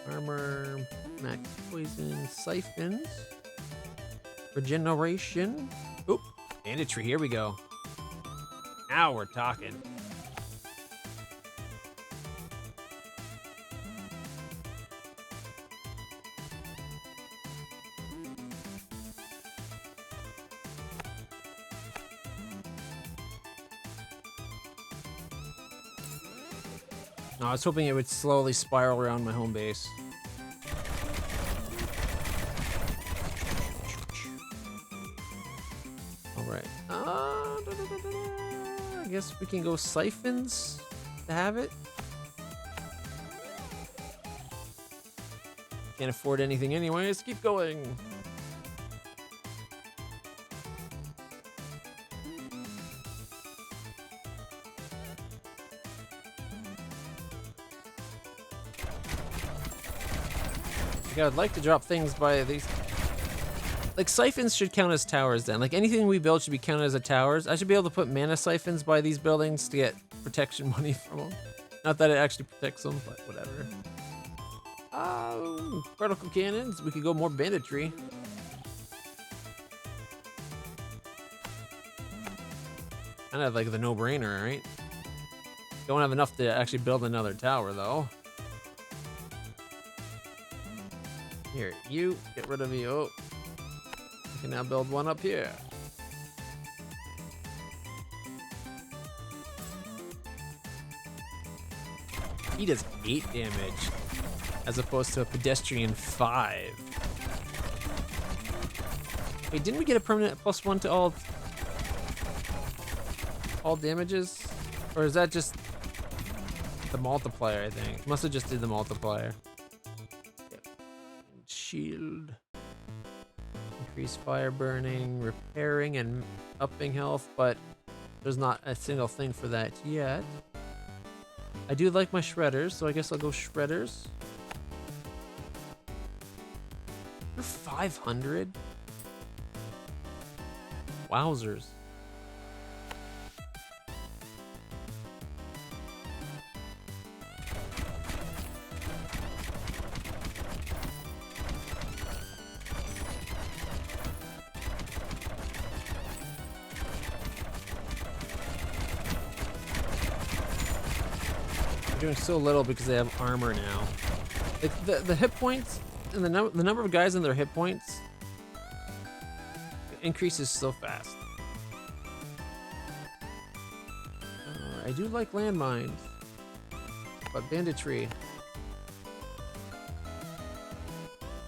A: Armor, max poison, siphons, regeneration. Oop, banditry, here we go. Now we're talking. No, I was hoping it would slowly spiral around my home base. Alright. I guess we can go siphons to have it. Can't afford anything anyways. Keep going. I'd like to drop things by these. Like, siphons should count as towers then. Like, anything we build should be counted as a towers. I should be able to put mana siphons by these buildings to get protection money from them. Not that it actually protects them, but whatever. Oh, particle cannons. We could go more banditry. Kind of like the no-brainer, right? Don't have enough to actually build another tower, though. Here, you get rid of you. Oh, I can now build one up here. He does 8 damage as opposed to a pedestrian 5. Wait, didn't we get a permanent +1 to all damages? Or is that just the multiplier, I think? Must have just did the multiplier. Shield. Increase fire burning, repairing, and upping health, but there's not a single thing for that yet. I do like my shredders, so I guess I'll go shredders. For 500? Wowzers. They're doing so little because they have armor now. Like the hit points and the number of guys and their hit points increases so fast. I do like landmines, but banditry.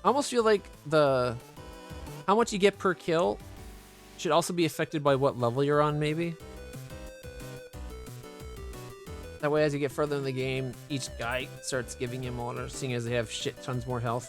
A: I almost feel like how much you get per kill should also be affected by what level you're on, maybe. That way, as you get further in the game, each guy starts giving you more, seeing as they have shit tons more health.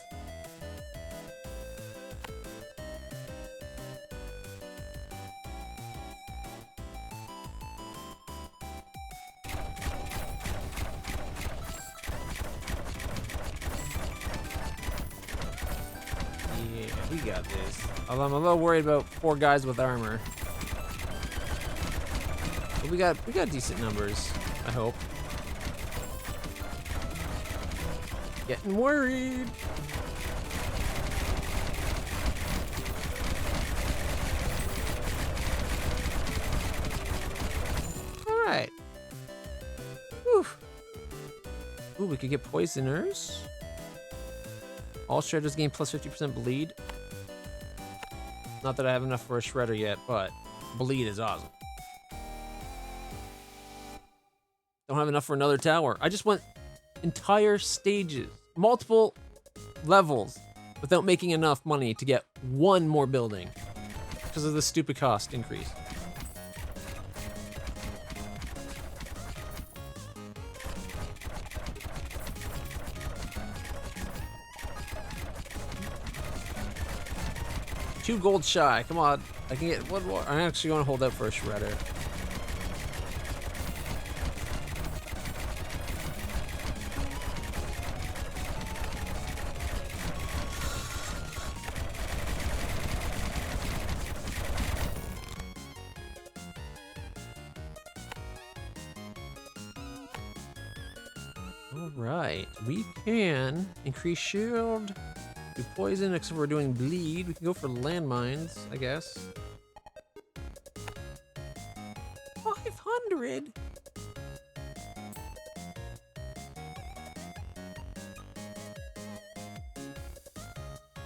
A: Yeah, we got this. Although I'm a little worried about 4 guys with armor. But we got decent numbers, I hope. Getting worried. All right. Whew. Ooh, we could get poisoners. All shredders gain plus 50% bleed. Not that I have enough for a shredder yet, but bleed is awesome. Don't have enough for another tower. I just went entire stages, multiple levels, without making enough money to get one more building because of the stupid cost increase. Two gold shy. Come on. I can get one more. I'm actually going to hold out for a shredder. Alright, we can increase shield, do poison, except we're doing bleed. We can go for landmines, I guess. 500?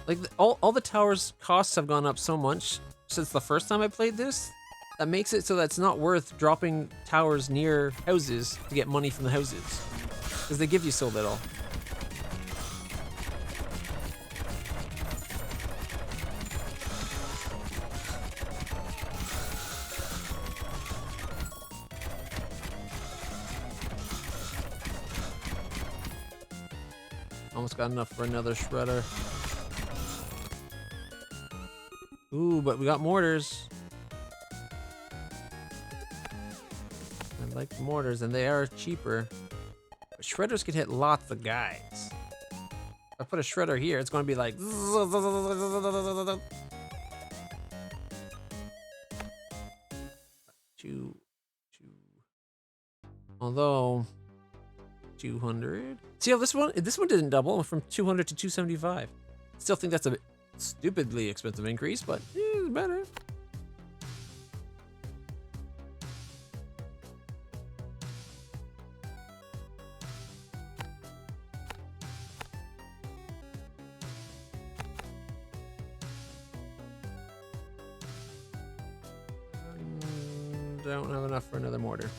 A: Like, all the towers' costs have gone up so much since the first time I played this, that makes it so that it's not worth dropping towers near houses to get money from the houses. Because they give you so little. Almost got enough for another shredder. Ooh, but we got mortars. I like the mortars, and they are cheaper. But shredders can hit lots of guys. If I put a shredder here, it's going to be like... Two. Although... 200. See how this one didn't double from 200 to 275. Still think that's a bit stupidly expensive increase, but it's better. Don't have enough for another mortar.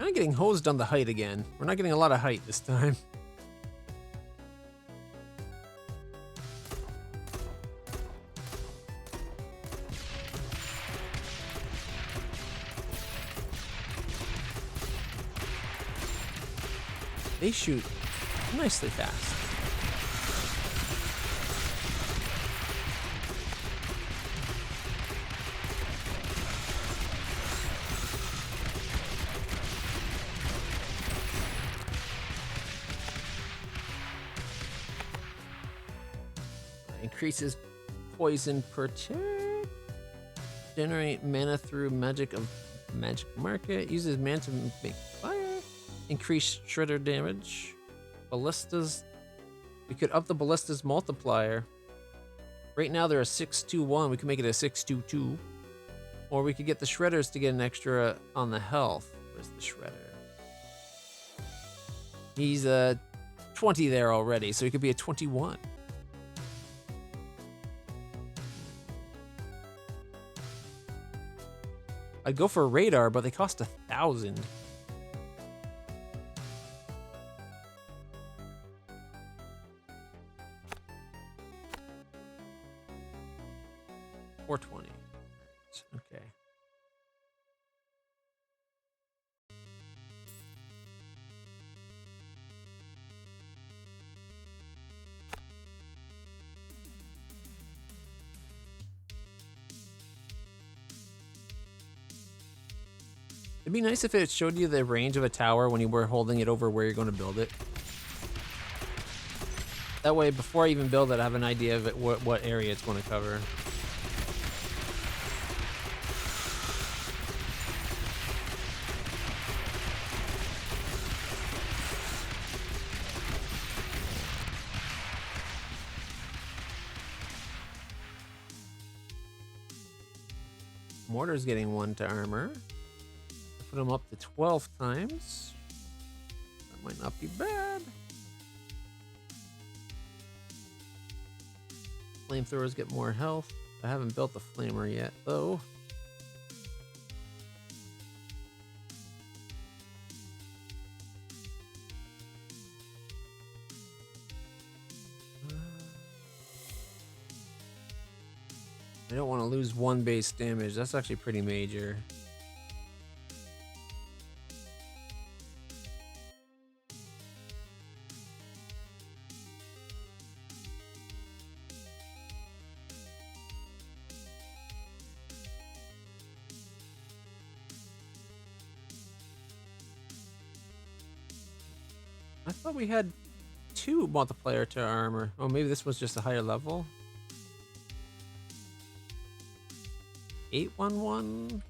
A: I'm getting hosed on the height again. We're not getting a lot of height this time. They shoot nicely fast. Increases poison per turn. Generate mana through magic of magic market. Uses mana to make fire. Increase shredder damage. Ballistas. We could up the ballistas multiplier. Right now they're a 6-2-1. We could make it a 6-2-2. Or we could get the shredders to get an extra on the health. Where's the shredder? He's a 20 there already, so he could be a 21. I'd go for a radar, but they cost 1,000. $420. Okay. It'd be nice if it showed you the range of a tower when you were holding it over where you're going to build it. That way, before I even build it, I have an idea of what area it's going to cover. Mortar's getting 1 to armor. Put him up to 12 times. That might not be bad. Flamethrowers get more health. I haven't built the flamer yet, though. I don't want to lose 1 base damage. That's actually pretty major. I thought we had 2 multiplier to armor. Oh, maybe this was just a higher level. 811,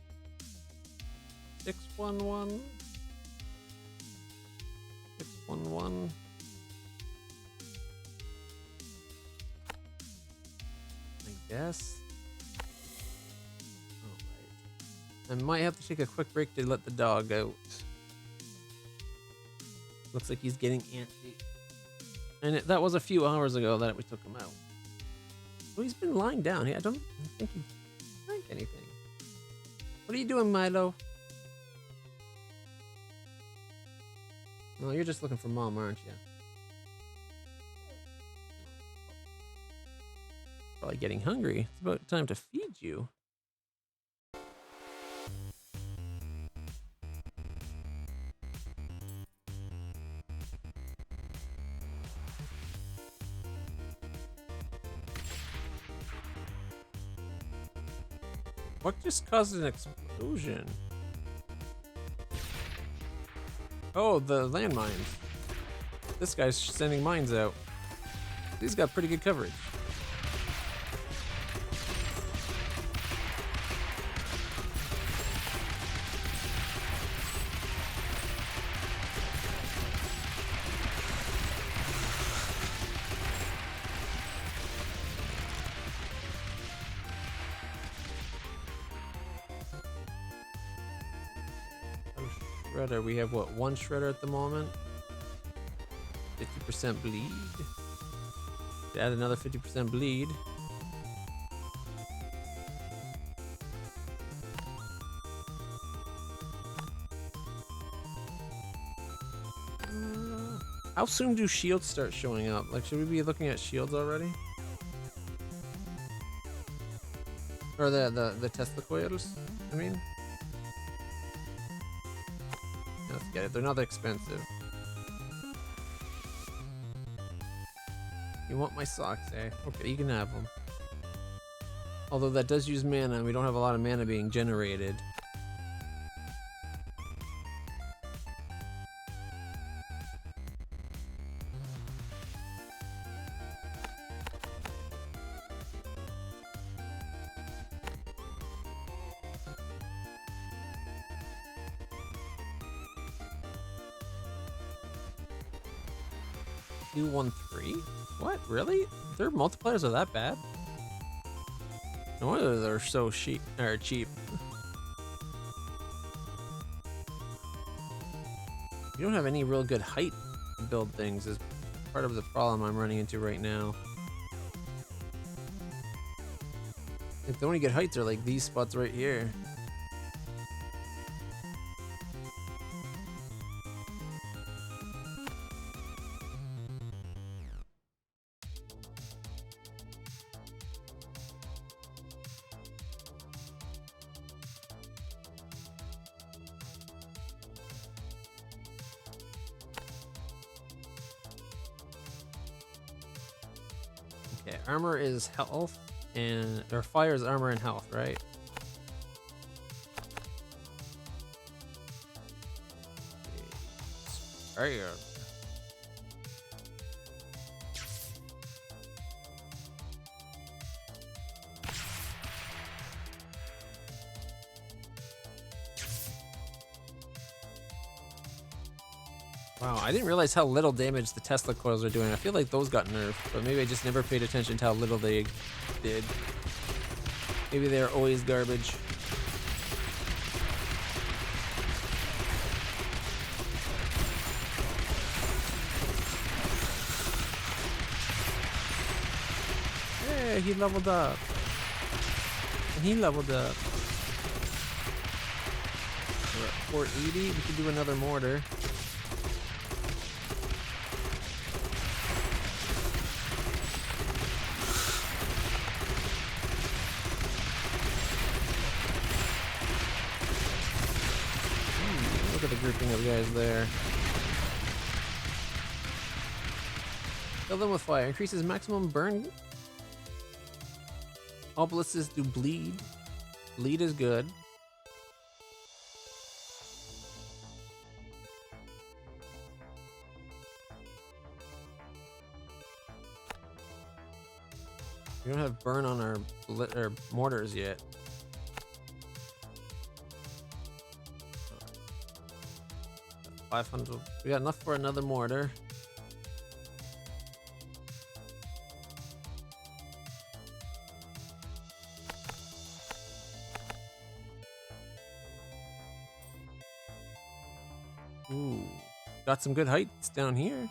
A: 611, 611. I guess. All right. I might have to take a quick break to let the dog out. Looks like he's getting antsy. And that was a few hours ago that we took him out. Well, he's been lying down. I don't think he drank anything. What are you doing, Milo? No, you're just looking for mom, aren't you? Probably getting hungry. It's about time to feed you. What just caused an explosion? Oh, the landmines. This guy's sending mines out. He's got pretty good coverage. Shredder, we have what, 1 shredder at the moment? 50% bleed. Add another 50% bleed. How soon do shields start showing up? Like, should we be looking at shields already? Or the Tesla coils, I mean? Let's get it. They're not that expensive. You want my socks, eh? Okay, you can have them. Although that does use mana, and we don't have a lot of mana being generated. 213? What? Really? Their multipliers are that bad? No wonder they're so cheap. You don't have any real good height to build things is part of the problem I'm running into right now. Like the only good heights are like these spots right here. Okay, armor is health, or fire is armor and health, right? Fire. Wow, I didn't realize how little damage the Tesla coils are doing. I feel like those got nerfed, but maybe I just never paid attention to how little they did. Maybe they're always garbage. Hey, he leveled up. And he leveled up. We're at 480. We could do another mortar. Look at the grouping of guys there. Kill them with fire. Increases maximum burn. All ballistas do bleed. Bleed is good. We don't have burn on our mortars yet. 500. We got enough for another mortar. Ooh, got some good heights down here.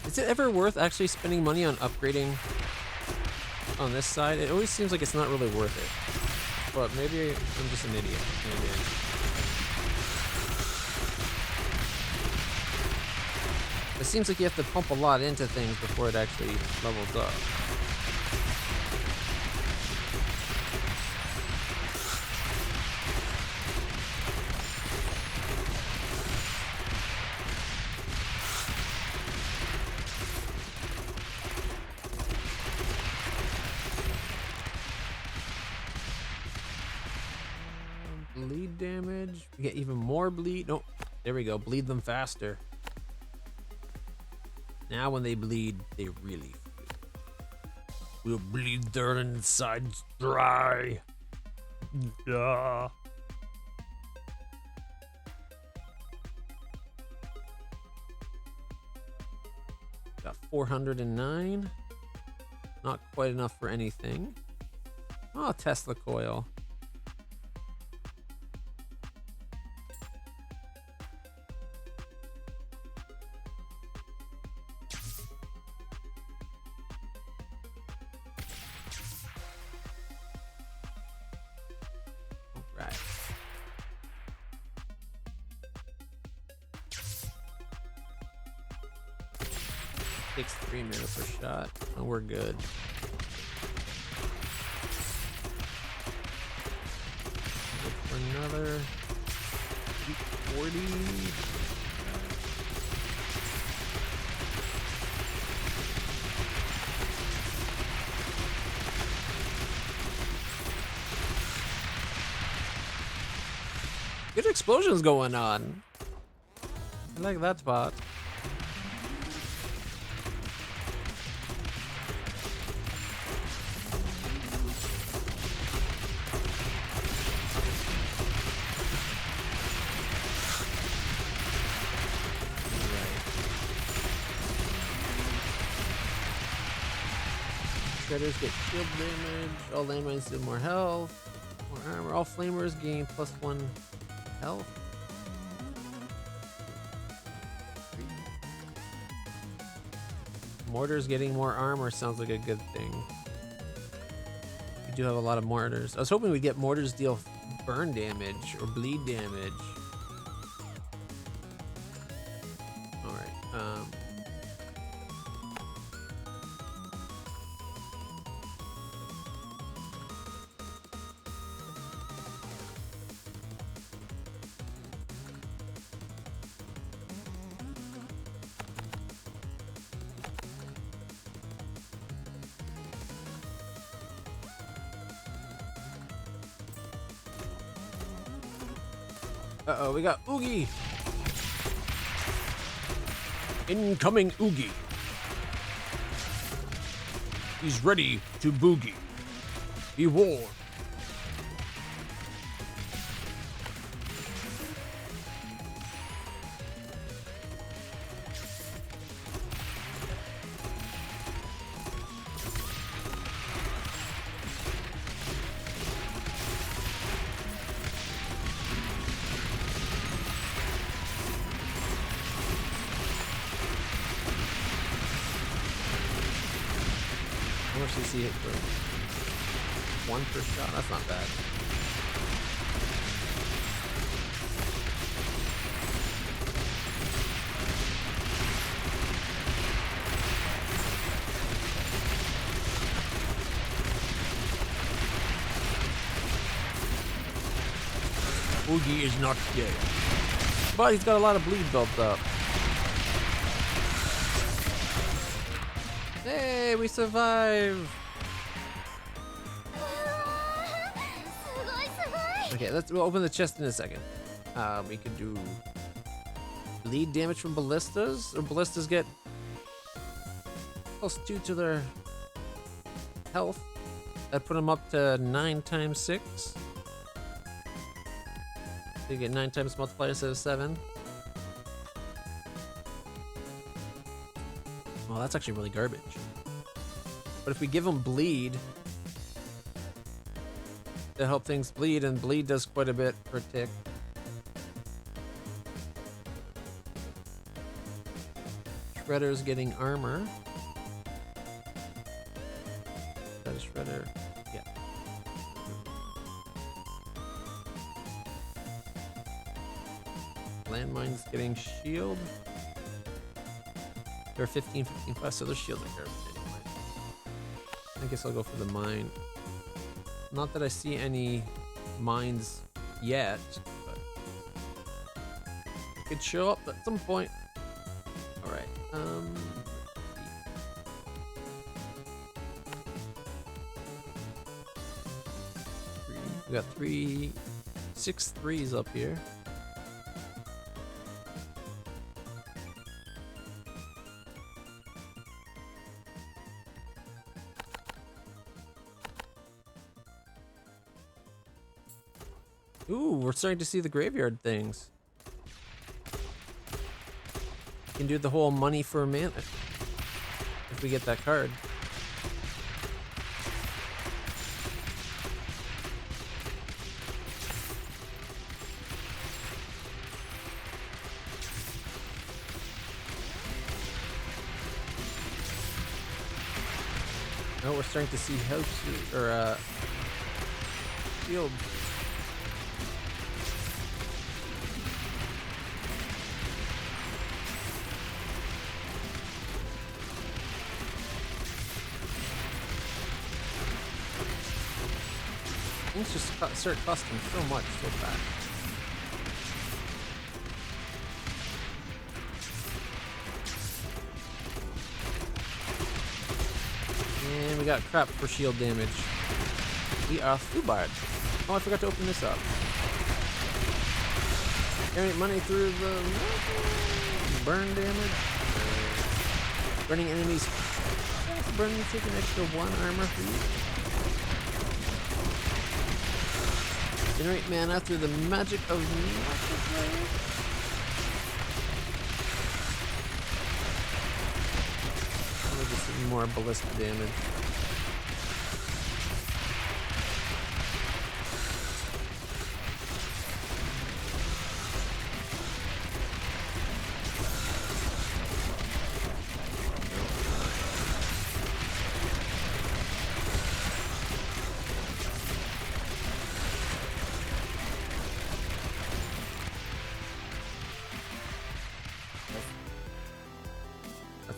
A: Is it ever worth actually spending money on upgrading on this side? It always seems like it's not really worth it. But maybe I'm just an idiot. Maybe. It seems like you have to pump a lot into things before it actually levels up. Bleed damage. We get even more bleed. No, there we go. Bleed them faster. Now when they bleed, they really feel. We'll bleed their insides dry. Duh. Got 409. Not quite enough for anything. Oh, Tesla coil. Right. Takes 3 mana per shot. Oh, we're good. Look for another 40. Good explosions going on. I like that spot. Shredders get shield damage, all landmines do more health, more armor, all flamers gain +1 health. Mortars getting more armor sounds like a good thing. We do have a lot of mortars. I was hoping we'd get mortars deal burn damage or bleed damage. Alright, uh-oh, we got Oogie! Incoming Oogie! He's ready to boogie. Be warned. How much does he hit for? 1 per shot? That's not bad. Oogie is not dead. But he's got a lot of bleed built up. Hey, we survived! Okay, we'll open the chest in a second. We could do bleed damage from ballistas, or ballistas get +2 to their health. That put them up to 9 times 6. So you get 9 times multiplied instead of 7. Well, that's actually really garbage. But if we give them bleed to help things bleed, and bleed does quite a bit per tick. Shredder's getting armor. That is Shredder. Yeah. Landmine's getting shield. They're 15, 15 plus, so their shields are garbage anyway. I guess I'll go for the mine. Not that I see any mines yet, but it could show up at some point. Alright, we got 6 threes up here. Ooh, we're starting to see the graveyard things. You can do the whole money for a mana if we get that card. Oh, we're starting to see houses or shield. Things just start costing so much so fast. And we got crap for shield damage. We are Fubard. Oh, I forgot to open this up. Carrying money through the... burn damage. Burning enemies. Burn will take an extra 1 armor for you. Generate mana through the magic of multiplayer. Oh, this is more ballistic damage.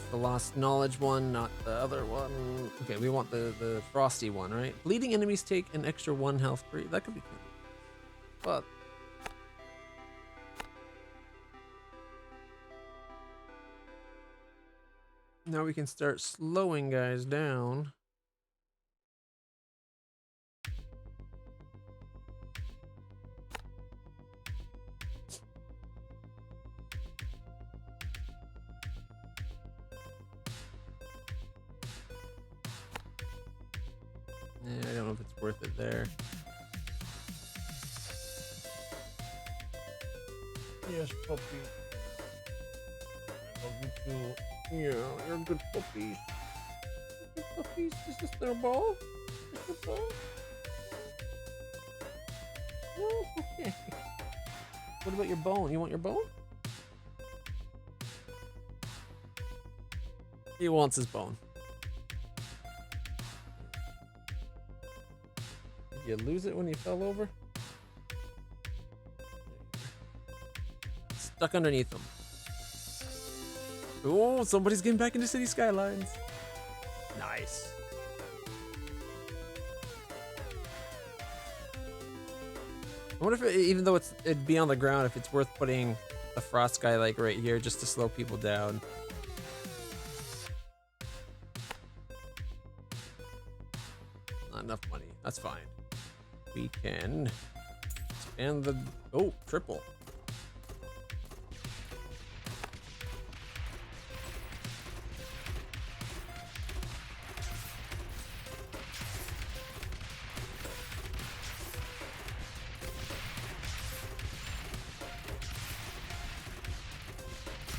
A: The lost knowledge one, not the other one. Okay, we want the frosty one, right? Bleeding enemies take an extra 1 health free. That could be cool. But now we can start slowing guys down. I don't know if it's worth it there. Yes, puppy. I love you too. Yeah, you're a good puppy. Good puppies. Is this their ball? Is this their ball? No? Okay. What about your bone? You want your bone? He wants his bone. Did you lose it when you fell over? Stuck underneath them. Oh, somebody's getting back into City Skylines. Nice. I wonder if even though it'd be on the ground, if it's worth putting a frost guy like right here just to slow people down. Not enough money. That's fine. We can expand the triple.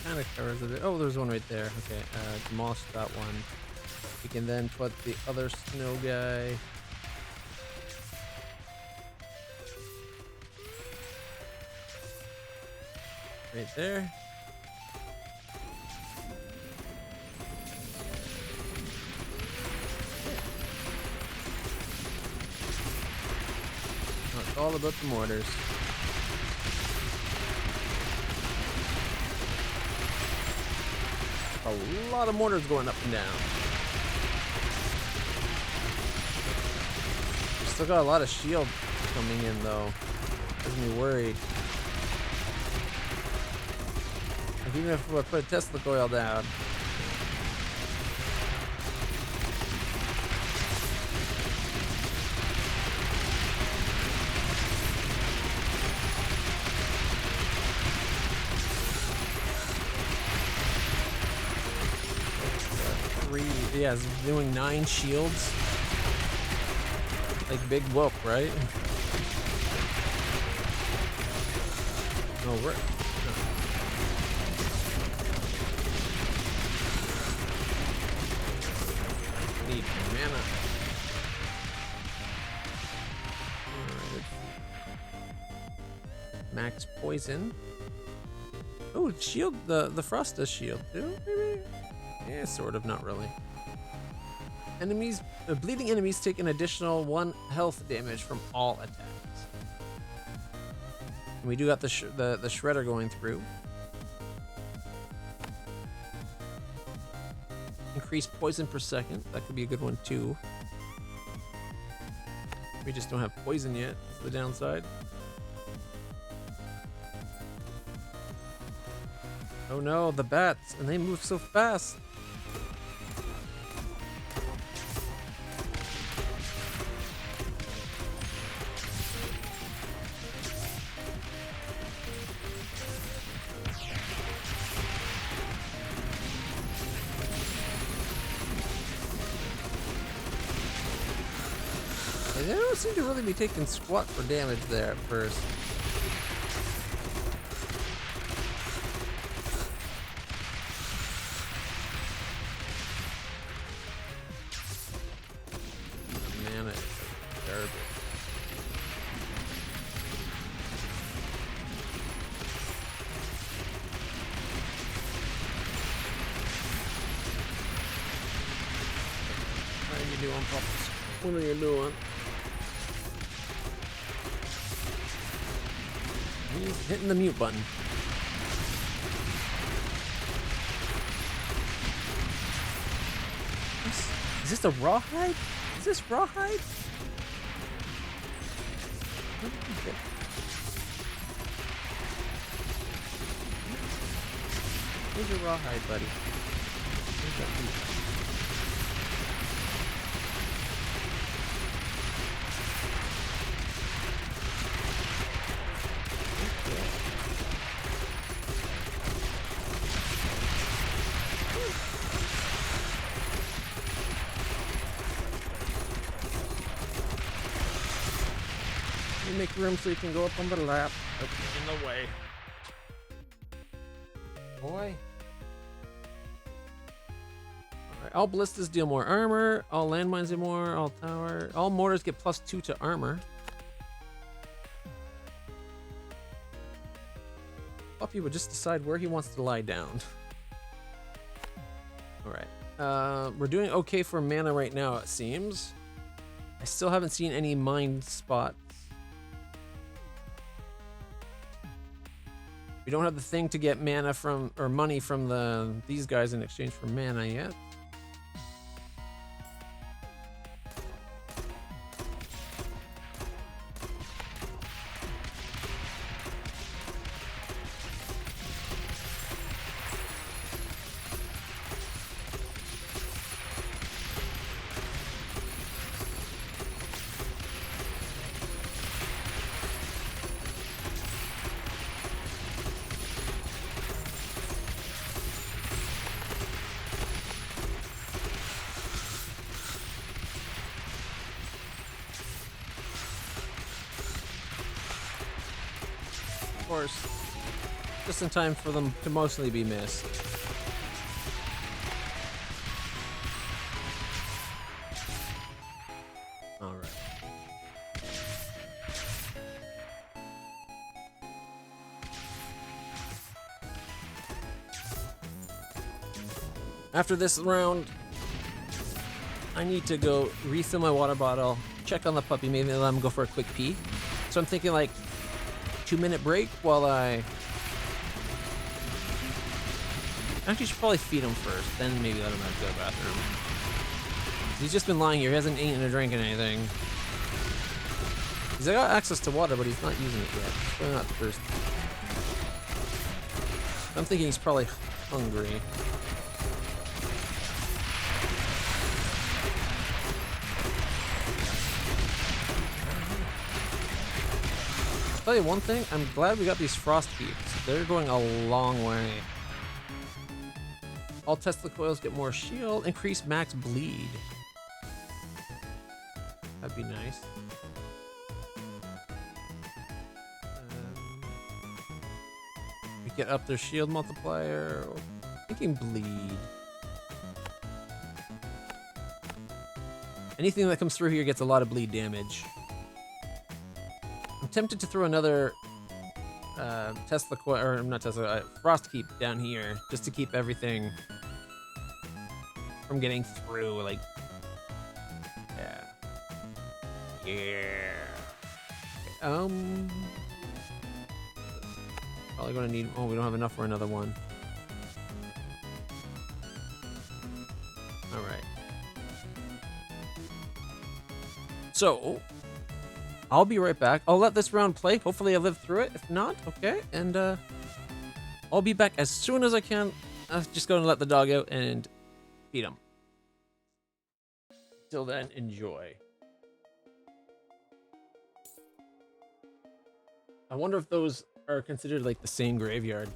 A: Kind of covers a bit. Oh, there's one right there. Okay, demolish that one. We can then put the other snow guy. Right there. Oh, it's all about the mortars. A lot of mortars going up and down. We still got a lot of shield coming in though. Has me worried. Even if we put a Tesla coil down. Yeah, it's doing 9 shields. Like Big Whoop, right? Oh, we're... Need mana. Alright. Max poison. Oh, shield. The frost does shield too, maybe? Yeah, sort of, not really. Enemies, bleeding enemies take an additional 1 health damage from all attacks. And we do got the shredder going through. Increase poison per second. That could be a good one too. We just don't have poison yet. That's the downside. Oh no, the bats, and they move so fast. They don't seem to really be taking squat for damage there at first. Man, it's garbage. What are you doing, Puffs? What are you doing? He's hitting the mute button. Is this a rawhide? Is this rawhide? Where's your rawhide, buddy? Where's that piece? Make room so you can go up on the lap. That's in the way. Boy. Alright, all ballistas deal more armor, all landmines do more, all tower. All mortars get +2 to armor. Puppy would just decide where he wants to lie down. Alright. We're doing okay for mana right now, it seems. I still haven't seen any mind spots. We don't have the thing to get mana from, or money from these guys in exchange for mana yet. Course, just in time for them to mostly be missed. All right. After this round, I need to go refill my water bottle, check on the puppy, maybe let him go for a quick pee. So I'm thinking like 2-minute break while I actually should probably feed him first, then maybe let him out to go to the bathroom. He's just been lying here. He hasn't eaten or drinking anything. He's got access to water, but he's not using it yet. He's probably not thirsty. I'm thinking he's probably hungry. Tell you one thing, I'm glad we got these frost keeps. They're going a long way. All Tesla coils get more shield, increase max bleed. That'd be nice. We get up their shield multiplier. Thinking bleed. Anything that comes through here gets a lot of bleed damage. I'm tempted to throw another Tesla coil, or not Tesla, Frost Keep down here, just to keep everything from getting through. Like, yeah. Probably gonna need. Oh, we don't have enough for another one. All right. So. I'll be right back. I'll let this round play. Hopefully I live through it. If not, okay. And I'll be back as soon as I can. I'm just going to let the dog out and feed him. Till then, enjoy. I wonder if those are considered like the same graveyard.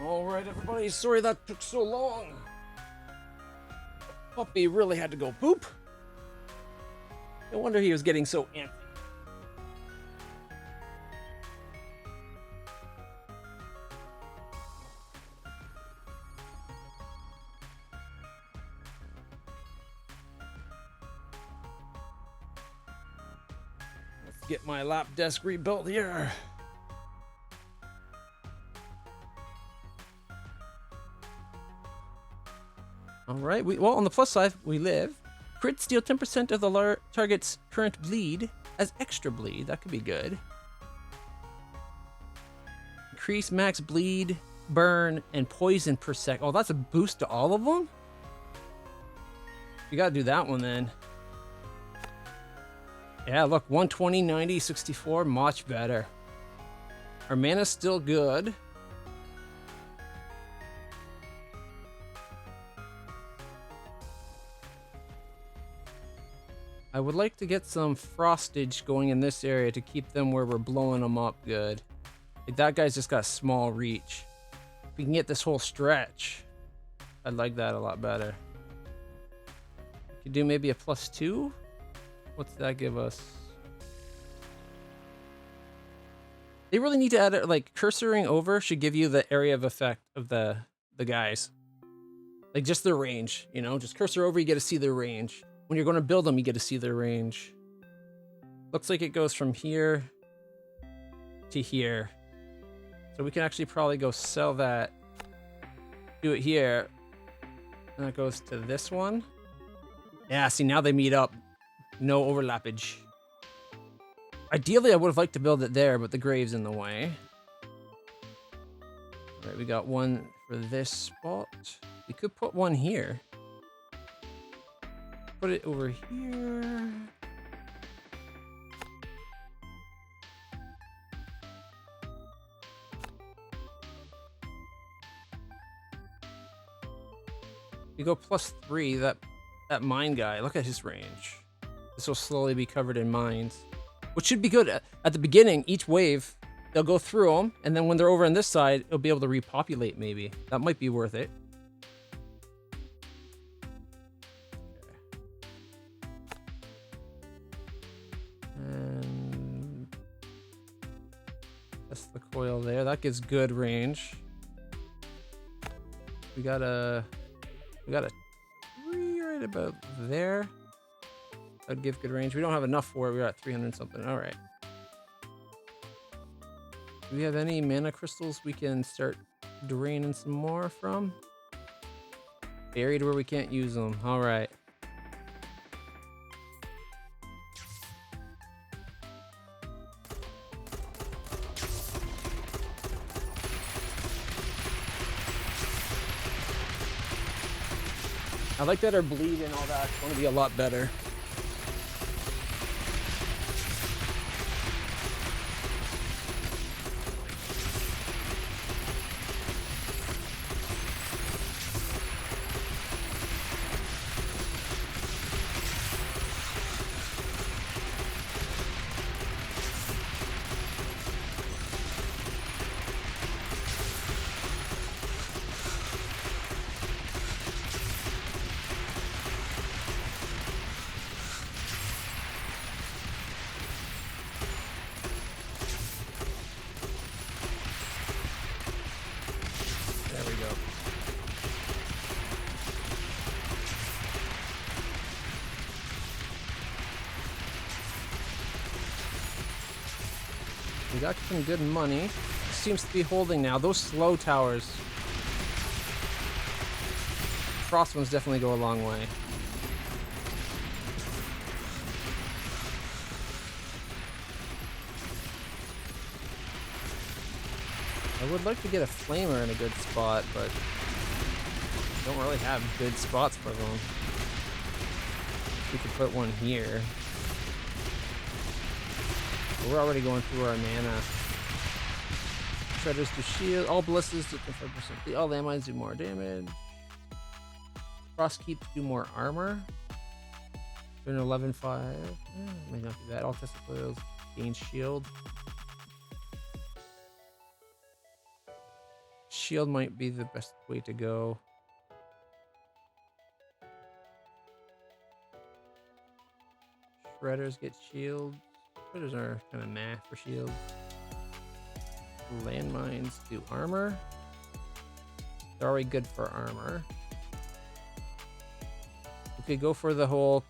A: Alright, everybody, sorry that took so long. Puppy really had to go poop. No wonder he was getting so antsy. Let's get my lap desk rebuilt here. Alright, well, on the plus side, we live. Crit steal 10% of the target's current bleed as extra bleed. That could be good. Increase max bleed, burn, and poison per sec. Oh, that's a boost to all of them? You gotta do that one then. Yeah, look, 120, 90, 64, much better. Our mana's still good. I would like to get some frostage going in this area to keep them where we're blowing them up good. Like that guy's just got a small reach. If we can get this whole stretch, I'd like that a lot better. We could do maybe a +2? What's that give us? They really need to add it, like cursoring over should give you the area of effect of the guys. Like just their range, you know, just cursor over, you get to see their range. When you're going to build them, you get to see their range. Looks like it goes from here to here. So we can actually probably go sell that, do it here, and that goes to this one. Yeah, see, now they meet up. No overlappage. Ideally, I would have liked to build it there, but the grave's in the way. All right, we got one for this spot. We could put one here. Put it over here. You go +3, that mine guy, look at his range. This will slowly be covered in mines, which should be good. At the beginning, each wave, they'll go through them, and then when they're over on this side, it'll be able to repopulate maybe. That might be worth it. And that's the coil there. That gives good range. We got a 3 right about there. That'd give good range. We don't have enough for it. We're at 300 something. All right. Do we have any mana crystals we can start draining some more from? Buried where we can't use them. All right. I like that our bleed and all that's going to be a lot better. We got some good money. Seems to be holding now. Those slow towers. Frost ones definitely go a long way. I would like to get a flamer in a good spot, but don't really have good spots for them. We could put one here. We're already going through our mana. Shredders to shield. All ballistas do 5%. All landmines do more damage. Frost keeps do more armor. Doing 11-5. May not be bad. All tested coils gain shield. shield might be the best way to go. Shredders get shields. Shredders are kind of meh for shields. Landmines do armor. They're already good for armor. Okay, go for the whole...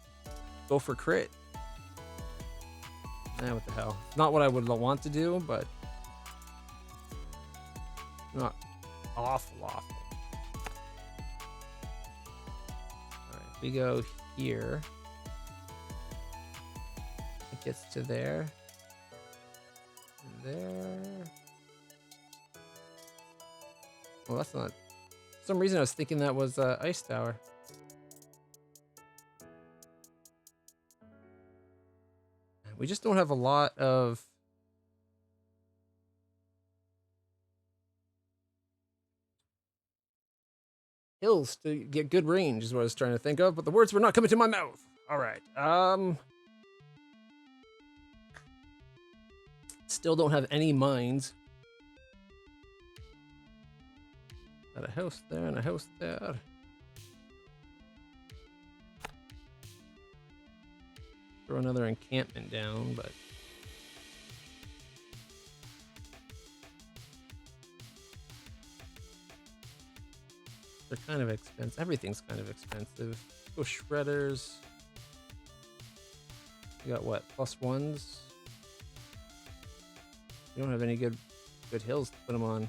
A: Go for crit. What the hell. Not what I would want to do, but... Not awful. Alright, we go here. It gets to there. And there. Well, that's not... For some reason I was thinking that was Ice Tower. We just don't have a lot of... hills to get good range is what I was trying to think of, but the words were not coming to my mouth. All right. Still don't have any mines. Got a house there and a house there. Throw another encampment down, but... They're kind of expensive. Everything's kind of expensive. Go shredders. You got what? +1s? You don't have any good hills to put them on.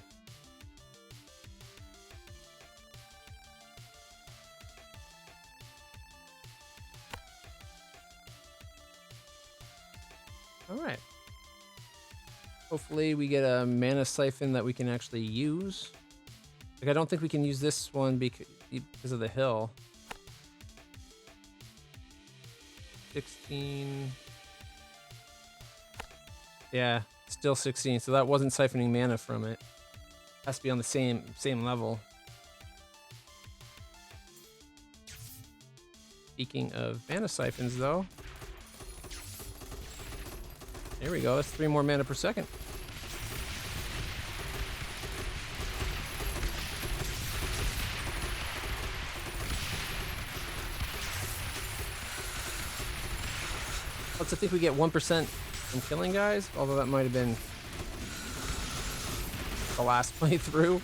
A: All right. Hopefully we get a mana siphon that we can actually use. Like, I don't think we can use this one because of the hill. 16. Yeah, still 16. So that wasn't siphoning mana from it. Has to be on the same level. Speaking of mana siphons, though. There we go. That's 3 more mana per second. I think we get 1% from killing guys, although that might have been the last playthrough.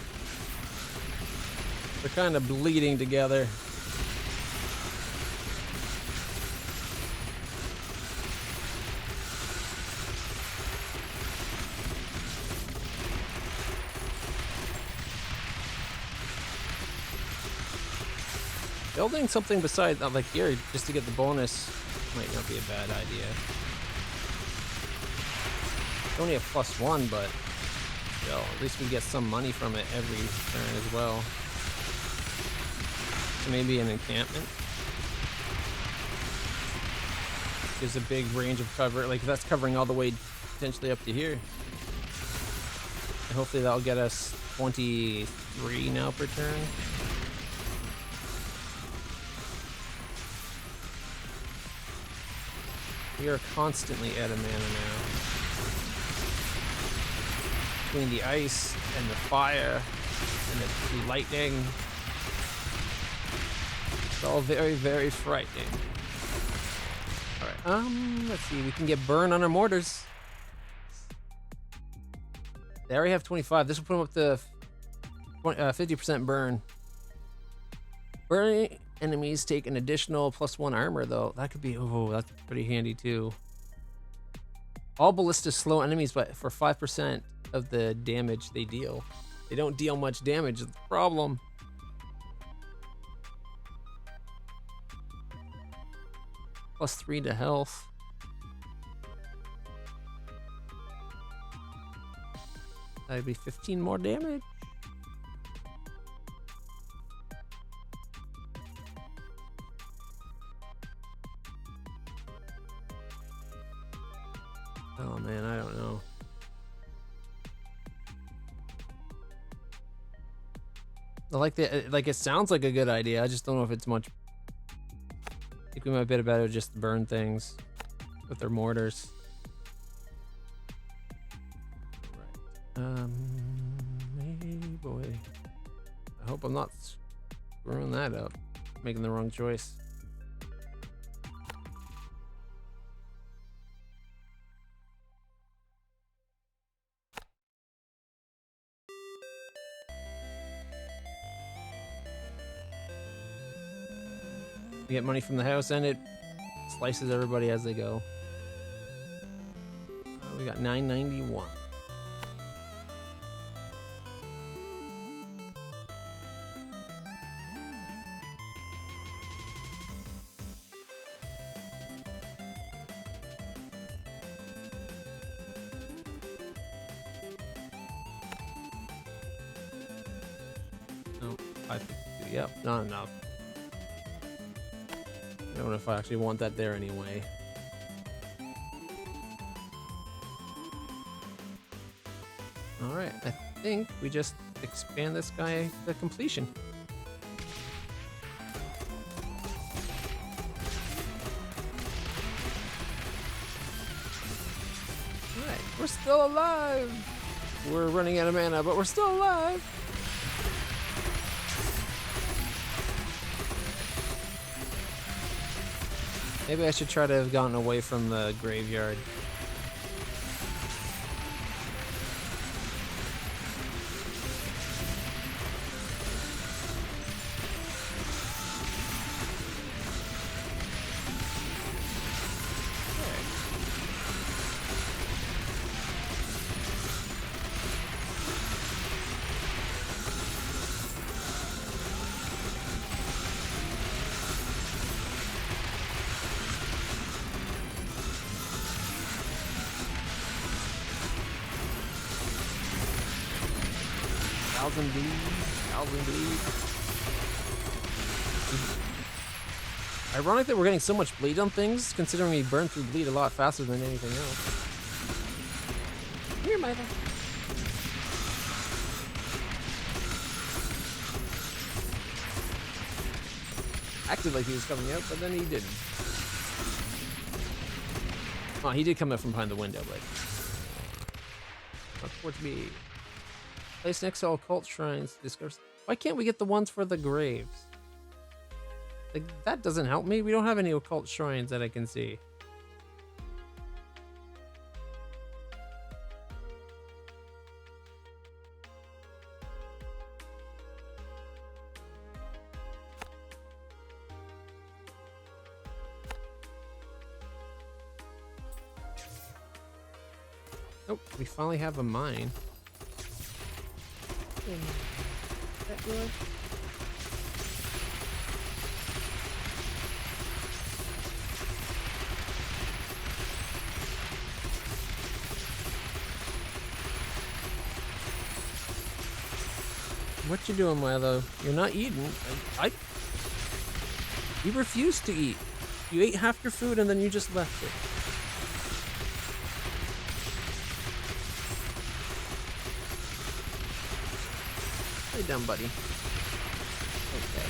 A: They're kind of bleeding together. Building something besides, like here, just to get the bonus might not be a bad idea. It's only a +1, but still, at least we get some money from it every turn as well. So maybe an encampment. Gives a big range of cover, like that's covering all the way potentially up to here. And hopefully that'll get us 23 now per turn. We are constantly out of mana now. Between the ice and the fire and the lightning. It's all very, very frightening. Alright, let's see. We can get burn on our mortars. They already have 25. This will put them up to 50% burn. Burning enemies take an additional +1 armor, though. That could be, oh, that's pretty handy, too. All ballistas slow enemies but for 5% of the damage they deal. They don't deal much damage, is the problem. +3 to health. That'd be 15 more damage. Oh man, I don't know. I like it sounds like a good idea. I just don't know if it's much. I think we might be better just burn things with their mortars. Right. Hey boy. I hope I'm not screwing that up. Making the wrong choice. You get money from the house and it slices everybody as they go. We got 991. Nope, 552. Yep, not enough. I don't know if I actually want that there anyway. Alright, I think we just expand this guy to completion. Alright, we're still alive! We're running out of mana, but we're still alive! Maybe I should try to have gotten away from the graveyard. Thousand bleed. Ironic that we're getting so much bleed on things, considering we burn through bleed a lot faster than anything else. Come here, Michael. Acted like he was coming out, but then he didn't. Oh, he did come out from behind the window, but not towards me. Place next to all cult shrines. Discover. Why can't we get the ones for the graves? Like, that doesn't help me. We don't have any occult shrines that I can see. Nope, we finally have a mine. That good? What you doing, Milo? You're not eating. You refused to eat. You ate half your food and then you just left it. Lay down, buddy. Okay.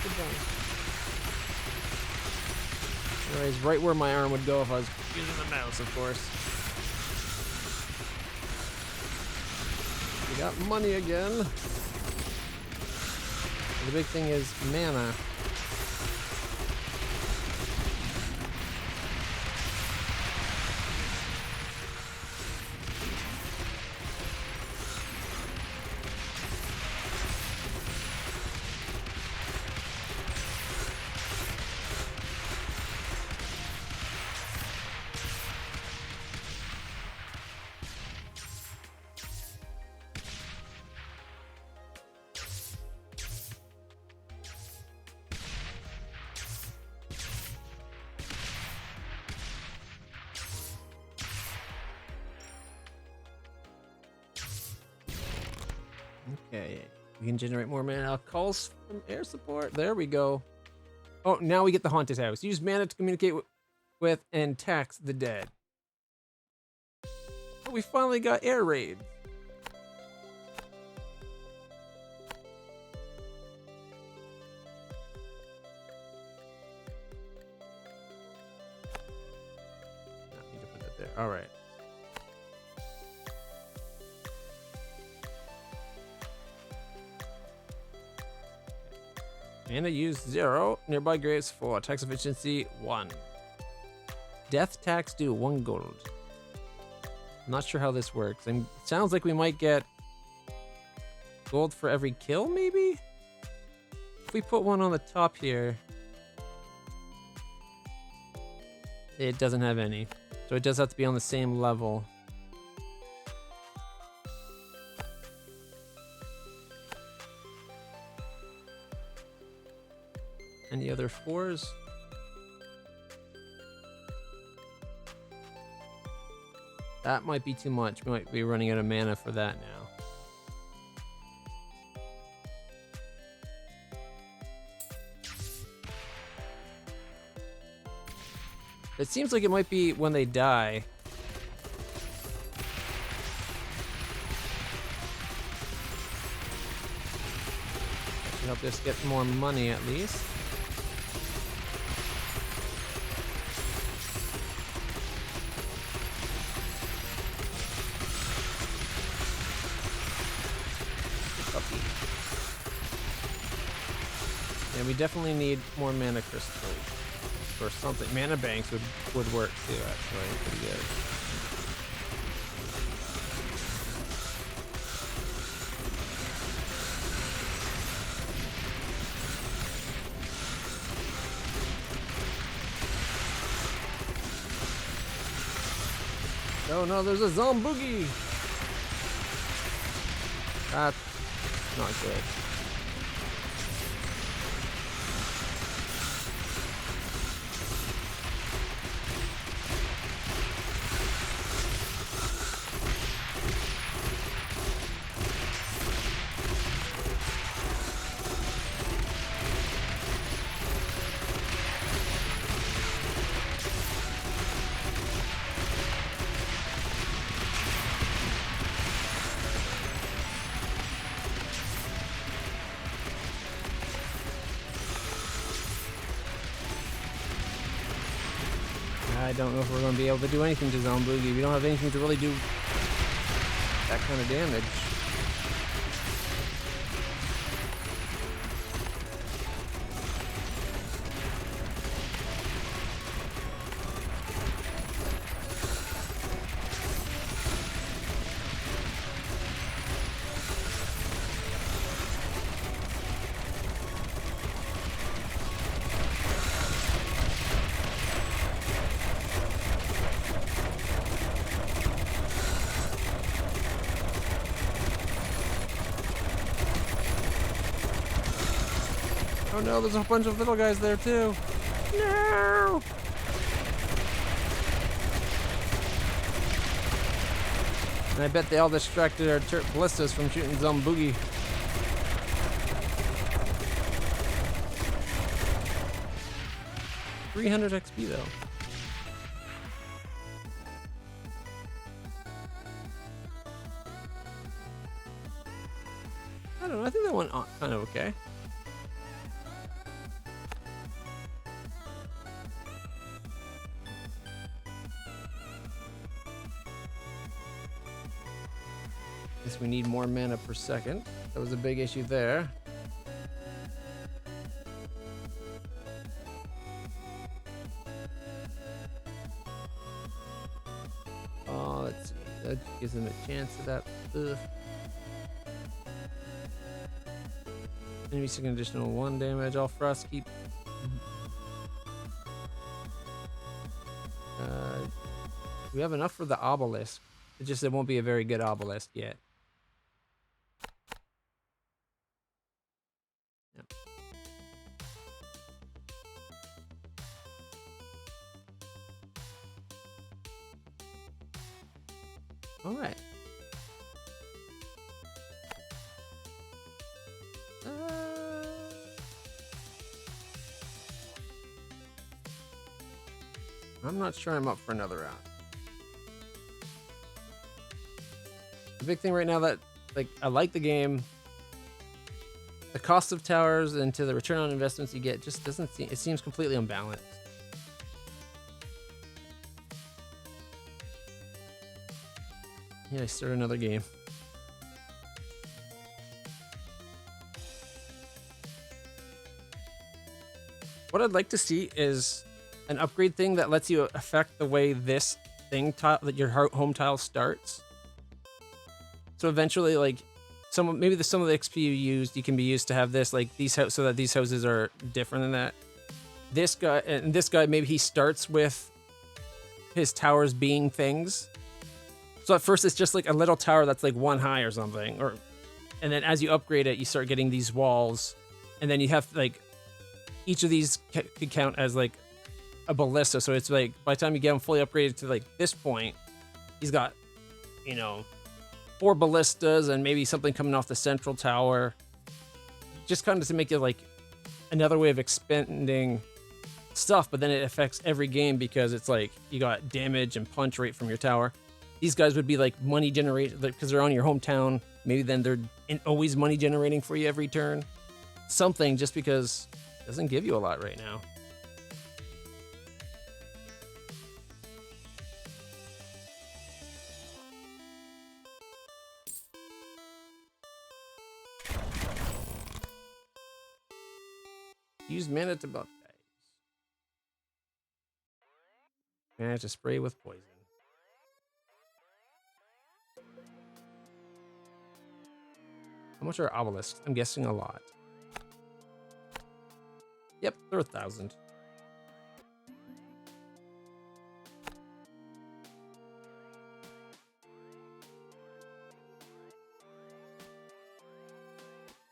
A: Good boy. Anyways, right where my arm would go if I was using the mouse, of course. We got money again. The big thing is mana. Okay, we can generate more mana. Calls from air support. There we go. Oh, now we get the haunted house. Use mana to communicate with and tax the dead. Oh, we finally got air raid. I need to put that there. All right. Mana use 0. Nearby graves 4. Tax efficiency 1. Death tax due 1 gold. Not sure how this works. It sounds like we might get gold for every kill, maybe? If we put one on the top here, it doesn't have any. So it does have to be on the same level. Any other 4s? That might be too much. We might be running out of mana for that now. It seems like it might be when they die. Should help us get more money at least. Yeah, we definitely need more mana crystals. Or something. Mana banks would work too, actually. Pretty good. Oh no, there's a Zomboogie! That's not good. I don't know if we're going to be able to do anything to Zomboogie. We don't have anything to really do that kind of damage. Oh no, there's a bunch of little guys there too. No! And I bet they all distracted our ballistas from shooting Zomboogie. $300 XP though. I don't know, I think that went kind of okay. Guess we need more mana per second. That was a big issue there. Oh, let's see. That gives them a chance of that. Ugh. Enemy taking additional 1 damage. All frost keep. We have enough for the obelisk. It's just it won't be a very good obelisk yet. Yep. All right. I'm not sure I'm up for another round. The big thing right now that, like, I like the game. The cost of towers and to the return on investments you get just doesn't seem, it seems completely unbalanced. Yeah, I start another game. What I'd like to see is an upgrade thing that lets you affect the way this thing that your home tile starts. So eventually, like, some of the XP you used, you can be used to have this, like, so that these houses are different than that. This guy, maybe he starts with his towers being things. So at first it's just like a little tower that's like 1 high or something, and then as you upgrade it, you start getting these walls, and then you have like each of these could count as like a ballista. So it's like by the time you get him fully upgraded to like this point, he's got, you know, 4 ballistas and maybe something coming off the central tower, just kind of to make it like another way of expending stuff. But then it affects every game because it's like you got damage and punch rate from your tower. These guys would be like money generate because they're on your hometown. Maybe then they're always money generating for you every turn. Something, just because it doesn't give you a lot right now. Use mana to buff guys. Mana to spray with poison. How much are obelisks? I'm guessing a lot. Yep, they're 1,000.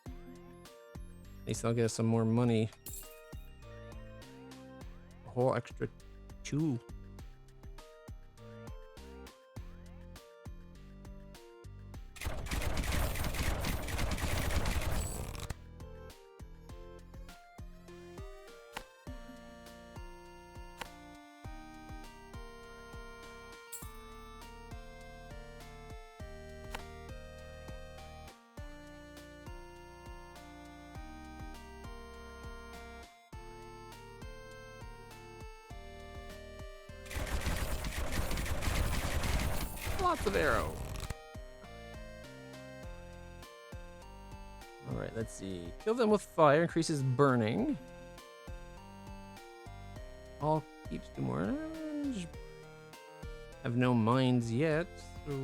A: At least I'll get some more money. A whole extra 2. Lots of arrow. All right, let's see. Kill them with fire, increases burning. All keeps 2 more. Have no mines yet, so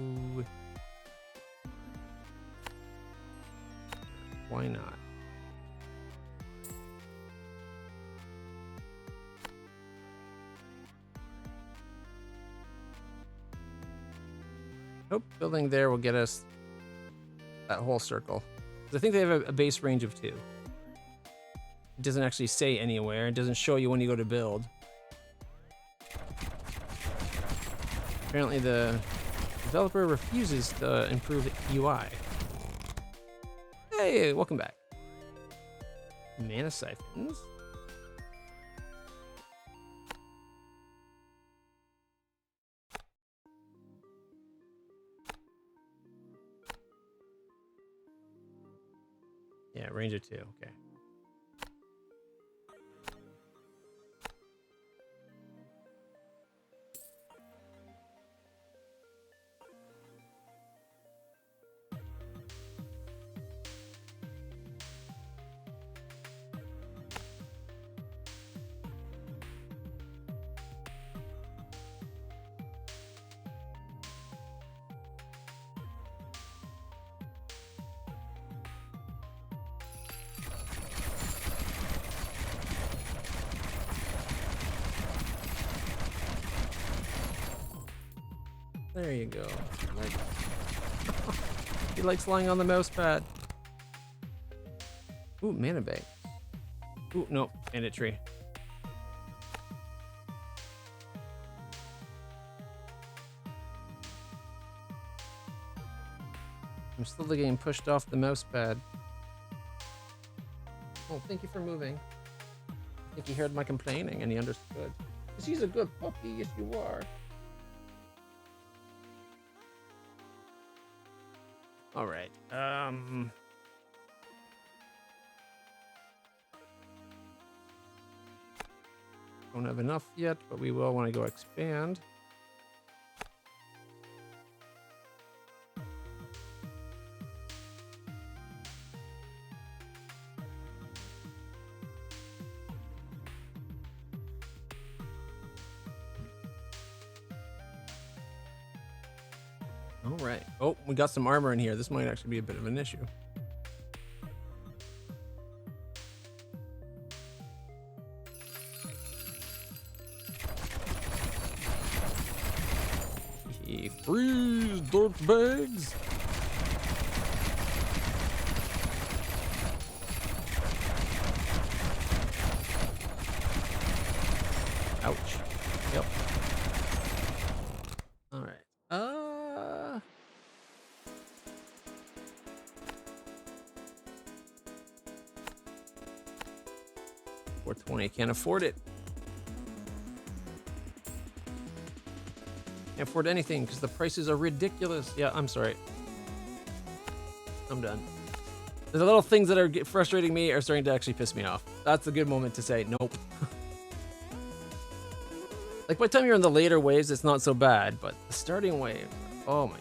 A: why not? Hope building there will get us that whole circle. I think they have a base range of 2. It doesn't actually say anywhere. It doesn't show you when you go to build. Apparently the developer refuses to improve UI. Hey, welcome back. Mana siphons. Yeah, range of 2. Okay. There you go. He likes lying on the mouse pad. Ooh, mana bank. Ooh, no, bandit tree. I'm still getting pushed off the mouse pad. Oh, thank you for moving. I think he heard my complaining and he understood. Because he's a good puppy, yes you are. All right. Don't have enough yet, but we will when I go expand. All right. Oh, we got some armor in here. This might actually be a bit of an issue. Freeze, dirtbags! Ouch. Yep. All right. 420. Can't afford it. Can't afford anything because the prices are ridiculous. Yeah, I'm sorry. I'm done. The little things that are frustrating me are starting to actually piss me off. That's a good moment to say nope. Like by the time you're in the later waves, it's not so bad, but the starting wave, oh my